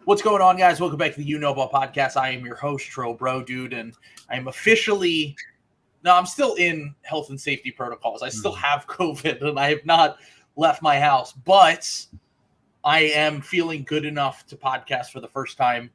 What's going on, guys? Welcome back to the You Know Ball podcast. I am your host, Trill Bro Dude, and I am officially I'm still in health and safety protocols. I still have COVID, and I have not left my house, but I am feeling good enough to podcast for the first time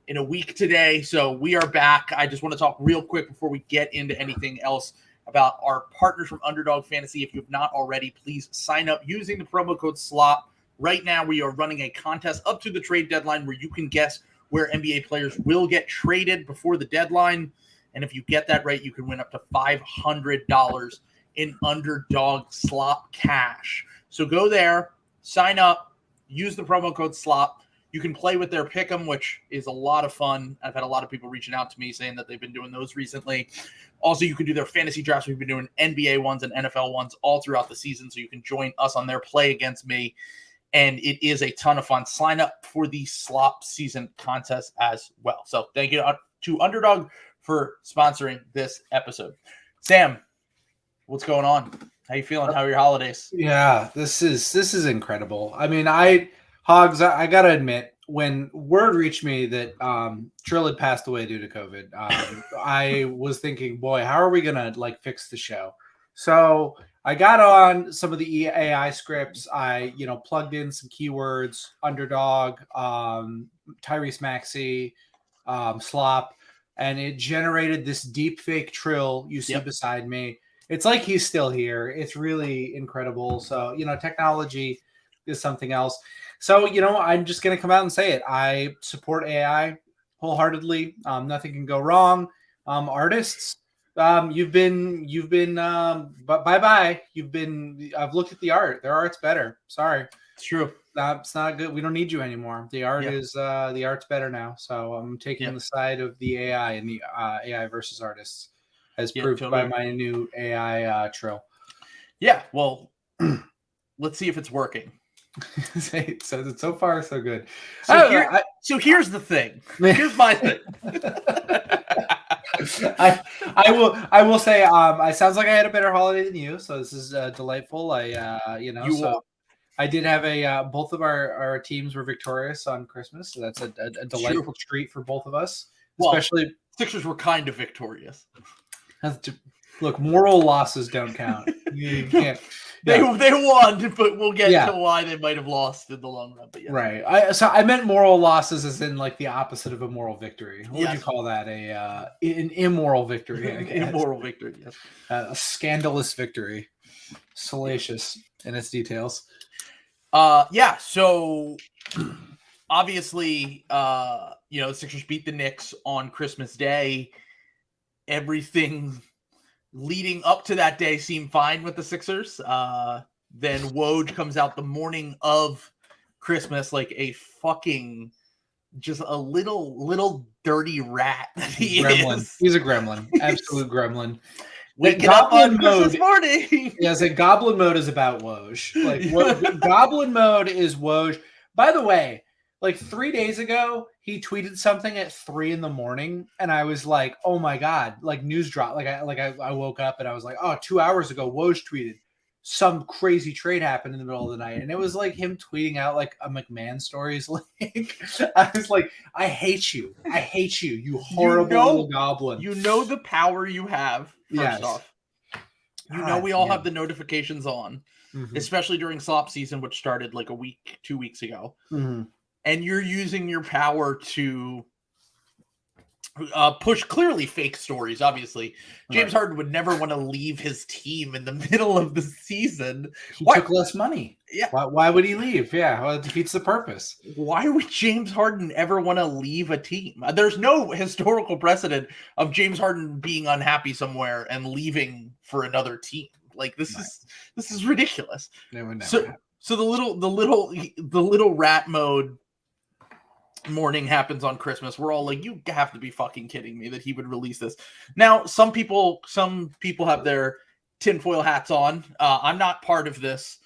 in a week today. So we are back. I just want to talk real quick before we get into anything else about our partners from Underdog Fantasy. If you have not already, please sign up using the promo code SLOP. Right now, we are running a contest up to the trade deadline where you can guess where NBA players will get traded before the deadline. And if you get that right, you can win up to $500 in Underdog Slop cash. So go there, sign up, use the promo code SLOP. You can play with their Pick'em, which is a lot of fun. I've had a lot of people reaching out to me saying that they've been doing those recently. Also, you can do their fantasy drafts. We've been doing NBA ones and NFL ones all throughout the season, so you can join us on their Play Against Me. And it is a ton of fun. Sign up for the Slop season contest as well. So thank you to Underdog for sponsoring this episode. Sam, what's going on? How you feeling? How are your holidays? Yeah, this is incredible. I mean, I gotta admit, when word reached me that Trill had passed away due to COVID, I was thinking, boy, how are we gonna fix the show? So I got on some of the AI scripts. I, plugged in some keywords, Underdog, Tyrese Maxey, Slop, and it generated this deep fake Trill you see beside me. It's like he's still here. It's really incredible. So, technology is something else. So, I'm just going to come out and say it. I support AI wholeheartedly. Nothing can go wrong. Artists, you've been bye-bye. I've looked at the art. Their art's better. Sorry. It's true. It's not good. We don't need you anymore. The art's better now. So I'm taking the side of the AI and the AI versus artists, as proved by my new AI Trill. Yeah. Well, let's see if it's working. So far, so good. So here's the thing. Here's my thing. I will say, it sounds like I had a better holiday than you, so this is delightful. I did have both of our teams were victorious on Christmas, so that's a delightful treat for both of us. Especially Sixers were kind of victorious. Look, moral losses don't count. You can't. They won, but we'll get to why they might have lost in the long run. But right. I meant moral losses as in the opposite of a moral victory. What would you call that? An immoral victory. Immoral victory. Yes. A scandalous victory. Salacious in its details. So obviously, the Sixers beat the Knicks on Christmas Day. Everything leading up to that day seemed fine with the Sixers. Then Woj comes out the morning of Christmas like a fucking just a little dirty rat that he gremlin. is. He's a gremlin. Absolute gremlin. Waking up on Christmas morning. Yes, Goblin mode is about Woj. Goblin mode is Woj. By the way, 3 days ago, he tweeted something at 3 a.m, and I was like, "Oh my god!" News drop. I woke up and I was like, "Oh, 2 hours ago, Woj tweeted some crazy trade happened in the middle of the night," and it was him tweeting out a McMahon stories. I was like, "I hate you! I hate you! You horrible little goblin!" You know the power you have. First off, we all have the notifications on, especially during slop season, which started 2 weeks ago. Mm-hmm. And you're using your power to push clearly fake stories, obviously. James Harden would never want to leave his team in the middle of the season. He took less money. Yeah. Why would he leave? Yeah, well, it defeats the purpose. Why would James Harden ever want to leave a team? There's no historical precedent of James Harden being unhappy somewhere and leaving for another team. This is ridiculous. So the little rat mode morning happens on Christmas. We're all like, you have to be fucking kidding me that he would release this. Now, some people have their tinfoil hats on. I'm not part of this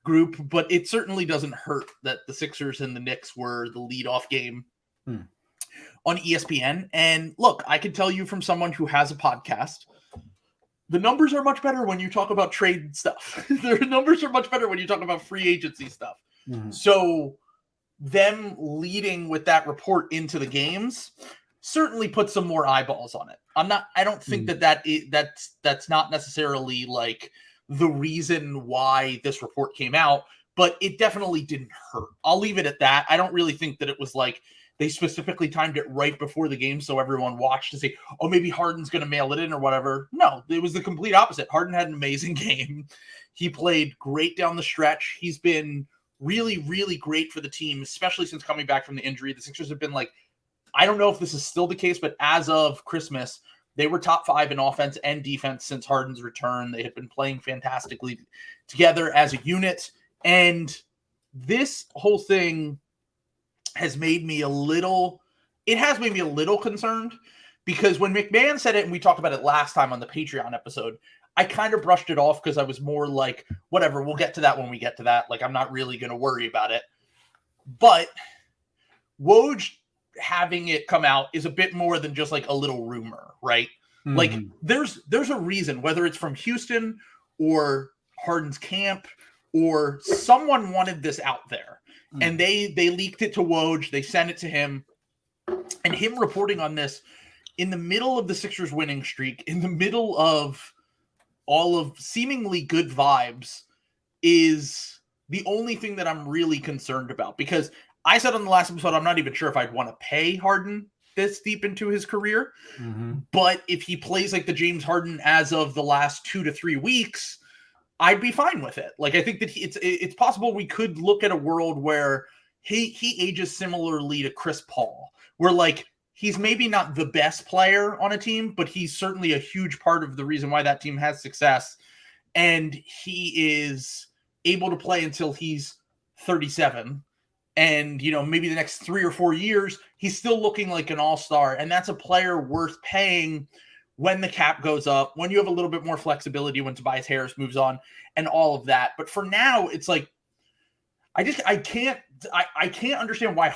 group, but it certainly doesn't hurt that the Sixers and the Knicks were the leadoff game on ESPN. And look, I can tell you from someone who has a podcast, the numbers are much better when you talk about trade stuff. The numbers are much better when you talk about free agency stuff. Mm-hmm. So them leading with that report into the games certainly put some more eyeballs on it. I don't think that's not necessarily like the reason why this report came out, but it definitely didn't hurt. I'll leave it at that. I don't really think that it was like they specifically timed it right before the game so everyone watched to say, oh, maybe Harden's going to mail it in or whatever. No, it was the complete opposite. Harden had an amazing game. He played great down the stretch. He's been really, really great for the team, especially since coming back from the injury. The Sixers have been like, I don't know if this is still the case, but as of Christmas, they were top 5 in offense and defense since Harden's return. They had been playing fantastically together as a unit. And this whole thing has made me a little concerned, because when McMahon said it, and we talked about it last time on the Patreon episode, I kind of brushed it off because I was more like, whatever, we'll get to that when we get to that. Like, I'm not really going to worry about it. But Woj having it come out is a bit more than just like a little rumor, right? Mm-hmm. Like there's a reason, whether it's from Houston or Harden's camp or someone wanted this out there, and they leaked it to Woj, they sent it to him, and him reporting on this in the middle of the Sixers winning streak, in the middle of all of seemingly good vibes, is the only thing that I'm really concerned about. Because I said on the last episode, I'm not even sure if I'd want to pay Harden this deep into his career. Mm-hmm. But if he plays like the James Harden as of the last 2 to 3 weeks, I'd be fine with it. Like, I think that it's possible we could look at a world where he ages similarly to Chris Paul, where like he's maybe not the best player on a team, but he's certainly a huge part of the reason why that team has success. And he is able to play until he's 37. And, you know, maybe the next 3 or 4 years, he's still looking like an all-star. And that's a player worth paying when the cap goes up, when you have a little bit more flexibility, when Tobias Harris moves on and all of that. But for now, it's like, I can't understand why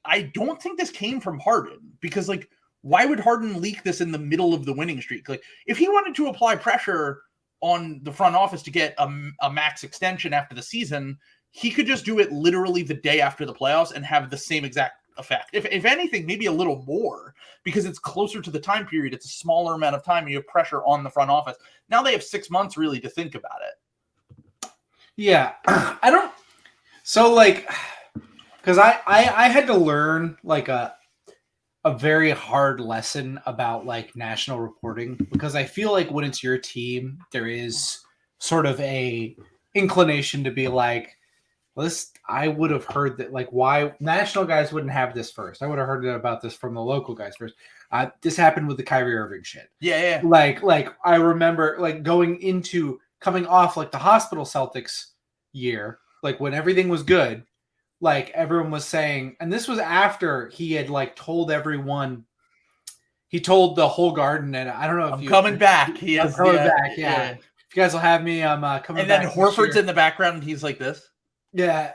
I don't think this came from Harden, because like, why would Harden leak this in the middle of the winning streak? Like, if he wanted to apply pressure on the front office to get a max extension after the season, he could just do it literally the day after the playoffs and have the same exact effect. If anything, maybe a little more, because it's closer to the time period. It's a smaller amount of time and you have pressure on the front office. Now they have 6 months really to think about it. Yeah. Because I had to learn like a very hard lesson about like national reporting, because I feel like when it's your team, there is sort of a inclination to be like, I would have heard that, like, why national guys wouldn't have this first. I would have heard about this from the local guys first. This happened with the Kyrie Irving shit. Yeah. Like I remember like coming off like the hospital Celtics year, like when everything was good, like everyone was saying, and this was after he had like told everyone, he told the whole Garden, and I don't know if I'm coming back. I'm coming back. Yeah. If you guys will have me, I'm coming back. And then Horford's in the background and he's like this. Yeah,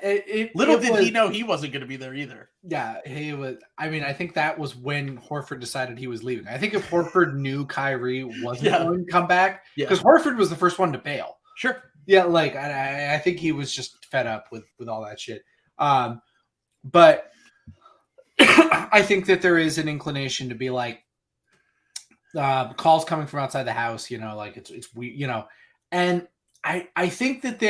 little did he know he wasn't going to be there either. Yeah, he was. I mean, I think that was when Horford decided he was leaving. I think if Horford knew Kyrie wasn't going to come back, because Horford was the first one to bail. Sure. Yeah, like I think he was just fed up with all that shit. But I think that there is an inclination to be like, calls coming from outside the house. You know, like it's you know, and I think that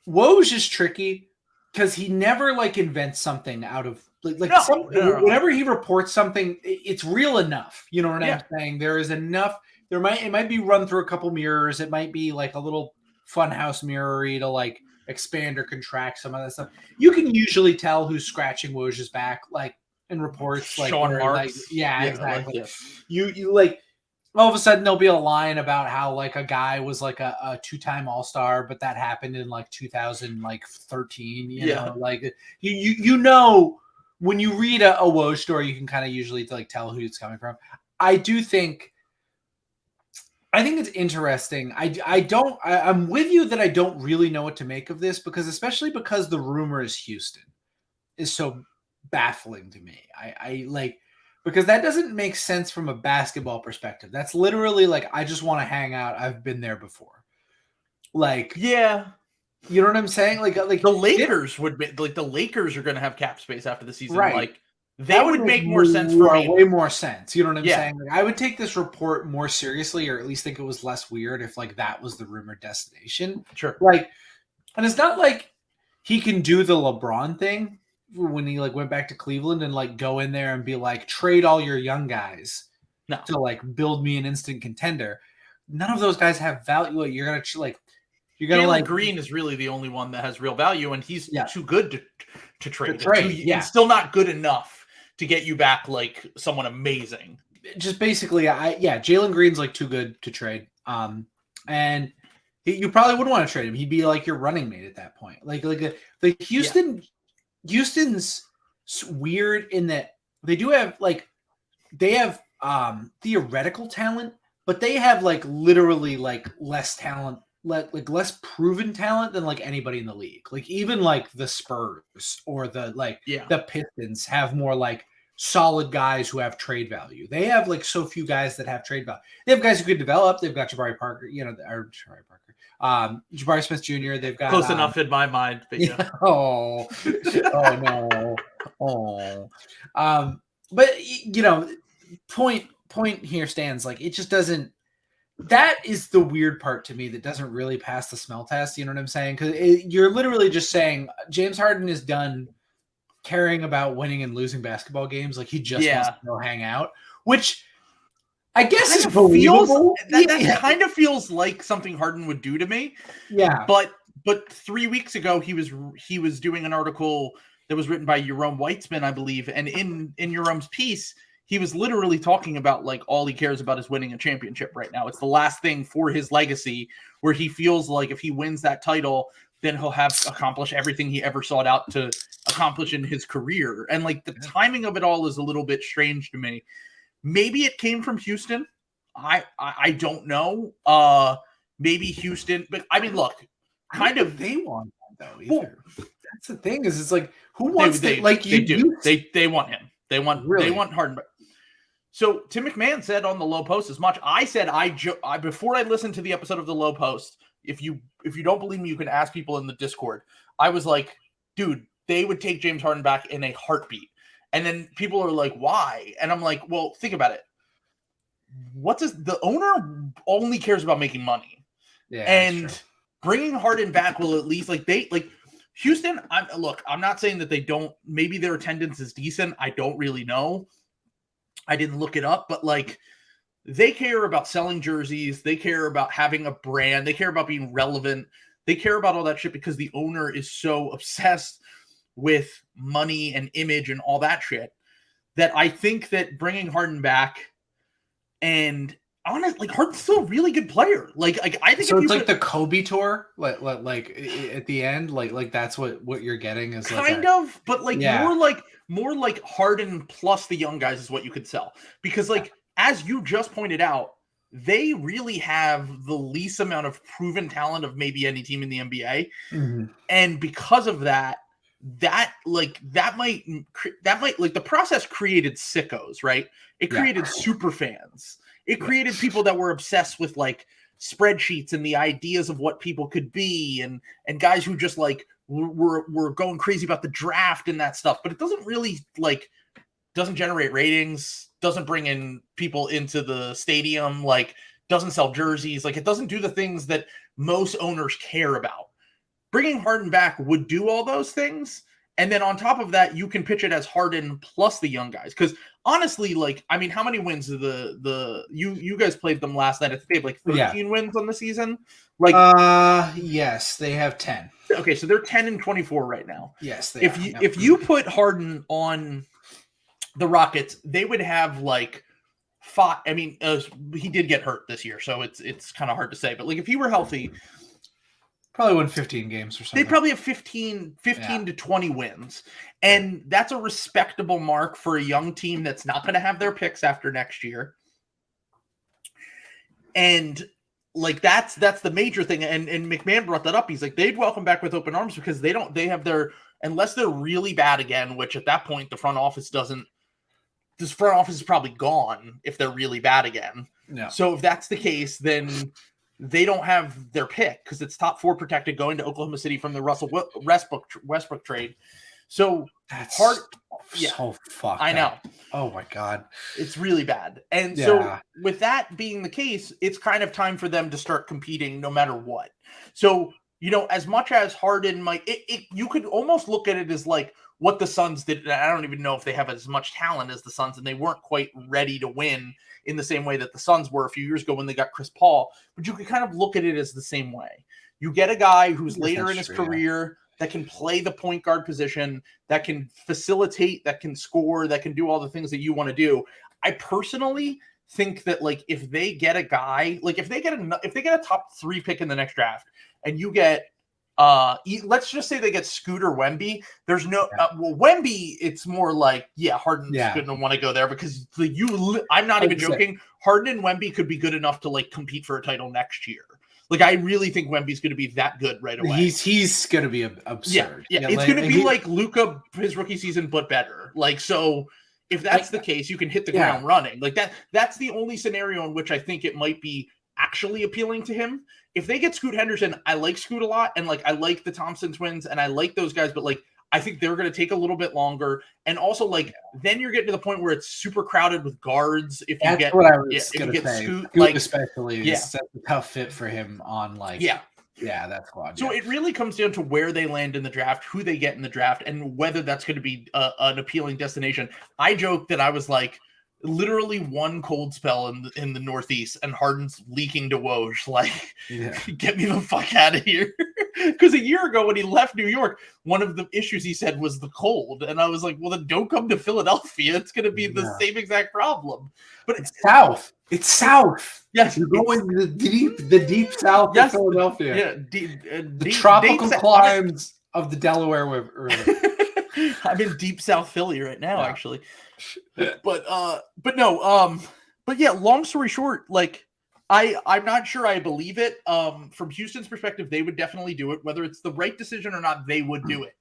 Woj is tricky because he never like invents something out of whenever he reports something, it's real enough. You know what I'm saying? There is enough. It might be run through a couple mirrors. It might be like a little funhouse mirrory to like expand or contract some of that stuff. You can usually tell who's scratching Woj's back, like in reports, like Sean Marks. Like, yeah, exactly. You like. All of a sudden there'll be a line about how like a guy was like a 2-time All-Star, but that happened in like 2013. You know, like you know, when you read a Woj story, you can kind of usually like tell who it's coming from. I think it's interesting. I'm with you that I don't really know what to make of this, because the rumor is Houston is so baffling to me. I like, because that doesn't make sense from a basketball perspective. That's literally like, I just want to hang out. I've been there before. Like, yeah. You know what I'm saying? Like the Lakers would be like the Lakers are going to have cap space after the season. Right. Like that would make more sense for me. Way more sense. You know what I'm saying? Like, I would take this report more seriously, or at least think it was less weird if like that was the rumored destination. Sure. Like, and it's not like he can do the LeBron thing when he like went back to Cleveland and like go in there and be like, trade all your young guys to like build me an instant contender. None of those guys have value. You're gonna like. You're gonna like Green is really the only one that has real value, and he's too good to trade. He's still not good enough to get you back like someone amazing. Just basically, Jalen Green's like too good to trade. And you probably wouldn't want to trade him. He'd be like your running mate at that point. Like Houston's weird in that they have theoretical talent, but they have like literally like less talent. Like less proven talent than like anybody in the league. Like even like the Spurs or the Pistons have more like solid guys who have trade value. They have like so few guys that have trade value. They have guys who could develop. They've got Jabari Parker, Jabari Smith Jr. They've got close enough in my mind. But yeah. Oh no. But point here stands. Like it just doesn't. That is the weird part to me that doesn't really pass the smell test. You know what I'm saying? Because you're literally just saying James Harden is done caring about winning and losing basketball games. Like he just wants to go hang out, which I guess is believable. That kind of feels like something Harden would do to me. Yeah. But 3 weeks ago, he was doing an article that was written by Jerome Weitzman, I believe. And in Jerome's piece, he was literally talking about like all he cares about is winning a championship right now. It's the last thing for his legacy where he feels like if he wins that title, then he'll have accomplished everything he ever sought out to accomplish in his career. And like the timing of it all is a little bit strange to me. Maybe it came from Houston. I don't know. Maybe Houston, but I mean, look, kind of they want him though. Either. Well, that's the thing is, it's like who wants they want him. They want Harden. So Tim McMahon said on the Low Post as much. I said before I listened to the episode of the Low Post. If you don't believe me, you can ask people in the Discord. I was like, dude, they would take James Harden back in a heartbeat. And then people are like, why? And I'm like, well, think about it. The owner only cares about making money. Yeah, and bringing Harden back will at least Houston. I'm not saying that they don't. Maybe their attendance is decent. I don't really know. I didn't look it up, but like they care about selling jerseys. They care about having a brand. They care about being relevant. They care about all that shit because the owner is so obsessed with money and image and all that shit that I think that bringing Harden back and honestly, Harden's still a really good player. Like I think so. It's like the Kobe tour, like at the end, like that's what you're getting is kind of, but more like Harden plus the young guys is what you could sell because as you just pointed out, they really have the least amount of proven talent of maybe any team in the NBA, and because of that might the process created sickos, right? It created super fans. It created people that were obsessed with like spreadsheets and the ideas of what people could be and guys who just like were going crazy about the draft and that stuff. But it doesn't really doesn't generate ratings, doesn't bring in people into the stadium, doesn't sell jerseys. It doesn't do the things that most owners care about. Bringing Harden back would do all those things. And then on top of that, you can pitch it as Harden plus the young guys. Because honestly, how many wins do you guys played them last night? I think they have 13 wins on the season. Yes, they have 10. Okay, so they're 10-24 right now. Yes, if you put Harden on the Rockets, they would have 5. I mean, he did get hurt this year, so it's kind of hard to say. But if he were healthy, probably win 15 games or something. They'd probably have 15 to 20 wins. And that's a respectable mark for a young team that's not going to have their picks after next year. And that's the major thing. And McMahon brought that up. He's like, they'd welcome back with open arms because unless they're really bad again, which at that point, this front office is probably gone if they're really bad again. Yeah. So if that's the case, then they don't have their pick because it's top 4 protected going to Oklahoma City from the Russell Westbrook trade. So that's hard. So fucked. I know. Oh my God. It's really bad. And so with that being the case, it's kind of time for them to start competing no matter what. So, as much as Harden might, you could almost look at it as like what the Suns did. I don't even know if they have as much talent as the Suns, and they weren't quite ready to win in the same way that the Suns were a few years ago when they got Chris Paul. But you could kind of look at it as the same way. You get a guy who's later in his career that can play the point guard position, that can facilitate, that can score, that can do all the things that you want to do. I personally think that like if they get a guy, like if they get a top 3 pick in the next draft, and you get let's just say they get Scooter Wemby. There's no Wemby. It's more like Harden's going to want to go there because I'm not even joking. Harden and Wemby could be good enough to like compete for a title next year. Like I really think Wemby's going to be that good right away. He's going to be absurd. Yeah, it's going to be like Luka his rookie season, but better. Like so. If that's the case, you can hit the ground running. Like that's the only scenario in which I think it might be actually appealing to him. If they get Scoot Henderson, I like Scoot a lot, and like I like the Thompson twins, and I like those guys, but like I think they're going to take a little bit longer, and also like then you're getting to the point where it's super crowded with guards. If you get what I was going to say, Scoot like especially is a tough fit for him on like that squad. So it really comes down to where they land in the draft, who they get in the draft, and whether that's going to be an appealing destination. I joked that I was like literally one cold spell in the Northeast, and Harden's leaking to Woj, like, get me the fuck out of here. Because a year ago when he left New York, one of the issues he said was the cold. And I was like, well, then don't come to Philadelphia. It's going to be the same exact problem. But it's south. It's south. Yes. You're going to the deep south of Philadelphia. Yeah. The tropical climes of the Delaware River. I'm in deep South Philly right now, actually. But yeah, long story short, like I'm not sure I believe it. From Houston's perspective, they would definitely do it. Whether it's the right decision or not, they would do it,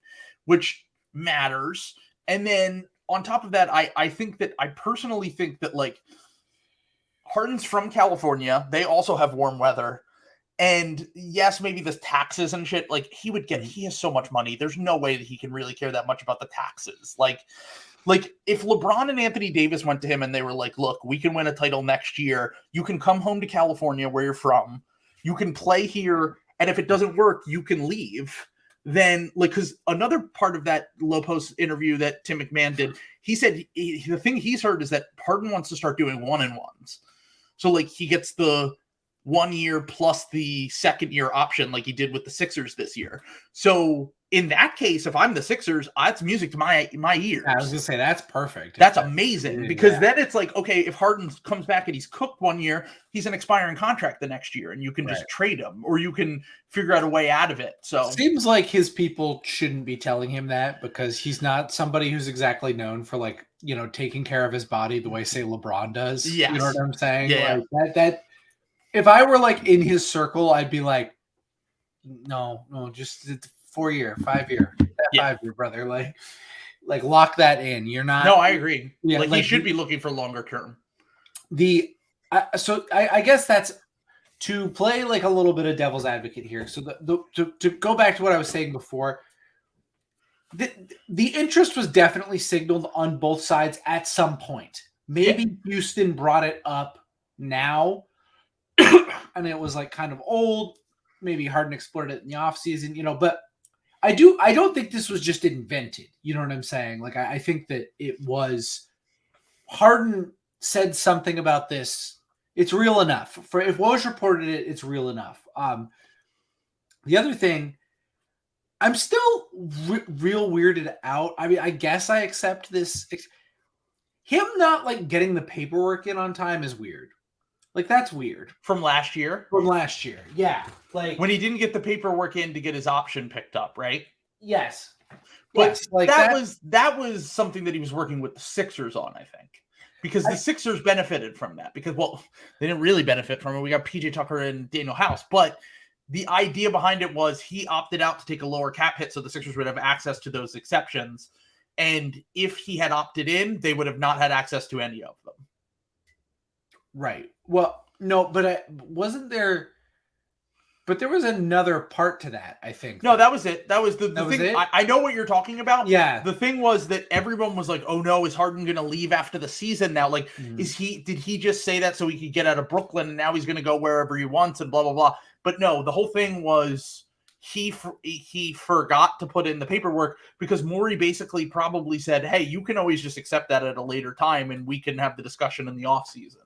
which matters. And then on top of that, I personally think that like Harden's from California. They also have warm weather. And yes, maybe the taxes and shit, like he has so much money. There's no way that he can really care that much about the taxes. Like if LeBron and Anthony Davis went to him and they were like, look, we can win a title next year. You can come home to California where you're from. You can play here. And if it doesn't work, you can leave. Then like, cause another part of that Low Post interview that Tim McMahon did, he said the thing he's heard is that Harden wants to start doing 1-and-1s. So like he gets the 1 year plus the second year option like he did with the Sixers this year. So in that case, if I'm the Sixers, it's music to my ears. I was going to say, that's perfect. That's amazing because then it's like, okay, if Harden comes back and he's cooked 1 year, he's an expiring contract the next year and you can just trade him or you can figure out a way out of it. So seems like his people shouldn't be telling him that because he's not somebody who's exactly known for like, taking care of his body the way say LeBron does. Yes. You know what I'm saying? Yeah. Like that if I were like in his circle, I'd be like, no, just 4 year, 5 year, 5 year, brother. Like lock that in. You're not. No, I agree. Yeah, like he should be looking for longer term. So I guess that's to play like a little bit of devil's advocate here. So to go back to what I was saying before, the interest was definitely signaled on both sides at some point. Maybe Houston brought it up now. And it was like kind of old. Maybe Harden explored it in the offseason, but I don't think this was just invented. You know what I'm saying? Like, I think that it was Harden said something about this. It's real enough. If Woj reported it, it's real enough. The other thing, I'm still real weirded out. I mean, I guess I accept this. Him not like getting the paperwork in on time is weird. Like, that's weird. From last year? From last year, yeah. Like when he didn't get the paperwork in to get his option picked up, right? Yes. But yes, like that was something that he was working with the Sixers on, I think. Because the Sixers benefited from that. Because, well, they didn't really benefit from it. We got PJ Tucker and Daniel House. But the idea behind it was he opted out to take a lower cap hit so the Sixers would have access to those exceptions. And if he had opted in, they would have not had access to any of them. Right. Well, no, but wasn't there But there was another part to that, I think. No, that was it. That was the thing. It? I know what you're talking about. Yeah. The thing was that everyone was like, "Oh no, is Harden going to leave after the season now? Like, did he just say that so he could get out of Brooklyn and now he's going to go wherever he wants and blah blah blah?" But no, the whole thing was he forgot to put in the paperwork because Morey basically probably said, "Hey, you can always just accept that at a later time and we can have the discussion in the offseason."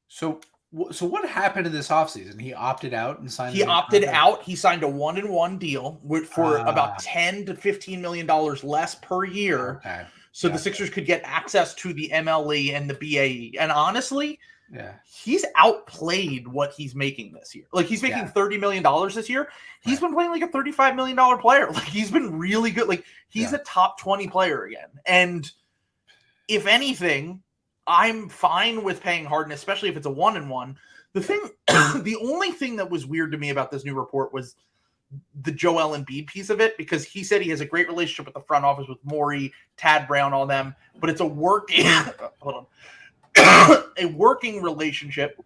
So what happened in this offseason? He opted out and signed. He opted out. He signed a 1-and-1 deal for about $10 to $15 million less per year. Okay. So the Sixers could get access to the MLE and the BAE. And honestly, he's outplayed what he's making this year. Like he's making $30 million this year. He's been playing like a $35 million player. Like he's been really good. Like he's a top 20 player again. And if anything, I'm fine with paying Harden, especially if it's a 1-and-1. The only thing that was weird to me about this new report was the Joel Embiid piece of it, because he said he has a great relationship with the front office with Morey, Tad Brown, all them, but it's a working a working relationship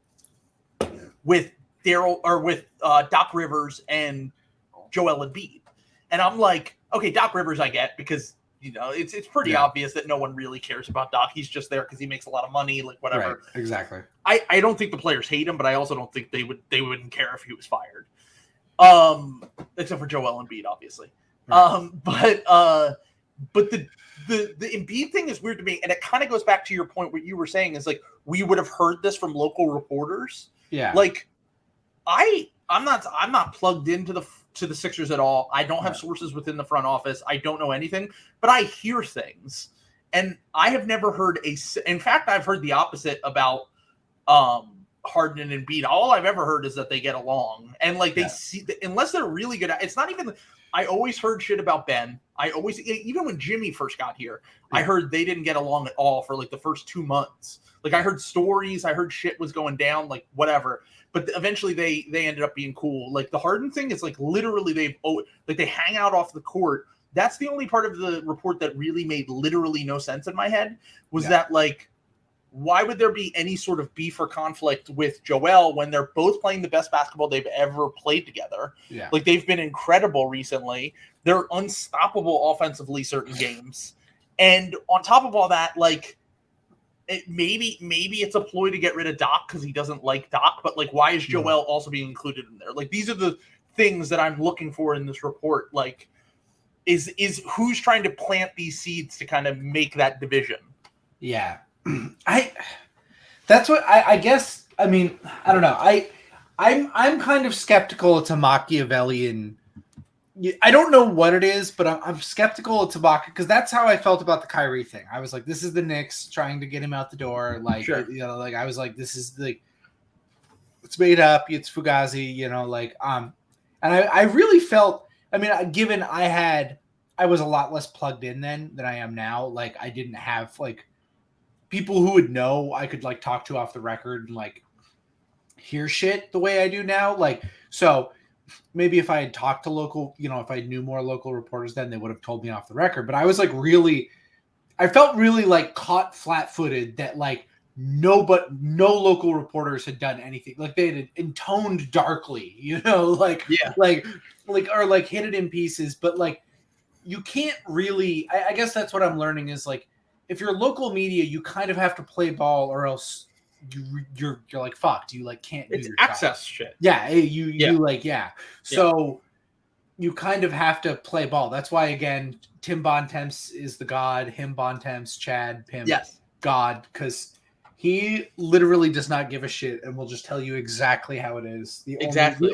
with Doc Rivers and Joel Embiid. And I'm like, okay, Doc Rivers I get because it's pretty obvious that no one really cares about Doc. He's just there because he makes a lot of money, like whatever. Right, exactly. I don't think the players hate him, but I also don't think they wouldn't care if he was fired. Except for Joel Embiid, obviously. Right. But the Embiid thing is weird to me, and it kind of goes back to your point. What you were saying is like we would have heard this from local reporters. Yeah. Like I'm not plugged into the Sixers at all. I don't have sources within the front office. I don't know anything, but I hear things, and I have never heard in fact, I've heard the opposite about Harden and Embiid. All I've ever heard is that they get along, and like they see, unless they're really good. It's not even. I always heard shit about Ben. Even when Jimmy first got here, I heard they didn't get along at all for like the first 2 months. Like I heard stories, I heard shit was going down, like whatever. But eventually they ended up being cool. Like the Harden thing is like literally they hang out off the court. That's the only part of the report that really made literally no sense in my head was that like, why would there be any sort of beef or conflict with Joel when they're both playing the best basketball they've ever played together? Yeah. Like they've been incredible recently. They're unstoppable offensively certain games. And on top of all that, like maybe it's a ploy to get rid of Doc because he doesn't like Doc, but like why is Joel also being included in there? Like these are the things that I'm looking for in this report. Like is who's trying to plant these seeds to kind of make that division? Yeah. That's what I guess. I mean, I don't know. I'm kind of skeptical it's a Machiavellian. I don't know what it is, but I'm skeptical it's Ibaka because that's how I felt about the Kyrie thing. I was like, this is the Knicks trying to get him out the door. Like, like I was like, this is like, it's made up. It's Fugazi, and I really felt, I mean, given I was a lot less plugged in then than I am now. Like I didn't have like people who would know I could like talk to off the record and like hear shit the way I do now. Like, so maybe if I had talked to local, if I knew more local reporters then they would have told me off the record. But I was like I felt really like caught flat-footed that like no local reporters had done anything. Like they had intoned darkly, like or like hit it in pieces. But like you can't really, I guess that's what I'm learning is like, if you're local media, you kind of have to play ball or else you're like fucked. You like can't do your access job. Shit. Yeah, So you kind of have to play ball. That's why again, Tim Bontemps is the god. Him Bontemps, Chad Pim, God, because he literally does not give a shit and will just tell you exactly how it is. The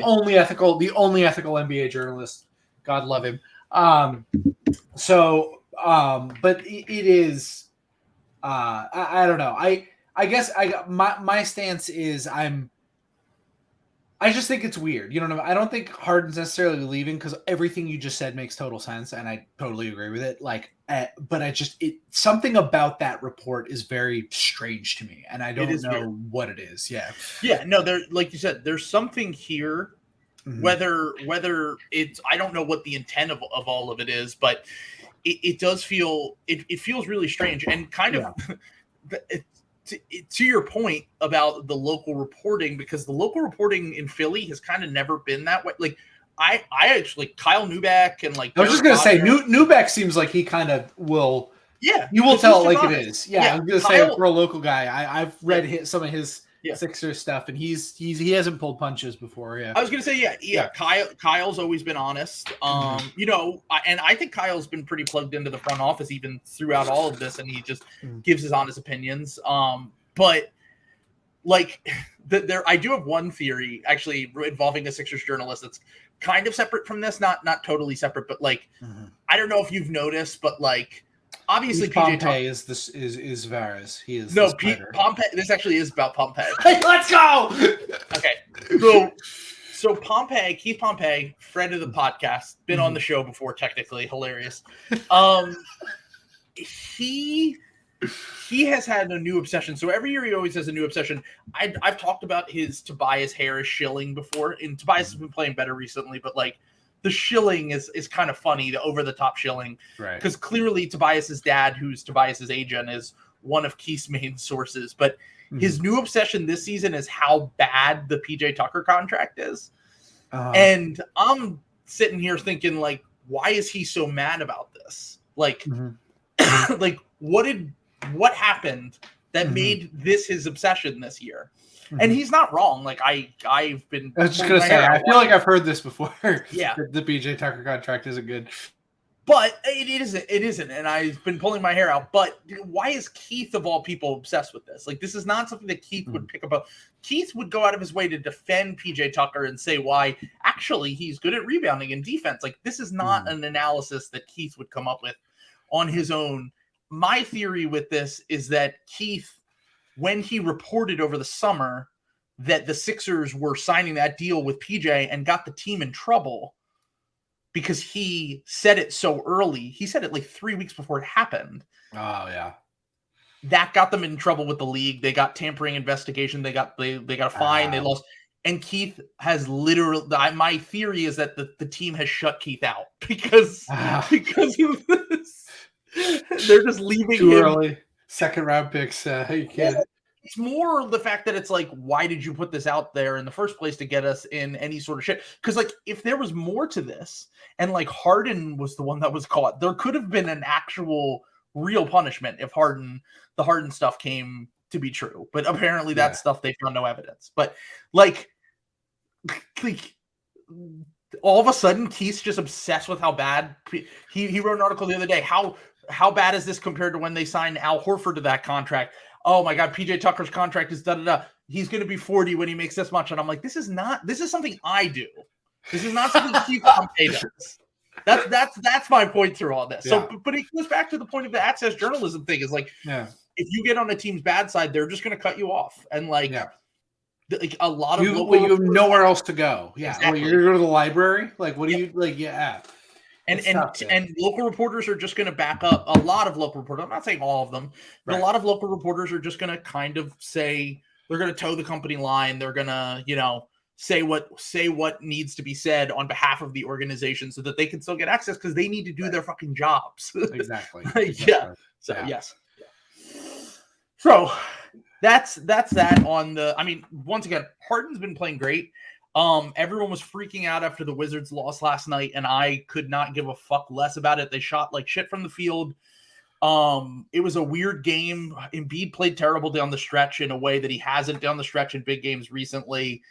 only ethical NBA journalist. God love him. But it is. I don't know. I guess my stance is I just think it's weird. You know what I mean? I don't think Harden's necessarily leaving because everything you just said makes total sense, and I totally agree with it. Like, but something about that report is very strange to me, and I don't know weird. What it is. Yeah. Yeah. No, there, like you said, there's something here. Mm-hmm. Whether it's, I don't know what the intent of all of it is, but it does feel, it feels really strange and kind of, to your point about the local reporting, because the local reporting in Philly has kind of never been that way. Like I actually Kyle Neubeck and like I was just gonna say Neubeck seems like he kind of will. Yeah, you will tell it like honest. It is. Yeah, I'm gonna say for a local guy, I've read some of his Sixers stuff, and he hasn't pulled punches before. Yeah, I was gonna say Kyle's always been honest. You know, and I think Kyle's been pretty plugged into the front office even throughout all of this, and he just gives his honest opinions. But like I do have one theory actually involving a Sixers journalist that's kind of separate from this, not totally separate, but like I don't know if you've noticed, but like. Obviously, PJ Pompey is Varas. He is Pompey. This actually is about Pompey. Let's go. Okay, so Pompey, Keith Pompey, friend of the podcast, been on the show before. Technically, hilarious. He has had a new obsession. So every year he always has a new obsession. I've talked about his Tobias Harris shilling before, and Tobias has been playing better recently, but like. The shilling is kind of funny, the over-the-top shilling. Right. Because clearly Tobias's dad, who's Tobias's agent, is one of Keith's main sources. But his new obsession this season is how bad the PJ Tucker contract is. And I'm sitting here thinking, like, why is he so mad about this? Like, like what happened that made this his obsession this year? And he's not wrong. Like I've been. I was just gonna say, I feel like I've heard this before. Yeah, the PJ Tucker contract isn't good, but it isn't. It isn't, and I've been pulling my hair out. But why is Keith of all people obsessed with this? Like this is not something that Keith would pick up. Keith would go out of his way to defend PJ Tucker and say why actually he's good at rebounding and defense. Like this is not an analysis that Keith would come up with on his own. My theory with this is that Keith. When he reported over the summer that the Sixers were signing that deal with PJ and got the team in trouble because he said it so early. He said it like 3 weeks before it happened. Oh, yeah. That got them in trouble with the league. They got tampering investigation. They got a fine. They lost. And Keith has literally – my theory is that the team has shut Keith out because of this. They're just leaving too him. Early. Second round picks. You can't. It's more the fact that it's like, why did you put this out there in the first place to get us in any sort of shit? Because like, if there was more to this, and like Harden was the one that was caught, there could have been an actual real punishment if the Harden stuff came to be true. But apparently, that stuff they found no evidence. But like all of a sudden, Keith's just obsessed with how bad he wrote an article the other day. How bad is this compared to when they signed Al Horford to that contract? Oh my God, PJ Tucker's contract is da-da-da. He's going to be 40 when he makes this much. And I'm like, this is something I do. This is not something Keith Pompey does. That's my point through all this. Yeah. So, but it goes back to the point of the access journalism thing is like, if you get on a team's bad side, they're just going to cut you off. And like, like a lot of you have nowhere else to go. Yeah. Exactly. Well, you're going to go to the library. Like, what do you like? Yeah. And local reporters are just going to back up. A lot of local reporters, I'm not saying all of them, but a lot of local reporters are just going to kind of say they're going to toe the company line. They're going to, say what needs to be said on behalf of the organization so that they can still get access because they need to do their fucking jobs. Exactly. Yeah. So yes. So that's that on the. I mean, once again, Harden's been playing great. Everyone was freaking out after the Wizards lost last night, and I could not give a fuck less about it. They shot like shit from the field. It was a weird game. Embiid played terrible down the stretch in a way that he hasn't down the stretch in big games recently.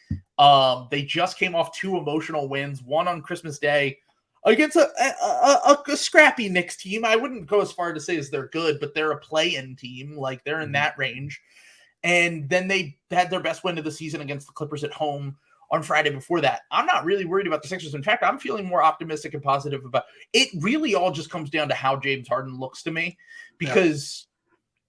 They just came off 2 emotional wins, one on Christmas Day against a scrappy Knicks team. I wouldn't go as far to say as they're good, but they're a play-in team. Like they're in that range. And then they had their best win of the season against the Clippers at home on Friday before that. I'm not really worried about the Sixers. In fact, I'm feeling more optimistic and positive about it. Really all just comes down to how James Harden looks to me because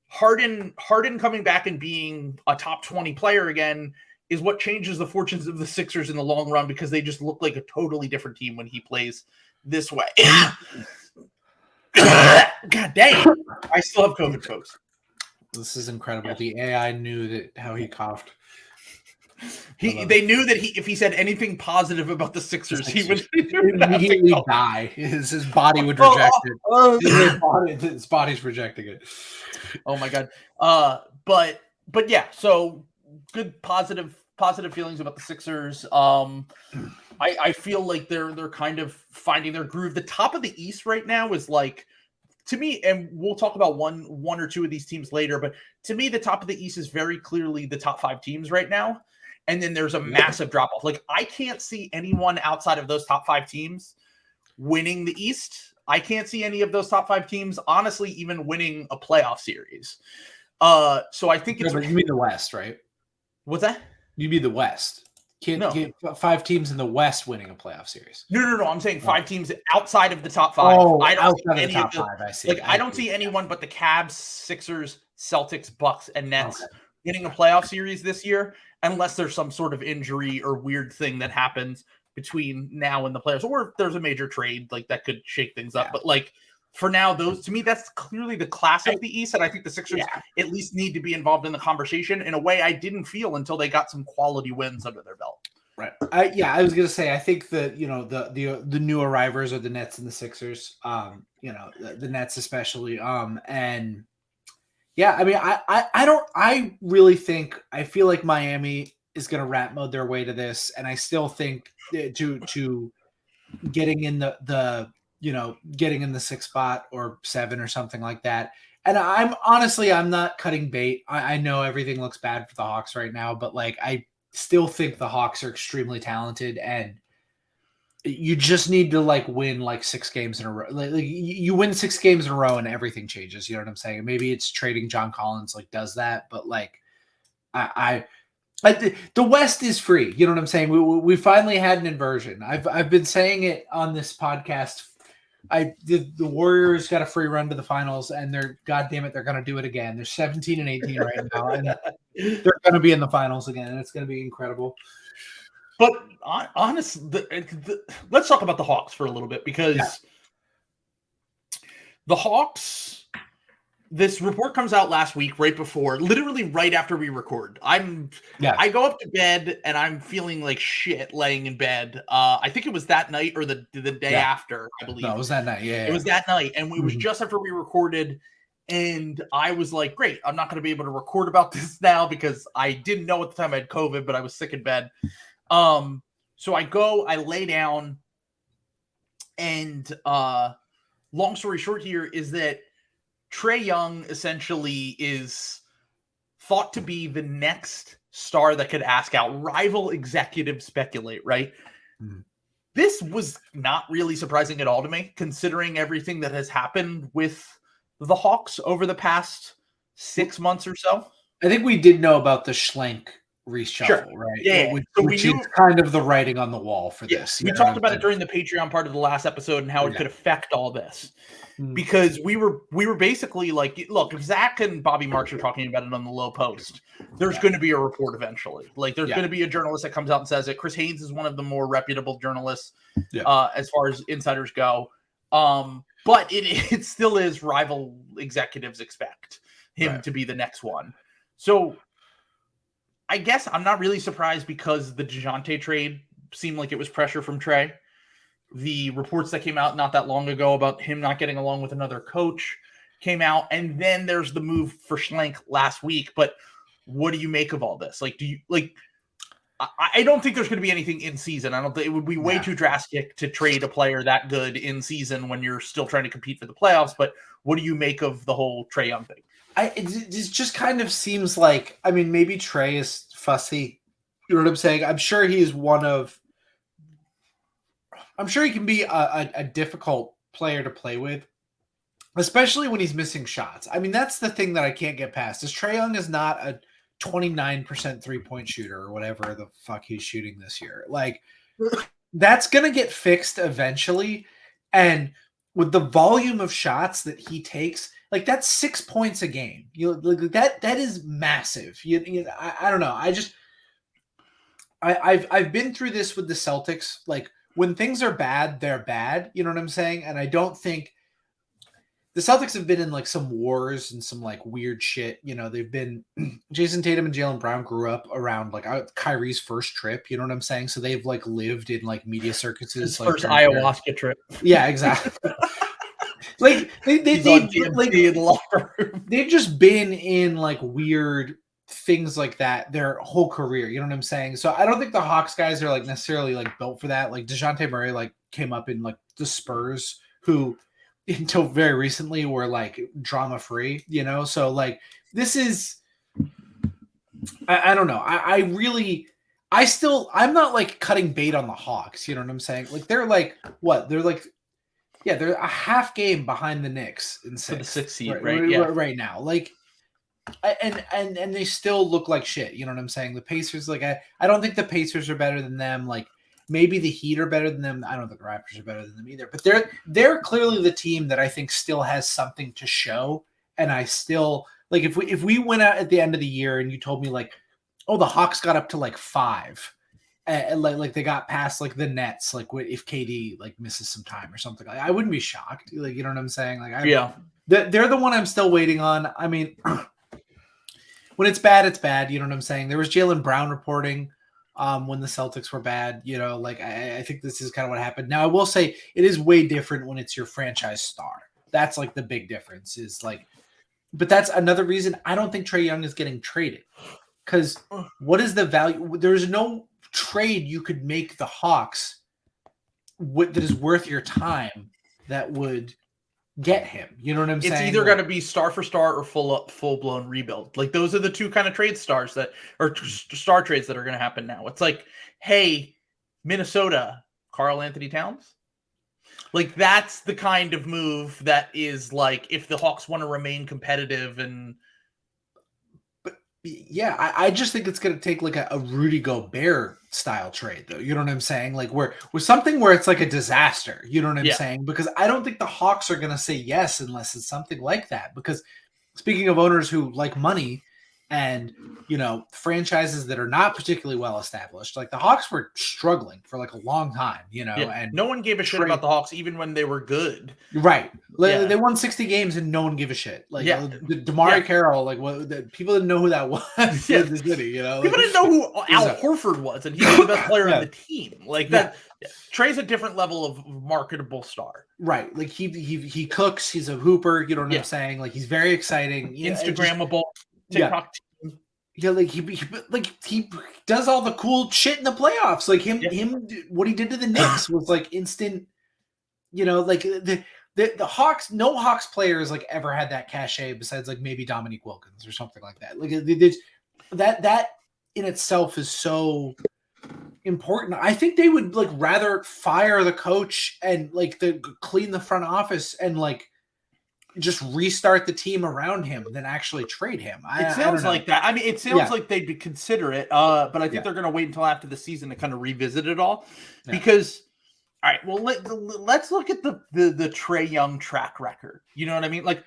Harden coming back and being a top 20 player again is what changes the fortunes of the Sixers in the long run because they just look like a totally different team when he plays this way. God dang. I still have COVID, folks. This is incredible. The AI knew that how he coughed. They knew that if he said anything positive about the Sixers, he would immediately die. His body would reject it. His body's rejecting it. Oh my God. But but yeah, so good positive feelings about the Sixers. I feel like they're kind of finding their groove. The top of the East right now is like, to me, and we'll talk about one or two of these teams later, but to me, the top of the East is very clearly the top 5 teams right now. And then there's a massive drop off. Like, I can't see anyone outside of those top 5 teams winning the East. I can't see any of those top 5 teams, honestly, even winning a playoff series. So I think it's. No, but you mean the West, right? What's that? You mean the West. Can't 5 teams in the West winning a playoff series. No. I'm saying 5 teams outside of the top 5. Oh, I don't outside see of the top 5. I see. Like, I don't see anyone but the Cavs, Sixers, Celtics, Bucks, and Nets winning a playoff series this year, unless there's some sort of injury or weird thing that happens between now and the playoffs, or if there's a major trade like that could shake things up. But like, for now, those, to me, that's clearly the class of the East, and I think the Sixers at least need to be involved in the conversation in a way I didn't feel until they got some quality wins under their belt. Right. I was gonna say, I think that, you know, the new arrivers are the Nets and the Sixers. You know, the Nets especially. And yeah, I mean, I really think, I feel like Miami is gonna rat mode their way to this, and I still think to getting in the you know, getting in the 6th spot or 7 or something like that. And I'm not cutting bait. I know everything looks bad for the Hawks right now, but like, I still think the Hawks are extremely talented, and you just need to like win like 6 games in a row. Like you win 6 games in a row and everything changes. You know what I'm saying? Maybe it's trading John Collins like does that, but like the West is free. You know what I'm saying? We finally had an inversion. I've been saying it on this podcast. The Warriors got a free run to the finals, and they're goddamn it, they're going to do it again. They're 17-18 right now, and they're going to be in the finals again, and it's going to be incredible. But honestly, let's talk about the Hawks for a little bit, because the Hawks. This report comes out last week, literally right after we record. I go up to bed and I'm feeling like shit laying in bed. I think it was that night or the day after, I believe. No, it was that night. Yeah. It was that night. And it was just after we recorded. And I was like, great, I'm not going to be able to record about this now because I didn't know at the time I had COVID, but I was sick in bed. So I lay down, and long story short here is that Trae Young essentially is thought to be the next star that could ask out. Rival executives speculate, right? This was not really surprising at all to me, considering everything that has happened with the Hawks over the past 6 months or so. I think we did know about the Schlenk reshuffle, right? Yeah. Which is kind of the writing on the wall for this. We talked about it during the Patreon part of the last episode and how it could affect all this. Because we were basically like, look, if Zach and Bobby Marks are talking about it on the Low Post, there's going to be a report eventually. Like, there's going to be a journalist that comes out and says it. Chris Haynes is one of the more reputable journalists as far as insiders go. But it still is rival executives expect him to be the next one. So I guess I'm not really surprised, because the DeJounte trade seemed like it was pressure from Trae. The reports that came out not that long ago about him not getting along with another coach came out. And then there's the move for Schlenk last week. But what do you make of all this? Like, I don't think there's going to be anything in season. I don't think it would be way too drastic to trade a player that good in season when you're still trying to compete for the playoffs. But what do you make of the whole Trae Young thing? It just kind of seems like, I mean, maybe Trae is fussy. You know what I'm saying? I'm sure he can be a difficult player to play with, especially when he's missing shots. I mean, that's the thing that I can't get past, is Trae Young is not a 29% 3-point shooter or whatever the fuck he's shooting this year. Like, that's going to get fixed eventually. And with the volume of shots that he takes, like, that's 6 points a game. That is massive. I don't know. I've been through this with the Celtics. Like, when things are bad, they're bad. You know what I'm saying? And I don't think the Celtics have been in like some wars and some like weird shit. You know, they've been Jason Tatum and Jaylen Brown grew up around like Kyrie's first trip. You know what I'm saying? So they've like lived in like media circuses. His like first ayahuasca trip. Yeah, exactly. Like they've just been in like weird things like that their whole career. You know what I'm saying? So I don't think the Hawks guys are like necessarily like built for that. Like DeJounte Murray like came up in like the Spurs, who until very recently were like drama free, you know? So like this is I don't know. I'm not like cutting bait on the Hawks, you know what I'm saying? Like they're like what? They're like they're a half game behind the Knicks in sixth. For the 6th seed, right? Right now. Like and they still look like shit, you know what I'm saying? The Pacers, like I don't think the Pacers are better than them. Like maybe the Heat are better than them. I don't think the Raptors are better than them either. But they're clearly the team that I think still has something to show. And I still like if we went out at the end of the year and you told me like, oh, the Hawks got up to like 5, and like they got past like the Nets, like if KD like misses some time or something, like I wouldn't be shocked. Like you know what I'm saying? Like they're the one I'm still waiting on. I mean, when it's bad, it's bad. You know what I'm saying? There was Jaylen Brown reporting when the Celtics were bad. You know, like I think this is kind of what happened. Now I will say it is way different when it's your franchise star. That's like the big difference is like, but that's another reason I don't think Trae Young is getting traded. Because what is the value? There's no trade you could make the Hawks that is worth your time that would get him. You know what I'm saying? It's either got to be star for star or full blown rebuild. Like those are the two kind of trade stars that or star trades that are going to happen now. It's like, hey, Minnesota, Karl Anthony Towns. Like that's the kind of move that is like if the Hawks want to remain competitive and. Yeah, I just think it's going to take like a Rudy Gobert style trade, though. You know what I'm saying? Like with something where it's like a disaster. You know what I'm saying? Because I don't think the Hawks are going to say yes unless it's something like that. Because speaking of owners who like money and, you know, franchises that are not particularly well established, like the Hawks were struggling for like a long time, you know, and no one gave a shit about the Hawks even when they were good. Right. Like, they won 60 games and no one gave a shit. Like DeMar Carroll, like people didn't know who that was in the city, you know. People didn't know who Al Horford was, and he was the best player on the team. Like that. Trey's a different level of marketable star. Right. Like he cooks, he's a hooper, you know what I'm saying? Like he's very exciting. Instagrammable. TikTok. Yeah, like he does all the cool shit in the playoffs. Like him what he did to the Knicks was like instant, you know, like the Hawks, no Hawks players like ever had that cachet besides like maybe Dominique Wilkins or something like that. Like that in itself is so important. I think they would like rather fire the coach and like clean the front office and like just restart the team around him than actually trade him. It sounds like that. I mean, it sounds like they'd consider it, but I think they're going to wait until after the season to kind of revisit it all. Because, all right, well, let's look at the Trae Young track record. You know what I mean? Like,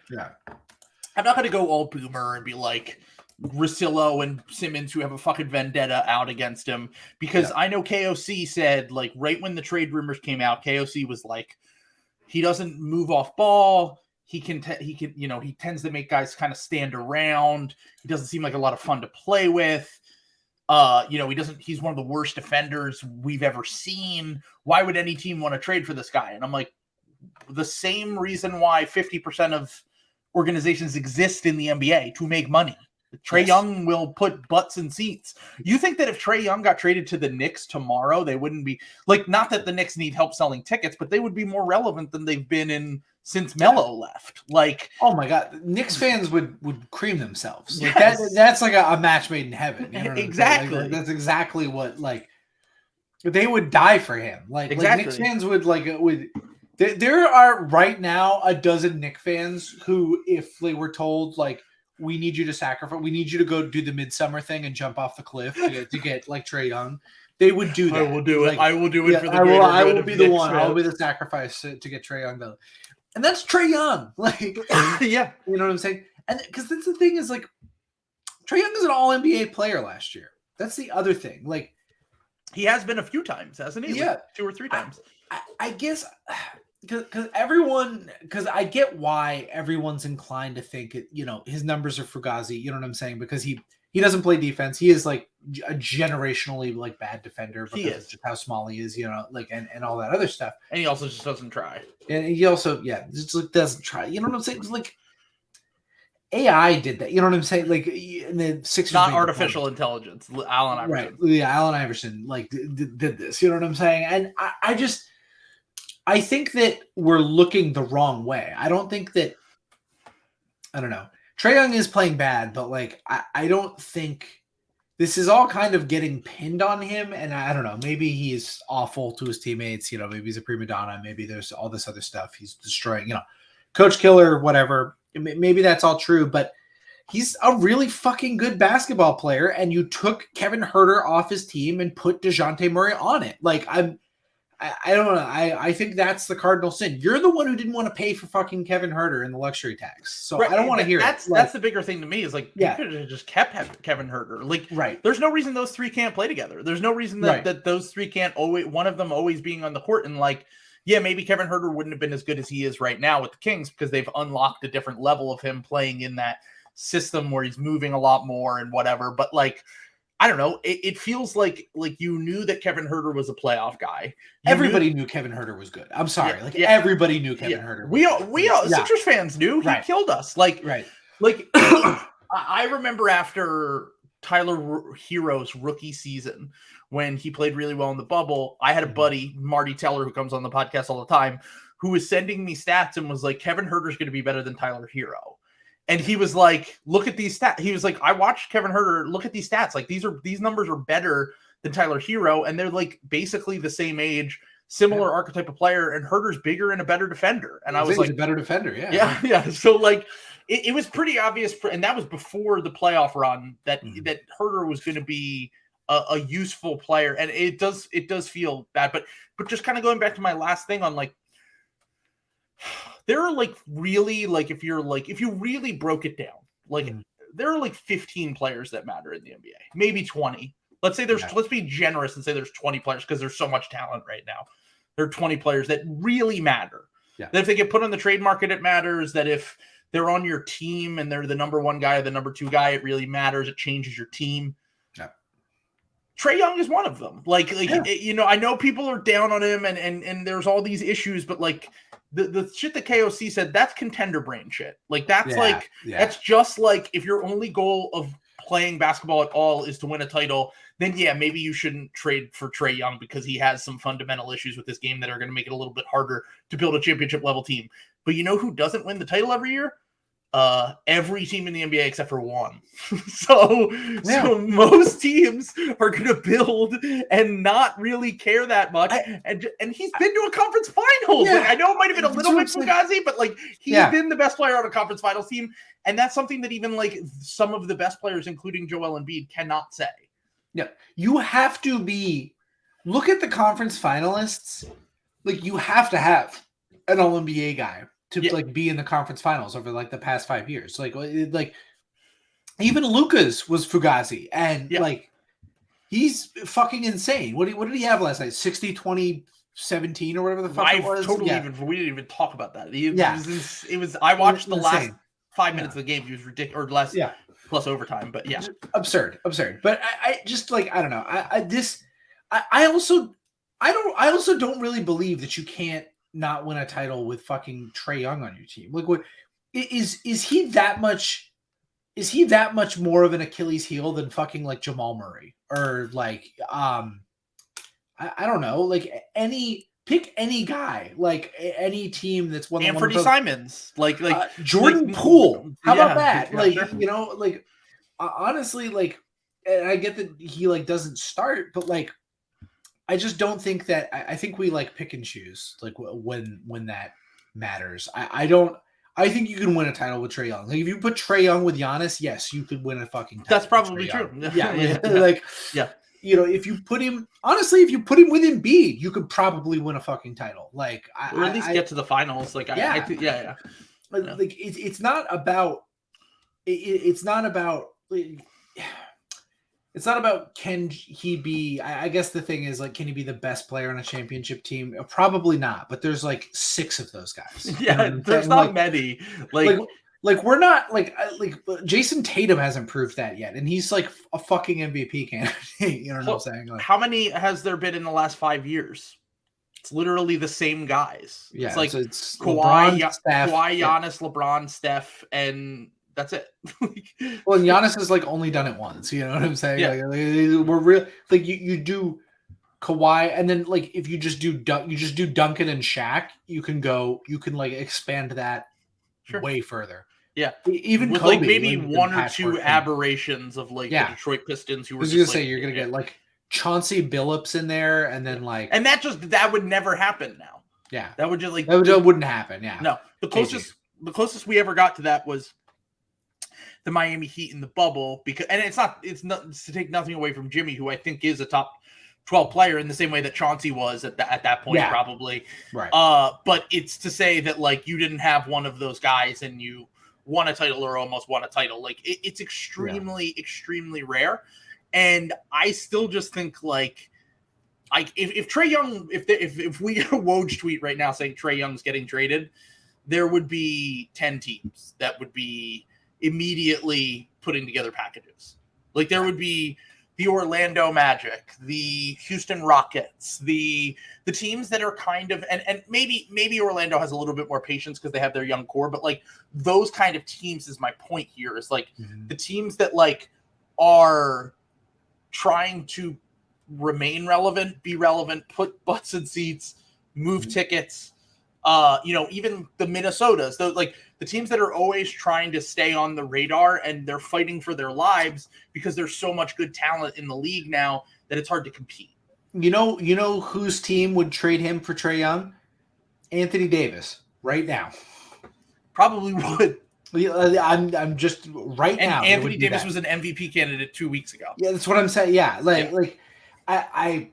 I'm not going to go all boomer and be like Russillo and Simmons who have a fucking vendetta out against him, because I know KOC said, like, right when the trade rumors came out, KOC was like, he doesn't move off ball. He can, you know, he tends to make guys kind of stand around. He doesn't seem like a lot of fun to play with. You know, he's one of the worst defenders we've ever seen. Why would any team want to trade for this guy? And I'm like, the same reason why 50% of organizations exist in the NBA, to make money. Trae Young will put butts in seats. You think that if Trae Young got traded to the Knicks tomorrow, they wouldn't be like, not that the Knicks need help selling tickets, but they would be more relevant than they've been in since Melo left. Like, oh my God, Knicks fans would cream themselves. Like that's like a match made in heaven. You know exactly. Like, that's exactly what, like, they would die for him. Like Knicks fans would there are right now a dozen Knicks fans who, if they were told like, we need you to sacrifice, we need you to go do the midsummer thing and jump off the cliff to get like Trae Young, they would do that. I will do it. Like, I will do it for the I will be the one. I will be the sacrifice to get Trae Young though. And that's Trae Young. Like, you know what I'm saying? And because that's the thing is like, Trae Young is an all NBA player last year. That's the other thing. Like, he has been a few times, hasn't he? Yeah. Like 2 or 3 times. I guess because I get why everyone's inclined to think it, you know, his numbers are fugazi, you know what I'm saying? Because he doesn't play defense. He is like a generationally like bad defender because of just how small he is, you know, like and all that other stuff. And he also just doesn't try. And he also just like doesn't try. You know what I'm saying? Like AI did that. You know what I'm saying? Like in the Sixers, not artificial intelligence. Allen Iverson, right? Yeah, Allen Iverson like did this. You know what I'm saying? And I think that we're looking the wrong way. I don't think that. I don't know. Trae Young is playing bad, but like I don't think this is all kind of getting pinned on him. And I don't know. Maybe he's awful to his teammates. You know, maybe he's a prima donna. Maybe there's all this other stuff he's destroying. You know, coach killer, whatever. Maybe that's all true, but he's a really fucking good basketball player. And you took Kevin Huerter off his team and put DeJounte Murray on it. Like I don't know. I think that's the cardinal sin. You're the one who didn't want to pay for fucking Kevin Huerter and the luxury tax. So right. I don't want to hear that's, it. That's the bigger thing to me is like, you could have just kept Kevin Huerter. Like, right. There's no reason those three can't play together. There's no reason that those three can't always, one of them always being on the court. And like, yeah, maybe Kevin Huerter wouldn't have been as good as he is right now with the Kings because they've unlocked a different level of him playing in that system where he's moving a lot more and whatever. But like, I don't know. It feels like you knew that Kevin Huerter was a playoff guy. Everybody knew Kevin Huerter was good. I'm sorry. Everybody knew Kevin Huerter. We all Sixers fans knew. He killed us. Like I remember after Tyler Hero's rookie season when he played really well in the bubble, I had a buddy, Marty Teller, who comes on the podcast all the time, who was sending me stats and was like, Kevin Huerter's going to be better than Tyler Hero. And he was like, look at these stats. He was like, I watched Kevin Huerter. Look at these stats. Like these numbers are better than Tyler Hero. And they're like basically the same age, similar archetype of player. And Huerter's bigger and a better defender. And I was like, he's a better defender. Yeah. So like, it was pretty obvious. And that was before the playoff run that Huerter was going to be a useful player. And it does feel bad, but just kind of going back to my last thing on like, there are like really like if you really broke it down, like there are like 15 players that matter in the NBA, maybe 20. Let's say let's be generous and say there's 20 players because there's so much talent right now. There are 20 players that really matter. Yeah. That if they get put on the trade market, it matters. That if they're on your team and they're the number one guy or the number two guy, it really matters. It changes your team. Yeah. Trae Young is one of them. I know people are down on him and there's all these issues, but like the shit that KOC said, that's contender brain shit. Like that's that's just like if your only goal of playing basketball at all is to win a title, then maybe you shouldn't trade for Trae Young because he has some fundamental issues with this game that are going to make it a little bit harder to build a championship level team. But you know who doesn't win the title every year? Every team in the NBA except for one. So most teams are going to build and not really care that much. And he's been to a conference finals. Yeah. Like, I know it might have been a little bit Fugazi, but like he's been the best player on a conference finals team. And that's something that even like some of the best players, including Joel Embiid, cannot say. Yeah. You have to look at the conference finalists. Like you have to have an All-NBA guy to like be in the conference finals over like the past 5 years. Like even Lucas was Fugazi and like he's fucking insane. What did he have last night? 60, 20, 17 or whatever the fuck it was. We didn't even talk about that. It was I watched the last 5 minutes of the game. He was ridiculous or less plus overtime, but absurd. But I just like, I don't know. I also don't really believe that you can't not win a title with fucking Trae Young on your team. Like, what is he that much? Is he that much more of an Achilles heel than fucking like Jamal Murray or like I don't know, like pick any guy, like any team that's won. Anthony Simons, like Jordan Poole. How about that? Like you know, like honestly, like, and I get that he like doesn't start, but like. I just don't think that. I think we like pick and choose, like when that matters. I think you can win a title with Trae Young. Like if you put Trae Young with Giannis, yes, you could win a fucking title. That's probably true. You know, if you put him with Embiid, you could probably win a fucking title. Like, or at least get to the finals. Like, Like it's not about. It's not about. It's not about can he be. I guess the thing is like, can he be the best player on a championship team? Probably not. But there's like 6 of those guys. Yeah, there's not many. Like we're not like Jason Tatum hasn't proved that yet, and he's like a fucking MVP candidate. You know what I'm saying? Like, how many has there been in the last 5 years? It's literally the same guys. Yeah, it's like it's Kawhi, Giannis, LeBron, Steph, and That's it. Well, and Giannis has like only done it once. You know what I'm saying? Yeah. Like, we're real. Like you do Kawhi, and then like if you just do Duncan and Shaq, you can like expand that way further. Yeah, even with Kobe, like maybe like, one or two aberrations of like the Detroit Pistons who were. I was gonna say you're gonna get like Chauncey Billups in there, and then like, and that would never happen now. Yeah, that would just like that wouldn't happen. Yeah, no, the closest we ever got to that was the Miami Heat in the bubble, because it's not to take nothing away from Jimmy, who I think is a top 12 player in the same way that Chauncey was at that point, probably. Right. But it's to say that like you didn't have one of those guys and you won a title or almost won a title. Like it's extremely, extremely rare. And I still just think like if Trae Young, if we get a Woj tweet right now saying Trae Young's getting traded, there would be 10 teams that would be immediately putting together packages. Like there would be the Orlando Magic, the Houston Rockets, the teams that are kind of, and maybe Orlando has a little bit more patience because they have their young core, but like those kind of teams is my point here, is like the teams that like are trying to remain relevant, be relevant, put butts in seats, move tickets. Even the Minnesotas, like the teams that are always trying to stay on the radar, and they're fighting for their lives because there's so much good talent in the league now that it's hard to compete. You know whose team would trade him for Trae Young? Anthony Davis right now. Probably would. I'm just right now. And Anthony Davis was an MVP candidate 2 weeks ago. Yeah, that's what I'm saying. Yeah, like I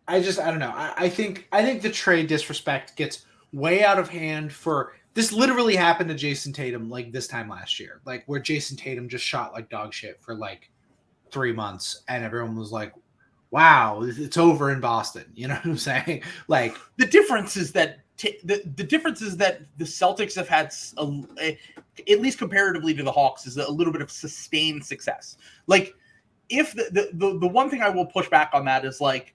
don't know. I think the trade disrespect gets way out of hand. For this literally happened to Jason Tatum like this time last year, like where Jason Tatum just shot like dog shit for like 3 months, and everyone was like, "Wow, it's over in Boston." You know what I'm saying? Like the difference is that the difference is that the Celtics have had at least comparatively to the Hawks, is a little bit of sustained success. Like if the one thing I will push back on that is like,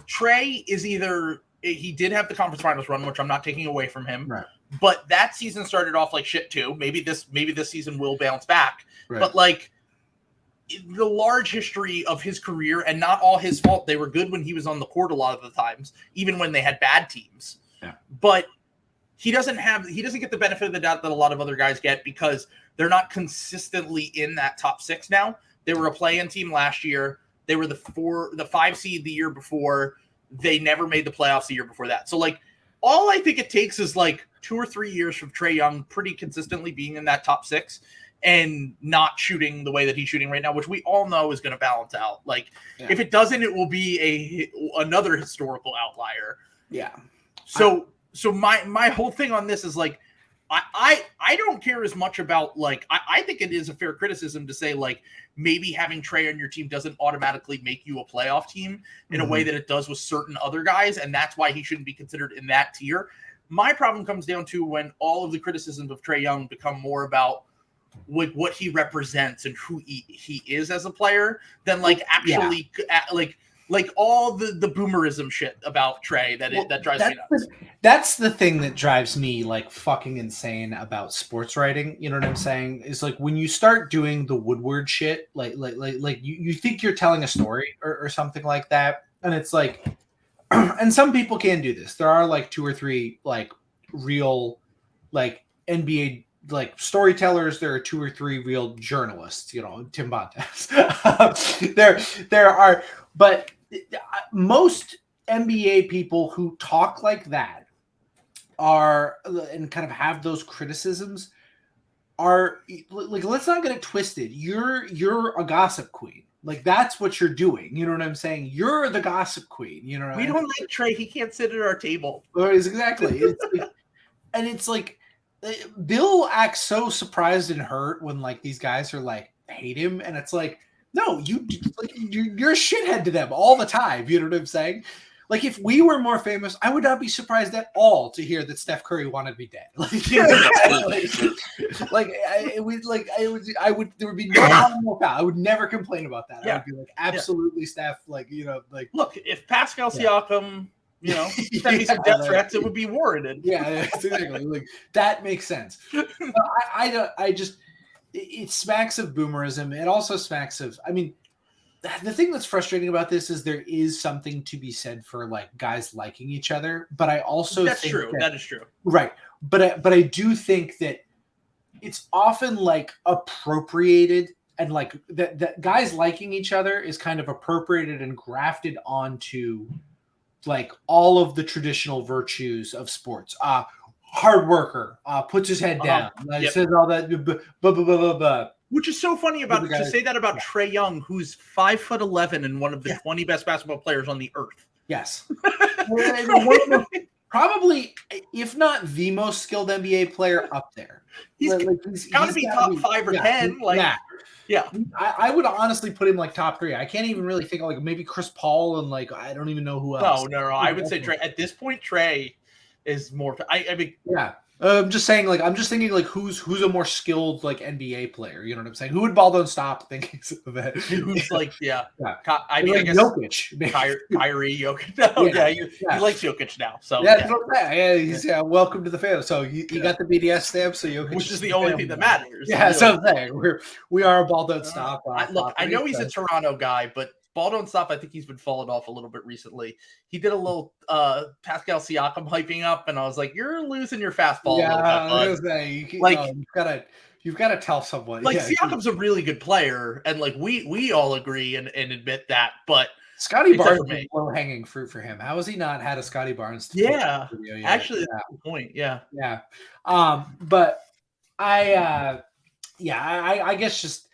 Trae is he did have the conference finals run, which I'm not taking away from him, right. But that season started off like shit too. Maybe this season will bounce back, right. But like the large history of his career, and not all his fault. They were good when he was on the court a lot of the times, even when they had bad teams. Yeah. But he doesn't get the benefit of the doubt that a lot of other guys get, because they're not consistently in that top six now. They were a play-in team last year. They were the 5 seed the year before. They never made the playoffs the year before that. So like, all I think it takes is like 2 or 3 years from Trae Young pretty consistently being in that top 6 and not shooting the way that he's shooting right now, which we all know is going to balance out. Like if it doesn't, it will be another historical outlier. Yeah. So my whole thing on this is like, I don't care as much about like, I think it is a fair criticism to say like, maybe having Trae on your team doesn't automatically make you a playoff team in a way that it does with certain other guys. And that's why he shouldn't be considered in that tier. My problem comes down to when all of the criticisms of Trae Young become more about what he represents and who he is as a player than like actually like all the boomerism shit about Trae that drives me nuts. That's the thing that drives me like fucking insane about sports writing. You know what I'm saying? Is like when you start doing the Woodward shit, like you think you're telling a story or something like that, and it's like, and some people can do this. There are like 2 or 3 like real like NBA like storytellers. There are 2 or 3 real journalists. You know, Tim Bontemps. there are, but most NBA people who talk like that are and kind of have those criticisms are like, let's not get it twisted. You're a gossip queen. Like that's what you're doing. You know what I'm saying? You're the gossip queen. You know, we don't like Trae. He can't sit at our table. Exactly. And it's like Bill acts so surprised and hurt when like these guys are like hate him, and it's like, no, you're a shithead to them all the time. You know what I'm saying? Like if we were more famous, I would not be surprised at all to hear that Steph Curry wanted me dead. I would. There would be no foul. I would never complain about that. I would be like, absolutely, Steph. Like, you know, like look, if Pascal Siakam You know, send me some death threats, it would be warranted. Yeah, exactly. Like that makes sense. I just it smacks of boomerism. It also smacks of. I mean, the thing that's frustrating about this is there is something to be said for like guys liking each other, but I also That's think true. That is true. Right, but I do think that it's often like appropriated and like that guys liking each other is kind of appropriated and grafted onto like all of the traditional virtues of sports. Hard worker, puts his head down, says all that. Which is so funny about to say that about Trae Young, who's 5'11" and one of the 20 best basketball players on the earth. Yes. Probably, if not the most skilled NBA player up there. He's got to be top 5 or 10. Yeah. I would honestly put him like top 3. I can't even really think of like maybe Chris Paul and like I don't even know who else. No. I would say Trae. At this point, Trae is more. I mean, yeah. I'm just saying, like, I'm just thinking, like, who's a more skilled, like, NBA player? You know what I'm saying? Who would Ball Don't Stop thinking of that? Who's like, yeah. I mean, like I guess Jokic, Kyrie, Jokic. No, he likes Jokic now. So he's welcome to the family. So you got the BDS stamp, so Jokic, which is the only thing that matters. Yeah, so I'm saying we are a Ball Don't Stop. Look, I know he's a Toronto guy, but Ball Don't Stop, I think he's been falling off a little bit recently. He did a little Pascal Siakam hyping up, and I was like, "You're losing your fastball." Yeah, I was saying, you've got to tell someone. Like Siakam's a really good player, and like we all agree and admit that. But Scotty Barnes is low hanging fruit for him. How has he not had a Scotty Barnes? Actually, that's a good point. Yeah. But I guess just.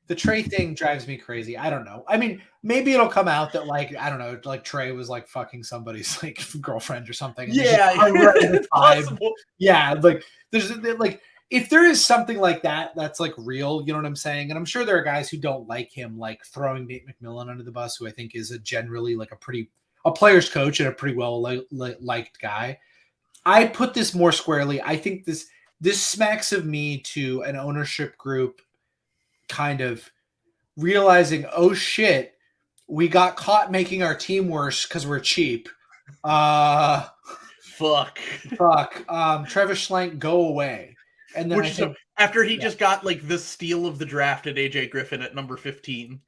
The Trae thing drives me crazy. I don't know. I mean, maybe it'll come out that like I don't know, like Trae was like fucking somebody's like girlfriend or something. Possible. Yeah, like there's like if there is something like that that's like real, you know what I'm saying? And I'm sure there are guys who don't like him, like throwing Nate McMillan under the bus, who I think is a generally like a player's coach and a pretty well liked guy. I put this more squarely. I think this smacks of me to an ownership group kind of realizing, oh shit, we got caught making our team worse because we're cheap. Fuck. Travis Schlenk, go away. And then after he just got like the steal of the draft at AJ Griffin at number 15.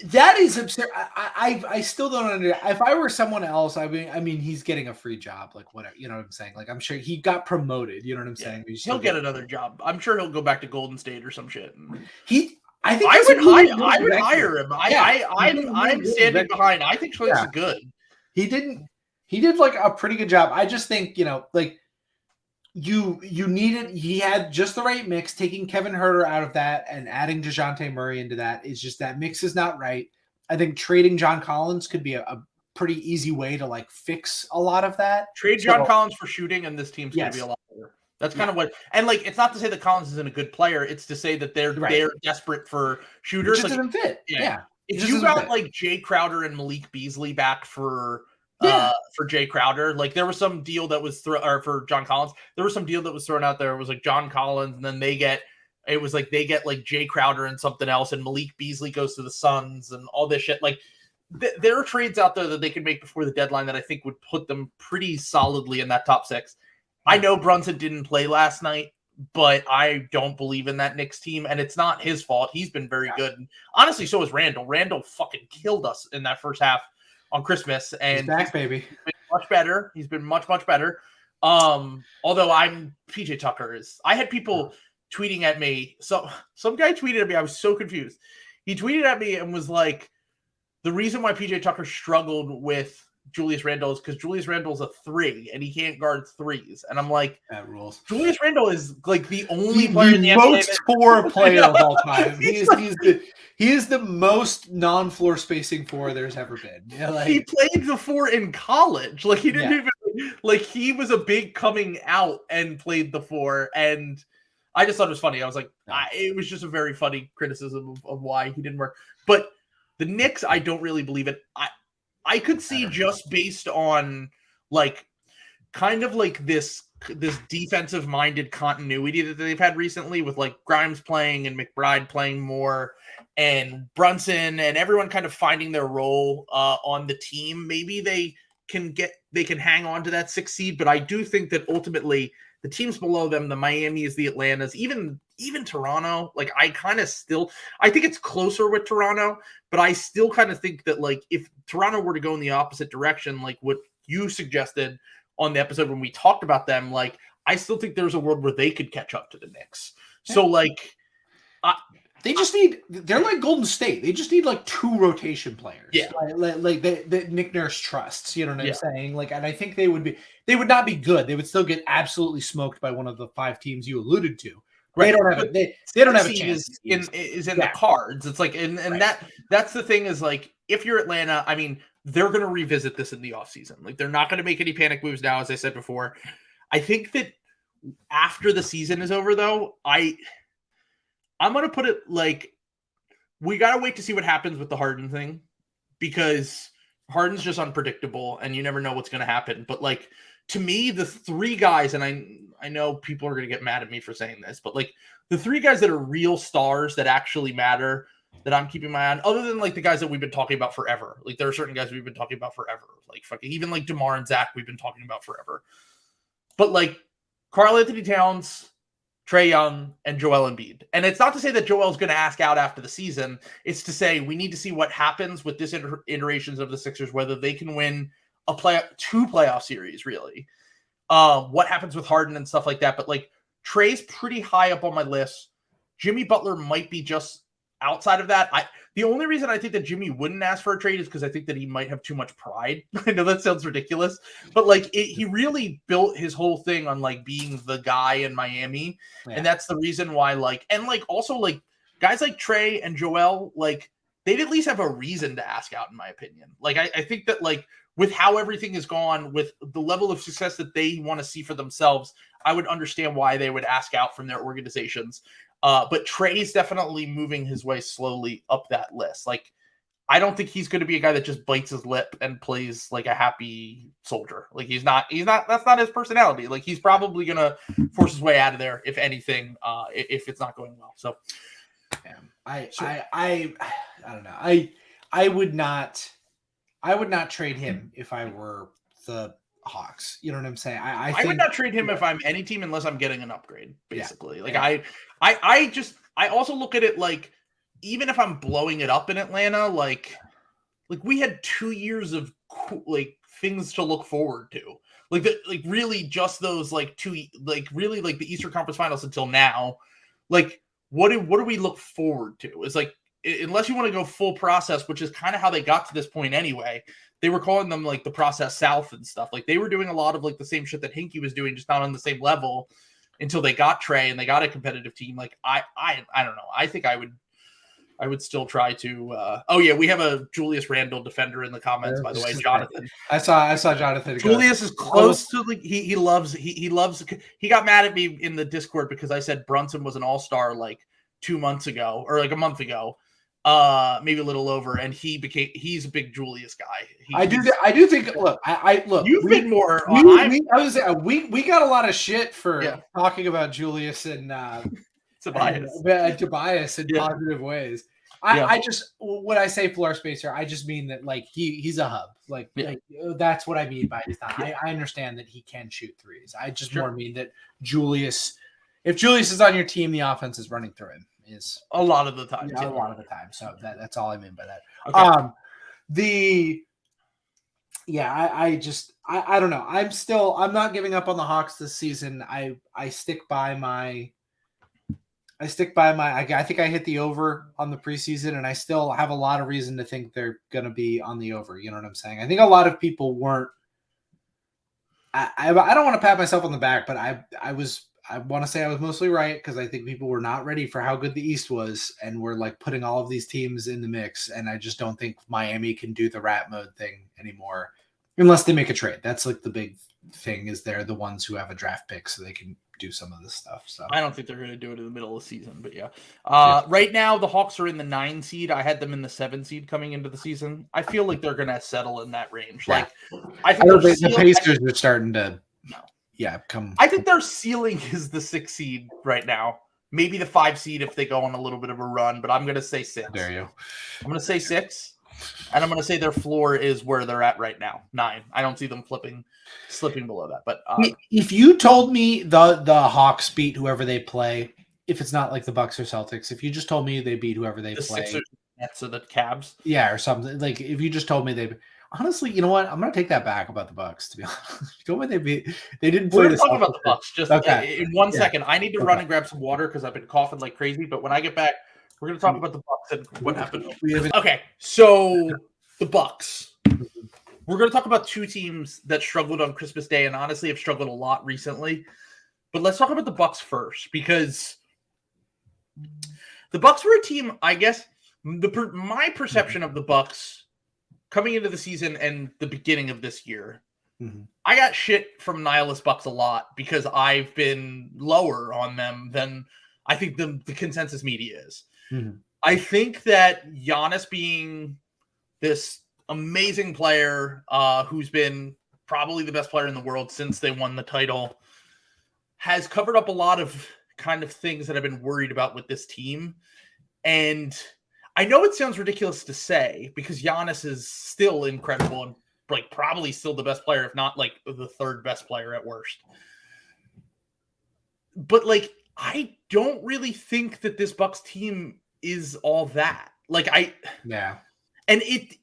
That is absurd. I still don't understand. If I were someone else, I mean, he's getting a free job, like whatever. You know what I'm saying? Like I'm sure he got promoted. You know what I'm saying? He'll get another job. I'm sure he'll go back to Golden State or some shit. I think I would hire him. I'm standing behind. I think Schlenk's good. He did like a pretty good job. I just think, like he had just the right mix. Taking Kevin Huerter out of that and adding DeJounte Murray into that is just that mix is not right. I think trading John Collins could be a pretty easy way to like fix a lot of that. Trade John Collins for shooting, and this team's going to be a lot better. That's kind of what, and like, it's not to say that Collins isn't a good player. It's to say that they're desperate for shooters. It just doesn't fit. Yeah. If you got like Jay Crowder and Malik Beasley back for Jay Crowder, like there was some deal that was for John Collins. There was some deal that was thrown out there. It was like John Collins, and then they get like Jay Crowder and something else, and Malik Beasley goes to the Suns and all this shit. Like there are trades out there that they could make before the deadline that I think would put them pretty solidly in that top 6. I know Brunson didn't play last night, but I don't believe in that Knicks team, and it's not his fault. He's been very good. And honestly, so is Randall. Randall fucking killed us in that first half on Christmas, and he's back, baby. He's been much better. He's been much, much better. Although PJ Tucker is. I had people tweeting at me. So some guy tweeted at me. I was so confused. He tweeted at me and was like, the reason why PJ Tucker struggled with Julius Randle is because Julius Randle's a 3 and he can't guard 3s. And I'm like, that rules. Julius Randle is like the only player in the most floor player of all time. He is the most non-floor spacing 4 there's ever been. Yeah, like, he played the 4 in college. Like he didn't even like he was a big coming out and played the 4. And I just thought it was funny. I was like, it was just a very funny criticism of why he didn't work. But the Knicks, I don't really believe it. I could see just based on like kind of like this defensive minded continuity that they've had recently with like Grimes playing and McBride playing more and Brunson and everyone kind of finding their role on the team. Maybe they can get they can hang on to that 6th seed, but I do think that ultimately the teams below them, the Miamis, the Atlantas, even Toronto, like I think it's closer with Toronto, but I still kind of think that like if Toronto were to go in the opposite direction, like what you suggested on the episode when we talked about them, like I still think there's a world where they could catch up to the Knicks. So like they're like Golden State. They just need like 2 rotation players. Yeah. Like that Nick Nurse trusts, you know what I'm saying? Like, and I think they would not be good. They would still get absolutely smoked by one of the 5 teams you alluded to. Right. They don't have a chance. Is in the cards. It's like, and that's the thing is like, if you're Atlanta, I mean, they're going to revisit this in the offseason. Like they're not going to make any panic moves now, as I said before. I think that after the season is over though, I'm going to put it like, we got to wait to see what happens with the Harden thing, because Harden's just unpredictable and you never know what's going to happen. But like, to me, the 3 guys, and I know people are going to get mad at me for saying this, but like the 3 guys that are real stars that actually matter, that I'm keeping my eye on, other than like the guys that we've been talking about forever. Like there are certain guys we've been talking about forever. Like fucking, even like DeMar and Zach, we've been talking about forever. But like Karl-Anthony Towns, Trae Young, and Joel Embiid. And it's not to say that Joel's going to ask out after the season. It's to say we need to see what happens with this iterations of the Sixers, whether they can win 2 playoff series, really. What happens with Harden and stuff like that. But like Trae's pretty high up on my list. Jimmy Butler might be just outside of that. The only reason I think that Jimmy wouldn't ask for a trade is because I think that he might have too much pride. I know that sounds ridiculous, but like he really built his whole thing on like being the guy in Miami. Yeah. And that's the reason why also guys like Trae and Joel, like they'd at least have a reason to ask out, in my opinion. Like I think that like with how everything is gone, with the level of success that they want to see for themselves, I would understand why they would ask out from their organizations. But Trae's definitely moving his way slowly up that list. Like, I don't think he's going to be a guy that just bites his lip and plays like a happy soldier. Like he's not, that's not his personality. Like he's probably going to force his way out of there, if anything, if it's not going well. So I don't know. I would not trade him if I were the Hawks. You know what I'm saying? I would not trade him if I'm any team unless I'm getting an upgrade, basically. I also look at it like, even if I'm blowing it up in Atlanta, like we had 2 years of like things to look forward to. Really just those like 2, like really like the Eastern Conference Finals until now. Like what do we look forward to? It's like, unless you want to go full process, which is kind of how they got to this point anyway. They were calling them like the process South and stuff. Like they were doing a lot of like the same shit that Hinkie was doing, just not on the same level, until they got Trae and they got a competitive team. Like I don't know. I think I would still try to. We have a Julius Randle defender in the comments, by the way, Jonathan. I saw Jonathan. Julius is close to like he loves. He got mad at me in the Discord because I said Brunson was an all-star like 2 months ago or like a month ago. Maybe a little over, and he's a big Julius guy. I do think. Look, You've been more. We got a lot of shit for talking about Julius and Tobias in positive ways. I just, when I say floor spacer, I just mean that like he's a hub. Like that's what I mean by his time. I understand that he can shoot threes. I just more mean that Julius, if Julius is on your team, the offense is running through him. Is a lot of the time. A lot of the time. So that's all I mean by that. Okay. I don't know. I'm not giving up on the Hawks this season. I stick by my I think I hit the over on the preseason, and I still have a lot of reason to think they're going to be on the over. You know what I'm saying? I think a lot of people weren't. I don't want to pat myself on the back, but I want to say I was mostly right, because I think people were not ready for how good the East was, and we're like putting all of these teams in the mix. And I just don't think Miami can do the rat mode thing anymore unless they make a trade. That's like the big thing, is they're the ones who have a draft pick, so they can do some of this stuff. So I don't think they're going to do it in the middle of the season, but right now the Hawks are in the 9 seed. I had them in the 7 seed coming into the season. I feel like they're going to settle in that range. Yeah. Like I think the Pacers are starting to. No. I think their ceiling is the 6 seed right now. Maybe the 5 seed if they go on a little bit of a run, but I'm going to say 6. There you. I'm going to say 6. And I'm going to say their floor is where they're at right now, 9. I don't see them slipping below that. But if you told me the Hawks beat whoever they play, if it's not like the Bucks or Celtics, if you just told me they beat whoever they play, Sixers, Nets, or the Cavs, or something, like if you just told me they, honestly, you know what? I'm going to take that back about the Bucks. To be honest, you told me they didn't play. We're talking about the Bucks. Just in 1 second, I need to run and grab some water because I've been coughing like crazy. But when I get back, we're going to talk about the Bucks and what happened. Okay, so the Bucks. We're going to talk about 2 teams that struggled on Christmas Day and honestly have struggled a lot recently. But let's talk about the Bucks first because the Bucks were a team, I guess, my perception of the Bucks coming into the season and the beginning of this year, I got shit from Nihilist Bucks a lot because I've been lower on them than I think the consensus media is. I think that Giannis being this amazing player who's been probably the best player in the world since they won the title has covered up a lot of kind of things that I've been worried about with this team. And I know it sounds ridiculous to say because Giannis is still incredible and like probably still the best player, if not like the 3rd best player at worst. But like, I don't really think that this Bucks team is all that. Like and it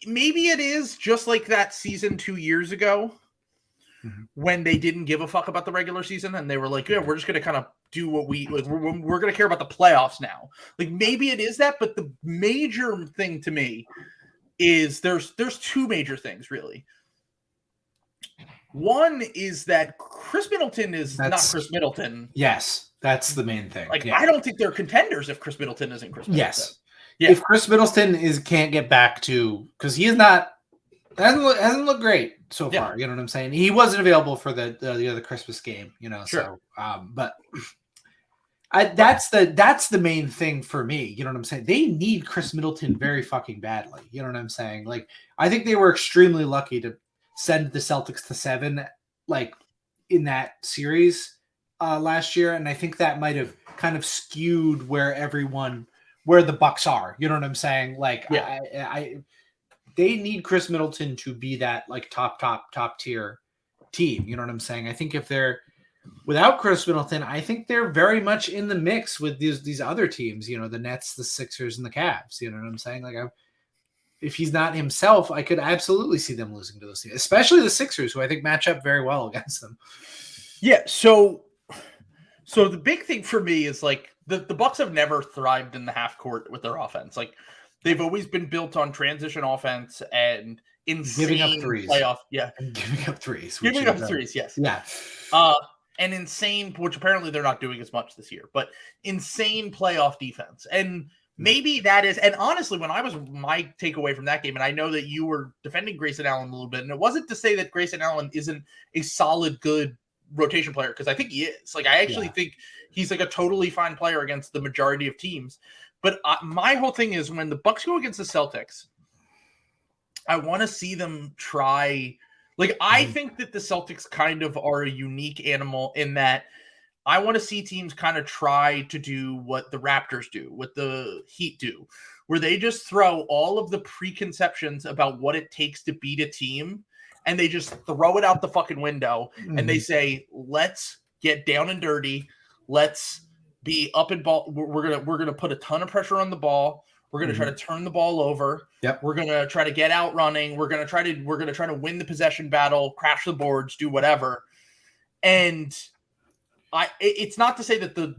maybe it is just like that season 2 years ago when they didn't give a fuck about the regular season and they were like, yeah, we're just going to kind of do what we're going to care about the playoffs now. Like maybe it is that, but the major thing to me is there's 2 major things really. One is that Chris Middleton is not Chris Middleton. Yes, that's the main thing. Like I don't think they're contenders if Chris Middleton isn't Chris Middleton. Yes. Yeah. If Chris Middleton can't get back to, because he is not hasn't looked great so far. You know what I'm saying? He wasn't available for the other Christmas game. You know, sure. So but that's the main thing for me. You know what I'm saying? They need Chris Middleton very fucking badly. You know what I'm saying? Like I think they were extremely lucky to send the Celtics to 7, like in that series last year, and I think that might have kind of skewed where the Bucks are. You know what I'm saying? Like they need Chris Middleton to be that like top tier team. You know what I'm saying? I think if they're without Chris Middleton, I think they're very much in the mix with these other teams. You know, the Nets, the Sixers, and the Cavs. You know what I'm saying? Like if he's not himself, I could absolutely see them losing to those teams, especially the Sixers, who I think match up very well against them. Yeah. So the big thing for me is like the Bucks have never thrived in the half court with their offense. Like they've always been built on transition offense and insane giving up threes. Playoff. Yeah. And giving up threes. Giving up threes. Yes. Yeah. And insane, which apparently they're not doing as much this year, but insane playoff defense. And maybe that is, and honestly, my takeaway from that game, and I know that you were defending Grayson Allen a little bit, and it wasn't to say that Grayson Allen isn't a solid, good rotation player, because I think he is. Like, I actually think he's like a totally fine player against the majority of teams. But my whole thing is when the Bucks go against the Celtics, I want to see them try. Like, I think that the Celtics kind of are a unique animal in that I want to see teams kind of try to do what the Raptors do, what the Heat do, where they just throw all of the preconceptions about what it takes to beat a team, and they just throw it out the fucking window, and they say, let's get down and dirty. Let's be up and ball. We're gonna put a ton of pressure on the ball. We're going to try to turn the ball over. Yep. We're going to try to get out running. We're going to try to win the possession battle, crash the boards, do whatever. And it's not to say that the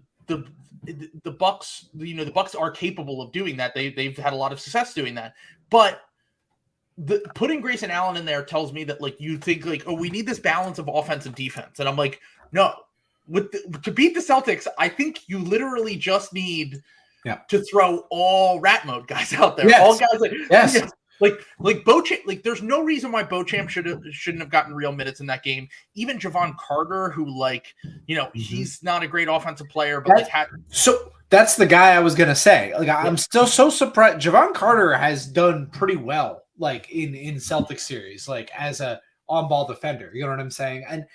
Bucks, the Bucks are capable of doing that. They've had a lot of success doing that. But putting Grayson Allen in there tells me that like you think like, oh, we need this balance of offense and defense. And I'm like, no. To beat the Celtics, I think you literally just need to throw all rat mode guys out there. Yes. All guys like Beauchamp. Like there's no reason why Beauchamp shouldn't have gotten real minutes in that game. Even Javon Carter, who he's not a great offensive player, but so that's the guy I was gonna say. Like I'm still so surprised. Javon Carter has done pretty well, like in Celtics series, like as a on-ball defender. You know what I'm saying? And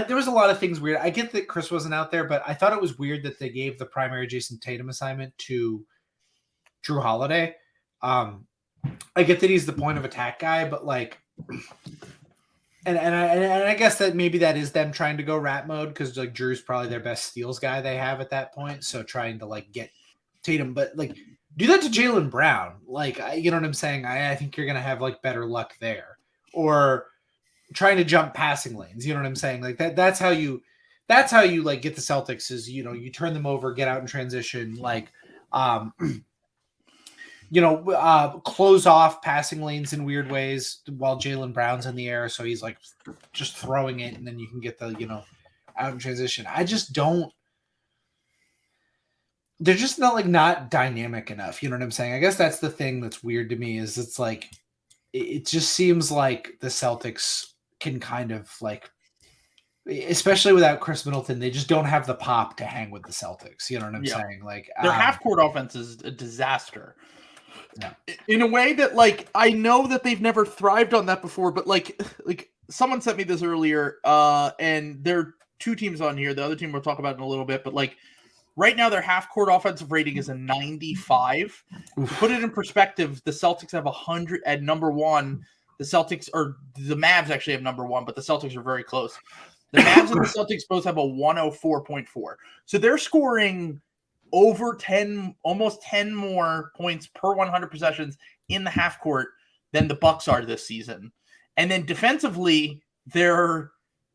there was a lot of things weird. I get that Chris wasn't out there, but I thought it was weird that they gave the primary Jason Tatum assignment to Drew Holiday. I get that he's the point of attack guy, but like, and I guess that maybe that is them trying to go rat mode because like Drew's probably their best steals guy they have at that point. So trying to like get Tatum, but like do that to Jaylen Brown. Like, you know what I'm saying? I think you're going to have like better luck there, or trying to jump passing lanes. You know what I'm saying? Like that's how you like get the Celtics is, you know, you turn them over, get out in transition, like, close off passing lanes in weird ways while Jaylen Brown's in the air. So he's like just throwing it and then you can get the, you know, out in transition. I just don't, they're just not dynamic enough. You know what I'm saying? I guess that's the thing that's weird to me is it's like, it just seems like the Celtics can kind of like, especially without Chris Middleton, they just don't have the pop to hang with the Celtics. You know what I'm saying? Like their half-court offense is a disaster. Yeah. In a way that, like, I know that they've never thrived on that before, but like someone sent me this earlier, and there are two teams on here. The other team we'll talk about in a little bit, but like right now their half-court offensive rating is a 95. Oof. To put it in perspective, the Celtics have 100 at number one. The Celtics, or the Mavs actually have number one, but the Celtics are very close. The Mavs and the Celtics both have a 104.4. So they're scoring over 10, almost 10 more points per 100 possessions in the half court than the Bucks are this season. And then defensively, they're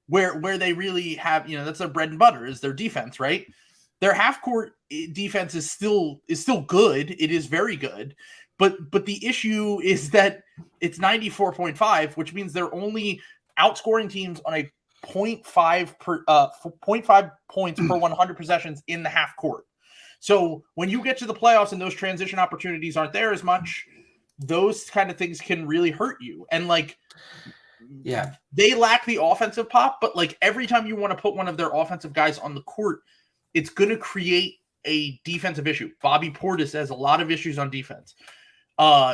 where they really have, you know, that's their bread and butter is their defense, right? Their half court defense is still good. It is very good. But the issue is that it's 94.5, which means they're only outscoring teams on a 0.5 points per 100 possessions in the half court. So when you get to the playoffs and those transition opportunities aren't there as much, those kind of things can really hurt you. And like, yeah, they lack the offensive pop, but like every time you want to put one of their offensive guys on the court, it's going to create a defensive issue. Bobby Portis has a lot of issues on defense.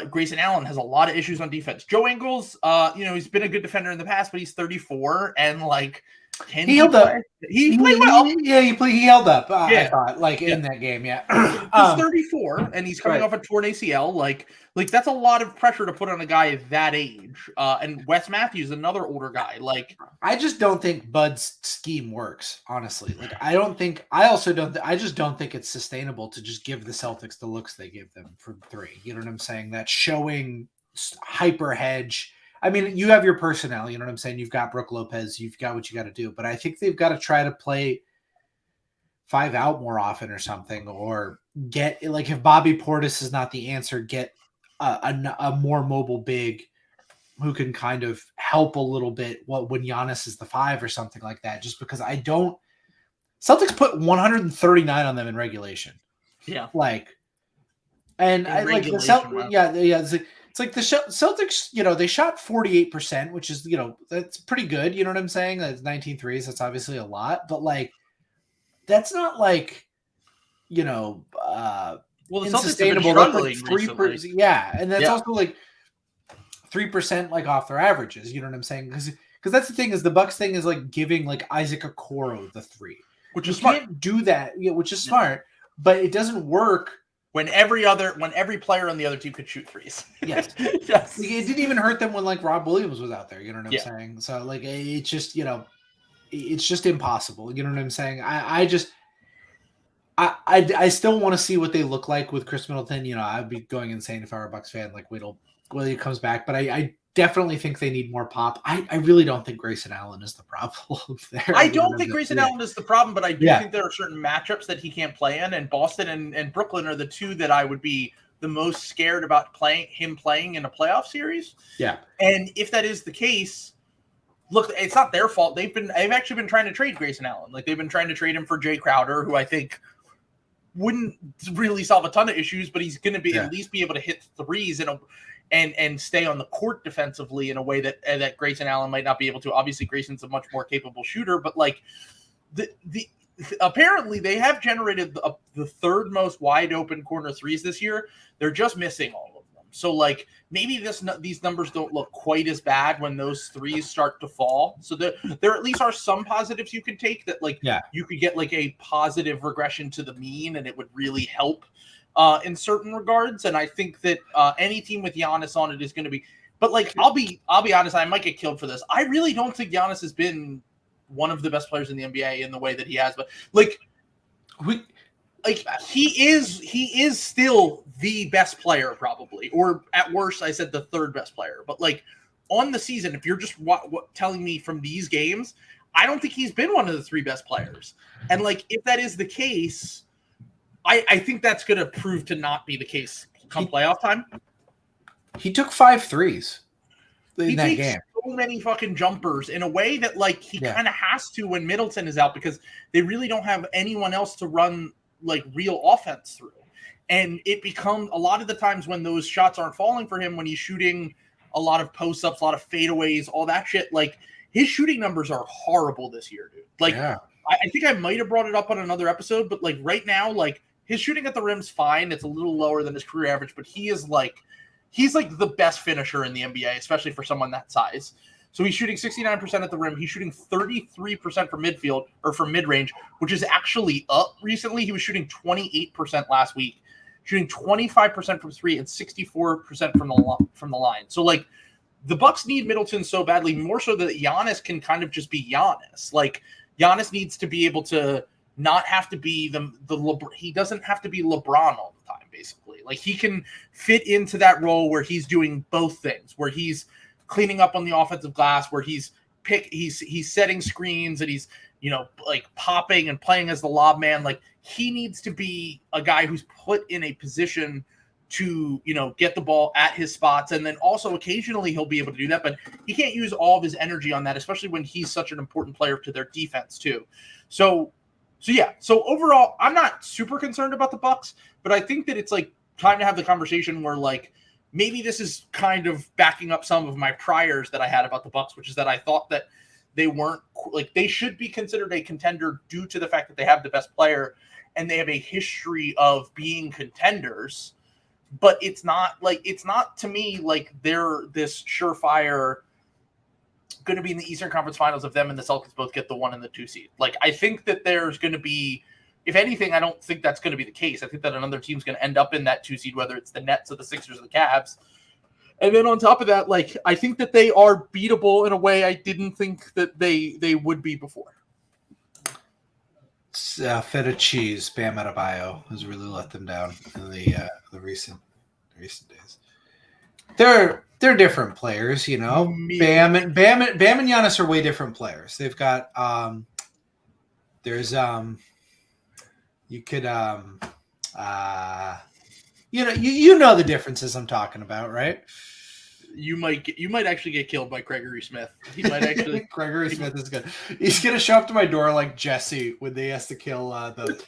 Grayson Allen has a lot of issues on defense. Joe Ingles, he's been a good defender in the past, but he's 34 and like, he held up. He played well. Yeah, he held up. I thought, like in that game. Yeah, he's 34 and he's coming off a torn ACL. Like that's a lot of pressure to put on a guy at that age. And Wes Matthews, another older guy. Like, I just don't think Bud's scheme works. Honestly, like I just don't think it's sustainable to just give the Celtics the looks they give them from three. You know what I'm saying? That showing hyper hedge. I mean, you have your personnel, you know what I'm saying? You've got Brook Lopez, you've got what you got to do, but I think they've got to try to play 5 out more often or something, or get, like, if Bobby Portis is not the answer, get a more mobile big who can kind of help a little bit when Giannis is the 5 or something like that, just because Celtics put 139 on them in regulation. Yeah. Like, and I like the Celtics, it's like the Celtics, you know, they shot 48%, which is, you know, that's pretty good. You know what I'm saying? That's 19 threes. That's obviously a lot, but like, that's not like, you know, the unsustainable. Celtics have been struggling recently. Yeah. And that's also like 3% like off their averages. You know what I'm saying? Because that's the thing is the Bucks thing is like giving like Isaac Okoro the 3, which is smart. Can't do that. Yeah, which is smart, but it doesn't work. When every player on the other team could shoot threes. Yes. Yes. Like, it didn't even hurt them when like Rob Williams was out there. You know what I'm saying? So like, it's just, you know, it's just impossible. You know what I'm saying? I still want to see what they look like with Chris Middleton. You know, I'd be going insane if I were a Bucks fan, like wait till he comes back, but I definitely think they need more pop. I really don't think Grayson Allen is the problem there. I don't think Grayson Allen is the problem, but I do think there are certain matchups that he can't play in, and Boston and Brooklyn are the two that I would be the most scared about playing in a playoff series. Yeah. And if that is the case, look, it's not their fault. They've actually been trying to trade Grayson Allen. Like they've been trying to trade him for Jay Crowder, who I think wouldn't really solve a ton of issues, but he's going to be at least be able to hit threes and stay on the court defensively in a way that Grayson Allen might not be able to. Obviously, Grayson's a much more capable shooter, but like apparently they have generated the third most wide open corner threes this year. They're just missing all of them. So like maybe these numbers don't look quite as bad when those threes start to fall. So there at least are some positives you could take that you could get like a positive regression to the mean, and it would really help in certain regards, and I think that any team with Giannis on it is going to be. But like, I'll be honest, I might get killed for this. I really don't think Giannis has been one of the best players in the NBA in the way that he has. But like, he is still the best player probably, or at worst, I said the third best player. But like on the season, if you're just telling me from these games, I don't think he's been one of the three best players. And like, if that is the case, I think that's going to prove to not be the case come playoff time. He took 5 threes in that game. So many fucking jumpers in a way that like he kind of has to when Middleton is out, because they really don't have anyone else to run like real offense through. And it becomes a lot of the times when those shots aren't falling for him, when he's shooting a lot of post-ups, a lot of fadeaways, all that shit, like his shooting numbers are horrible this year, dude. Like I think I might have brought it up on another episode, but like right now, like his shooting at the rim's fine. It's a little lower than his career average, but he's like the best finisher in the NBA, especially for someone that size. So he's shooting 69% at the rim. He's shooting 33% from midfield or from mid-range, which is actually up recently. He was shooting 28% last week, shooting 25% from three and 64% from the line. So like the Bucks need Middleton so badly, more so that Giannis can kind of just be Giannis. Like Giannis needs to be able to not have to be he doesn't have to be LeBron all the time, basically. Like he can fit into that role where he's doing both things, where he's cleaning up on the offensive glass, where he's setting screens and he's, like popping and playing as the lob man. Like he needs to be a guy who's put in a position to, get the ball at his spots. And then also occasionally he'll be able to do that, but he can't use all of his energy on that, especially when he's such an important player to their defense too. So overall, I'm not super concerned about the Bucks, but I think that it's like time to have the conversation where like maybe this is kind of backing up some of my priors that I had about the Bucks, which is that I thought that they weren't like they should be considered a contender due to the fact that they have the best player and they have a history of being contenders. But it's not to me like they're this surefire going to be in the Eastern Conference Finals if them and the Celtics both get the 1 and the 2 seed. Like I think that there's going to be, if anything, I don't think that's going to be the case. I think that another team's going to end up in that 2 seed, whether it's the Nets or the Sixers or the Cavs. And then on top of that, like I think that they are beatable in a way I didn't think that they would be before. Feta cheese, Bam Adebayo has really let them down in the recent days. They're different players, Bam and Giannis are way different players. They've got there's you could you know the differences I'm talking about, right? You might actually get killed by Gregory Smith. He might actually. Gregory Smith is good. He's gonna show up to my door like Jesse when they has to kill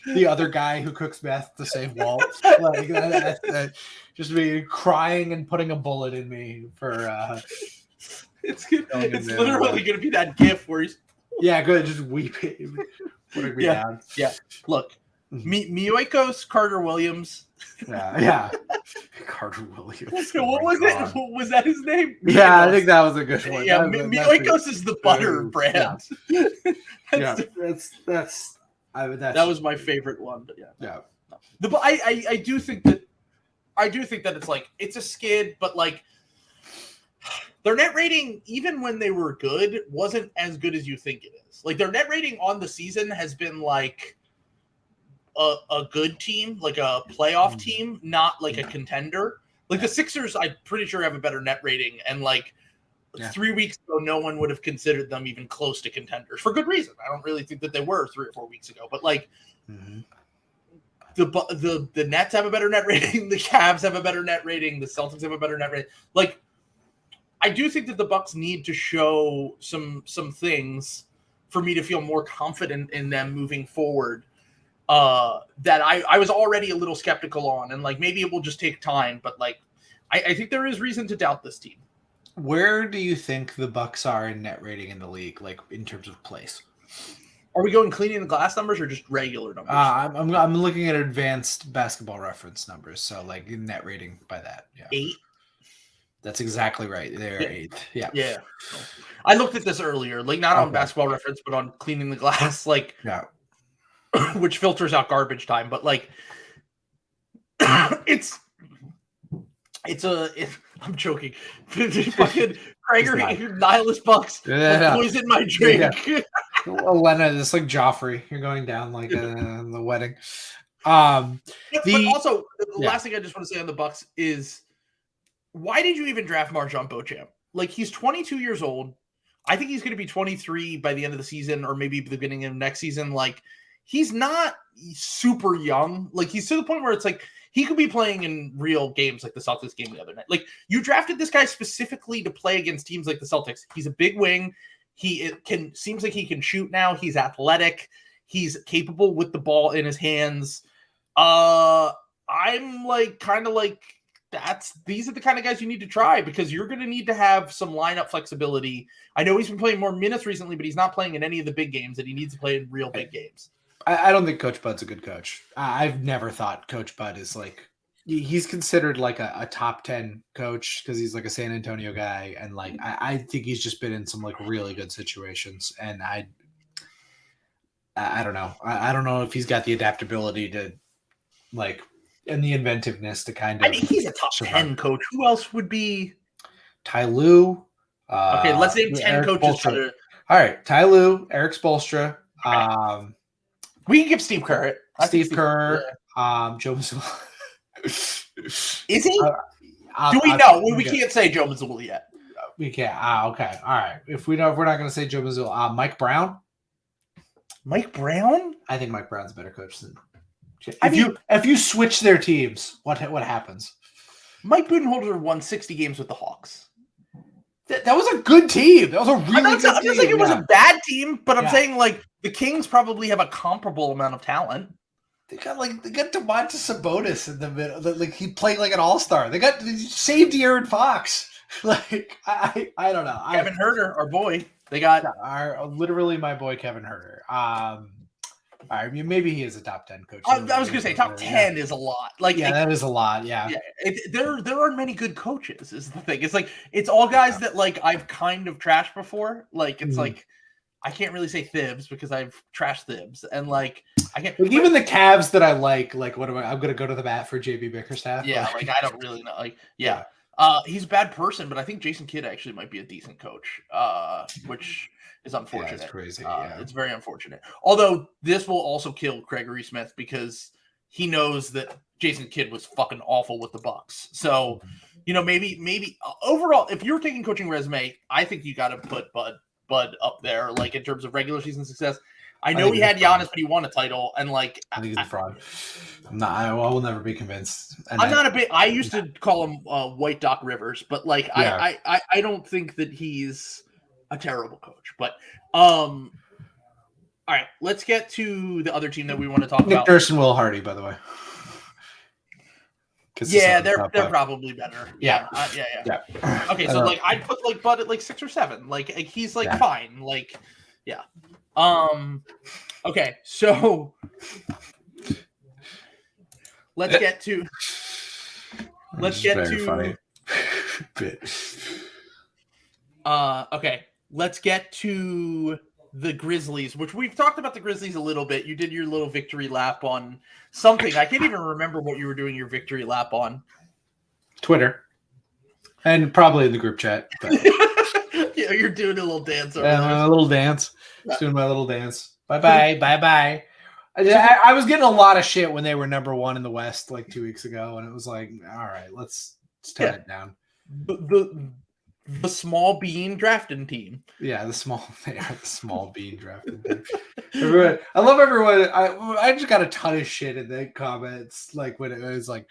the other guy who cooks meth to save Walt. Like just be crying and putting a bullet in me for. It's literally gonna be that GIF where he's. Yeah, good. Just weeping, putting me down. Yeah. Look, Mioikos Carter Williams. Yeah. Carter Williams. What was it? Was that his name? Yeah, I think that was a good one. Yeah, Mioikos is the butter brand. Yeah, that was my favorite one. But yeah. I do think that it's like it's a skid, but like their net rating, even when they were good, wasn't as good as you think it is. Like their net rating on the season has been like a good team, like a playoff team, not like a contender. Like the Sixers, I'm pretty sure have a better net rating, and like 3 weeks ago, no one would have considered them even close to contenders for good reason. I don't really think that they were 3 or 4 weeks ago, but like the Nets have a better net rating, the Cavs have a better net rating, the Celtics have a better net rating. Like I do think that the Bucks need to show some things for me to feel more confident in them moving forward. That I was already a little skeptical on, and like maybe it will just take time, but like I think there is reason to doubt this team. Where do you think the Bucks are in net rating in the league, like in terms of place? Are we going cleaning the glass numbers or just regular numbers? I'm looking at advanced basketball reference numbers, so like net rating by that. Yeah. 8. That's exactly right. They're 8th. Yeah. Yeah. I looked at this earlier, like not on basketball reference, but on cleaning the glass, like yeah. Which filters out garbage time, but like I'm joking. Fucking Krager, nihilist Bucks. Poison my drink. Yeah. Elena, it's like Joffrey. You're going down like in the wedding. But also, the last thing I just want to say on the Bucks is, why did you even draft MarJon Beauchamp? Like, he's 22 years old. I think he's going to be 23 by the end of the season, or maybe the beginning of next season. Like, he's not super young. Like, he's to the point where it's like he could be playing in real games, like the Celtics game the other night. Like, you drafted this guy specifically to play against teams like the Celtics. He's a big wing. Seems like he can shoot now. He's athletic. He's capable with the ball in his hands. I'm like kind of like these are the kind of guys you need to try, because you're going to need to have some lineup flexibility. I know he's been playing more minutes recently, but he's not playing in any of the big games, and he needs to play in real big games. I don't think Coach Bud's a good coach. I've never thought Coach Bud is like, he's considered like a top 10 coach because he's like a San Antonio guy. And like, I think he's just been in some like really good situations. And I don't know. I don't know if he's got the adaptability to like, and the inventiveness to kind of. I mean, he's a top 10 coach. Who else would be? Ty Lue. Okay, let's name 10 Eric coaches. Spoelstra. All right, Ty Lue, Eric Spoelstra. Okay. We can give Steve Kerr it. Steve Kerr. Joe Mazzulla. Is he? Do we know? We can't say Joe Mazzulla yet. We can't. Okay. All right. If we're not going to say Joe Mazzulla, Mike Brown. Mike Brown? I think Mike Brown's a better coach than. If you switch their teams, what happens? Mike Budenholzer won 60 games with the Hawks. That was a good team. That was a really good team. I'm not saying it was a bad team, but I'm saying like the Kings probably have a comparable amount of talent. They got Domantas Sabonis in the middle. Like he played like an all-star. They saved De'Aaron Fox. Like I don't know. Kevin Huerter, our boy. They got literally my boy Kevin Huerter. I mean, maybe he is a top 10 coach. I was going to say top 10 is a lot. Like, that is a lot. Yeah. There aren't many good coaches is the thing. It's like, it's all guys that like I've kind of trashed before. Like, it's like, I can't really say Thibs because I've trashed Thibs. And like, I can't. Like, even the Cavs that I like what am I'm going to go to the bat for JB Bickerstaff. Yeah. Like, I don't really know. Like, yeah. He's a bad person, but I think Jason Kidd actually might be a decent coach, which is unfortunate. Yeah, it's crazy. It's very unfortunate. Although this will also kill Gregory Smith because he knows that Jason Kidd was fucking awful with the Bucks. So, maybe overall, if you're taking coaching resume, I think you got to put Bud up there, like in terms of regular season success. I know he had Giannis, but he won a title, and like I think he's a fraud. I will never be convinced. And I'm not a bit. I used to call him White Doc Rivers, but like I don't think that he's a terrible coach. But all right, let's get to the other team that we want to talk about. Nick Nurse and Will Hardy, by the way. Yeah, they're probably better. Yeah. Okay, so like I'd put like Bud at like 6 or 7. Like he's like fine. Like yeah. Okay, so let's get to funny. Okay, let's get to the Grizzlies, which we've talked about the Grizzlies a little bit. You did your little victory lap on something. I can't even remember what you were doing your victory lap on. Twitter. And probably the group chat. Yeah, you're doing a little dance over there. A little dance. Just doing my little dance. Bye-bye. Bye-bye. I was getting a lot of shit when they were number 1 in the West like 2 weeks ago, and it was like, all right, let's tone it down. The small bean drafting team. Yeah, they are the small bean drafting team. Everyone, I love everyone. I just got a ton of shit in the comments, like when it was like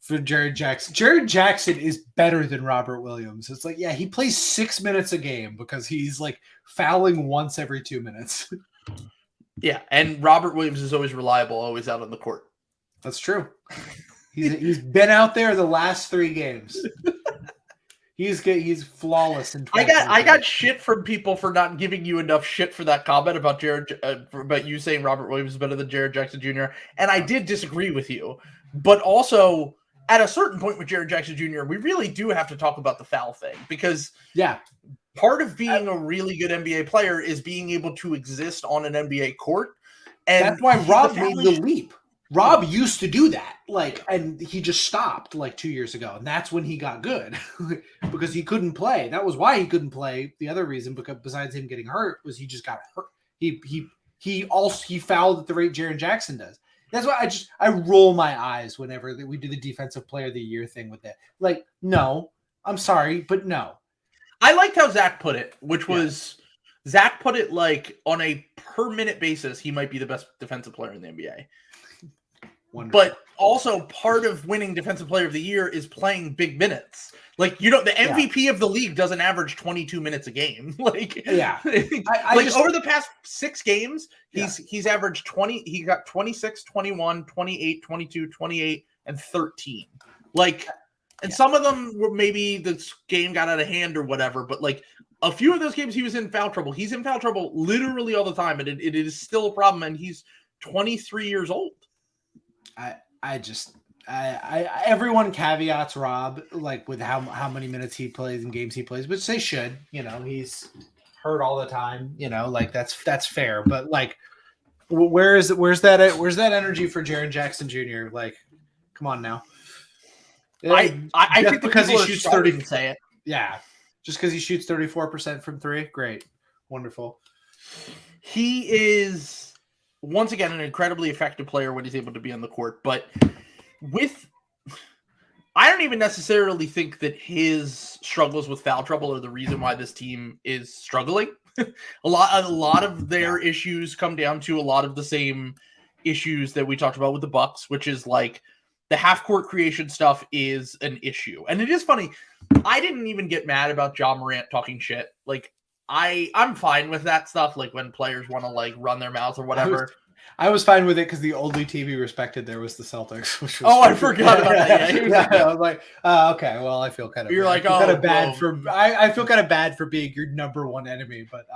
for Jared Jackson. Jared Jackson is better than Robert Williams. It's like, yeah, he plays 6 minutes a game because he's like fouling once every 2 minutes. Yeah, and Robert Williams is always reliable, always out on the court. That's true. He's been out there the last 3 games. He's flawless in 20. I got shit from people for not giving you enough shit for that comment about about you saying Robert Williams is better than Jared Jackson Jr. And I did disagree with you, but also at a certain point with Jared Jackson Jr., we really do have to talk about the foul thing because part of being a really good NBA player is being able to exist on an NBA court. And that's why Rob made the leap. Rob used to do that, and he just stopped 2 years ago, and that's when he got good because he couldn't play. That was why he couldn't play. The other reason, because besides him getting hurt, was he just got hurt. He fouled at the rate Jaren Jackson does. That's why I roll my eyes whenever we do the defensive player of the year thing with that. No, I'm sorry, but no. I liked how Zach put it, which was Zach put it on a per minute basis, he might be the best defensive player in the NBA. Wonderful. But also part of winning defensive player of the year is playing big minutes. The MVP of the league doesn't average 22 minutes a game. Over the past 6 games, he's averaged 20. He got 26, 21, 28, 22, 28, and 13. And some of them were maybe the game got out of hand or whatever, but a few of those games he was in foul trouble. He's in foul trouble literally all the time, and it is still a problem, and he's 23 years old. Everyone caveats Rob with how many minutes he plays and games he plays, which they should. He's hurt all the time. That's fair. But where's that energy for Jaren Jackson Jr.? Come on now. I think because he shoots 30 to say it. Yeah, just because he shoots 34% from 3. Great, wonderful. He is once again an incredibly effective player when he's able to be on the court, but I don't even necessarily think that his struggles with foul trouble are the reason why this team is struggling. A lot of their issues come down to a lot of the same issues that we talked about with the Bucks, which is the half-court creation stuff is an issue. And it is funny. I didn't even get mad about Ja Morant talking shit. I'm fine with that stuff, when players want to, run their mouths or whatever. I was fine with it because the only team he respected there was the Celtics. Which was I forgot about that. I was like, okay, well, I feel kind of bad. I feel kind of bad for being your number one enemy, but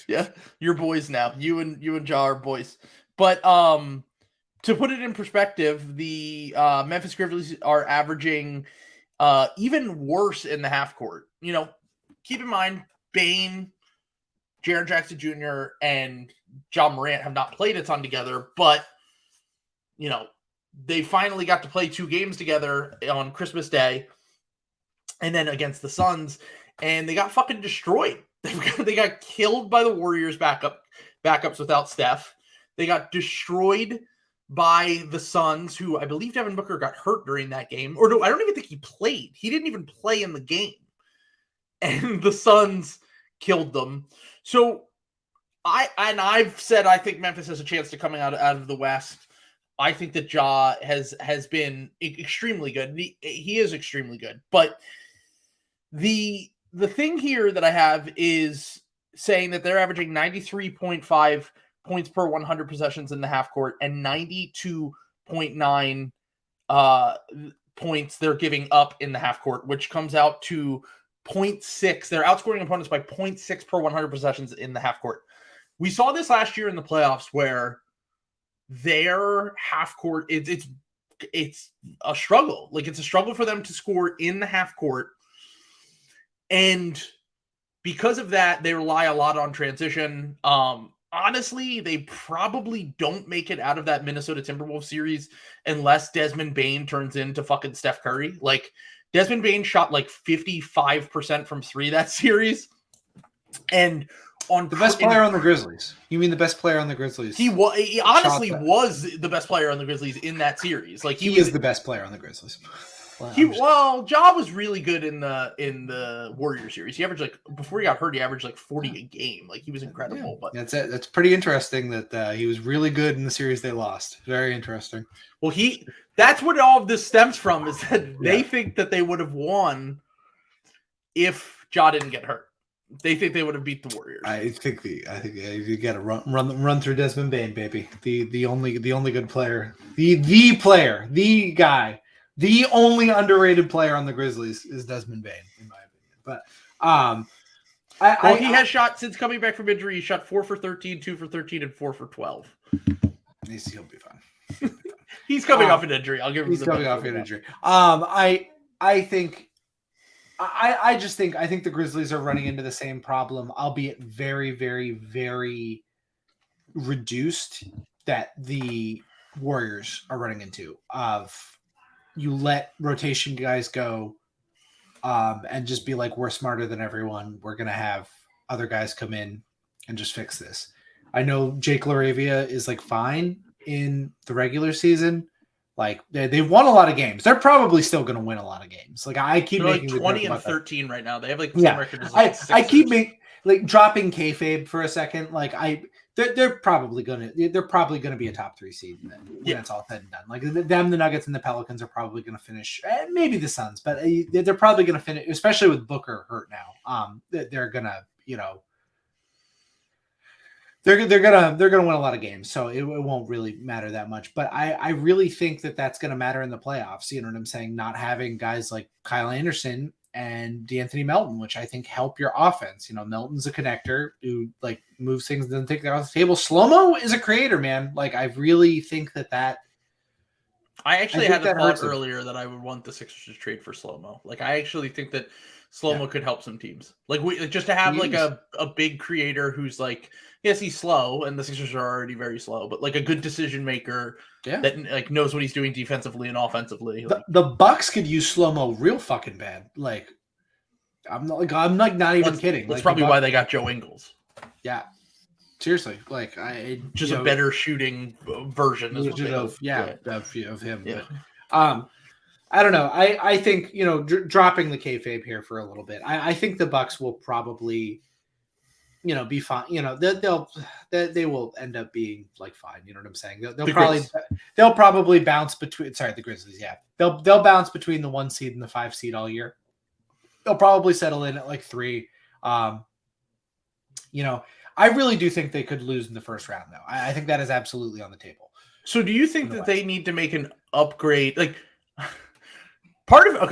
yeah, you're boys now. You and Ja are boys. But to put it in perspective, the Memphis Grizzlies are averaging even worse in the half court. Keep in mind, Bane, Jaren Jackson Jr., and Ja Morant have not played a ton together, but, they finally got to play 2 games together on Christmas Day and then against the Suns, and they got fucking destroyed. They got killed by the Warriors backups without Steph. They got destroyed by the Suns, who I believe Devin Booker got hurt during that game. Or no, I don't even think he played. He didn't even play in the game. And the Suns killed them. So I've said I think Memphis has a chance to coming out of the West. I think that Ja has been extremely good. He is extremely good. But the thing here that I have is saying that they're averaging 93.5 points per 100 possessions in the half court and 92.9 points they're giving up in the half court, which comes out to 0.6. They're outscoring opponents by 0.6 per 100 possessions in the half court. We saw this last year in the playoffs where their half court, it's a struggle. It's a struggle for them to score in the half court. And because of that, they rely a lot on transition. Honestly, they probably don't make it out of that Minnesota Timberwolves series unless Desmond Bane turns into fucking Steph Curry. Desmond Bane shot 55% from 3 that series. And on the best player on the Grizzlies. You mean the best player on the Grizzlies? He honestly was the best player on the Grizzlies in that series. He is the best player on the Grizzlies. Ja was really good in the Warrior series. He averaged before he got hurt, he averaged 40 a game. He was incredible. Yeah. But that's it. That's pretty interesting that he was really good in the series they lost. Very interesting. Well, that's what all of this stems from, is that they think that they would have won if Ja didn't get hurt. They think they would have beat the Warriors. I think you got to run through Desmond Bane, baby. The only good player, the player, the guy. The only underrated player on the Grizzlies is Desmond Bane, in my opinion. But he has shot since coming back from injury. He shot 4 for 13, 2 for 13, and 4 for 12. He'll be fine. He's coming off an injury. I'll give him. He's coming off an injury. I think the Grizzlies are running into the same problem, albeit very, very, very reduced. That the Warriors are running into of you let rotation guys go and just be like, we're smarter than everyone. We're going to have other guys come in and just fix this. I know Jake LaRavia is like fine in the regular season. Like they've won a lot of games. They're probably still going to win a lot of games. Like I keep They're making like 20 and 13 right now. They have like the same record as like I keep like dropping kayfabe for a second. Like they're probably gonna be a top 3 seed when it's all said and done. Like them, the Nuggets and the Pelicans are probably gonna finish. Maybe the Suns, but they're probably gonna finish, especially with Booker hurt now. They're gonna they're gonna win a lot of games, so it won't really matter that much. But I really think that's gonna matter in the playoffs. You know what I'm saying? Not having guys like Kyle Anderson and DeAnthony Melton, which I think help your offense. You know, Melton's a connector who like moves things and doesn't take that off the table. Slow-mo is a creator, man. Like I really think that. I actually had a thought earlier that I would want the Sixers to trade for Slow-mo. Like I actually think that Slow-mo could help some teams. Like just to have like a big creator who's like, yes, he's slow, and the Sixers are already very slow, but like a good decision maker that like knows what he's doing defensively and offensively. The Bucks could use Slow-mo real fucking bad. Like I'm not even kidding. That's probably why they got Joe Ingles. Yeah. Seriously, like just a better shooting version of him. Yeah. But, I don't know. I think dropping the kayfabe here for a little bit. I think the Bucks will probably, be fine. They will end up being like fine. You know what I'm saying? They'll probably bounce between. Sorry, the Grizzlies. Yeah, they'll bounce between the 1 seed and the 5 seed all year. They'll probably settle in at like 3. I really do think they could lose in the first round, though. I think that is absolutely on the table. So do you think that they need to make an upgrade? Like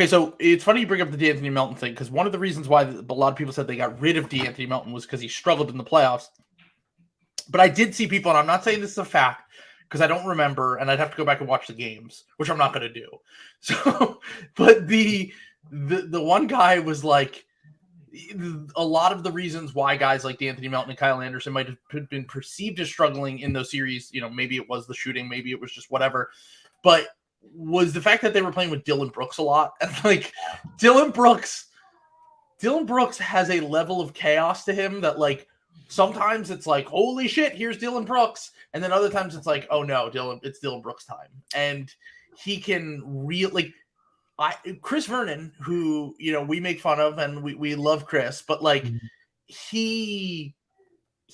so it's funny you bring up the DeAnthony Melton thing, because one of the reasons why a lot of people said they got rid of DeAnthony Melton was because he struggled in the playoffs. But I did see people, and I'm not saying this is a fact, because I don't remember, and I'd have to go back and watch the games, which I'm not going to do. So, but the one guy was like, a lot of the reasons why guys like DeAnthony Melton and Kyle Anderson might have been perceived as struggling in those series, maybe it was the shooting, maybe it was just whatever, but was the fact that they were playing with Dylan Brooks a lot. And like Dylan Brooks has a level of chaos to him that like sometimes it's like, holy shit, here's Dylan Brooks. And then other times it's like, oh no, it's Dylan Brooks time. And he can Chris Vernon, who, we make fun of and we love Chris, but like he's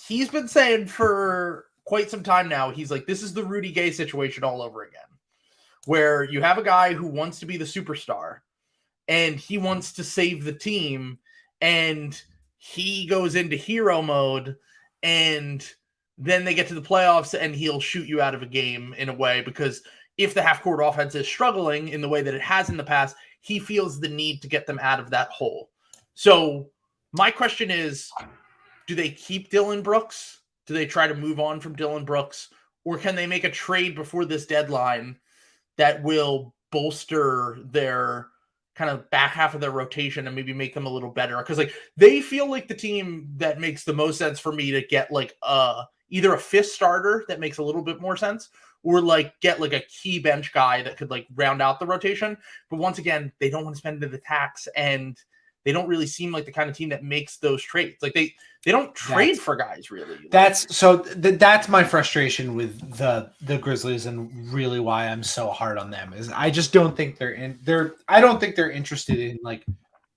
been saying for quite some time now, he's like, this is the Rudy Gay situation all over again, where you have a guy who wants to be the superstar and he wants to save the team and he goes into hero mode, and then they get to the playoffs and he'll shoot you out of a game in a way, because if the half-court offense is struggling in the way that it has in the past, he feels the need to get them out of that hole. So my question is, do they keep Dylan Brooks? Do they try to move on from Dylan Brooks? Or can they make a trade before this deadline that will bolster their kind of back half of their rotation and maybe make them a little better? Because like they feel like the team that makes the most sense for me to get like either a fifth starter that makes a little bit more sense, or like get like a key bench guy that could like round out the rotation. But once again, they don't want to spend the tax, and they don't really seem like the kind of team that makes those trades. Like they don't trade for guys really. That's my frustration with the Grizzlies, and really why I'm so hard on them is I just don't think I don't think they're interested in like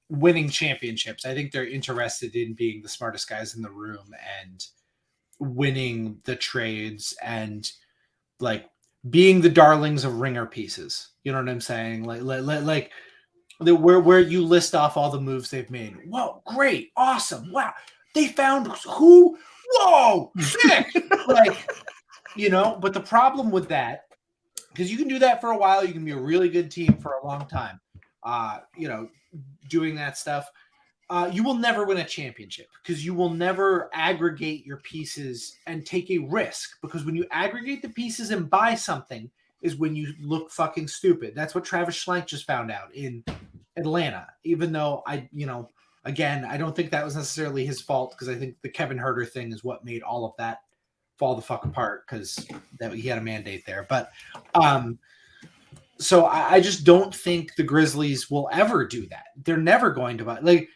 winning championships. I think they're interested in being the smartest guys in the room and winning the trades and like being the darlings of ringer pieces. You know what I'm saying? Like where you list off all the moves they've made. Whoa, great, awesome, wow. They found who? Whoa, sick. But the problem with that, because you can do that for a while, you can be a really good team for a long time. Doing that stuff. You will never win a championship because you will never aggregate your pieces and take a risk, because when you aggregate the pieces and buy something is when you look fucking stupid. That's what Travis Schlenk just found out in Atlanta, even though again, I don't think that was necessarily his fault, because I think the Kevin Herter thing is what made all of that fall the fuck apart because he had a mandate there. But so I just don't think the Grizzlies will ever do that. They're never going to like.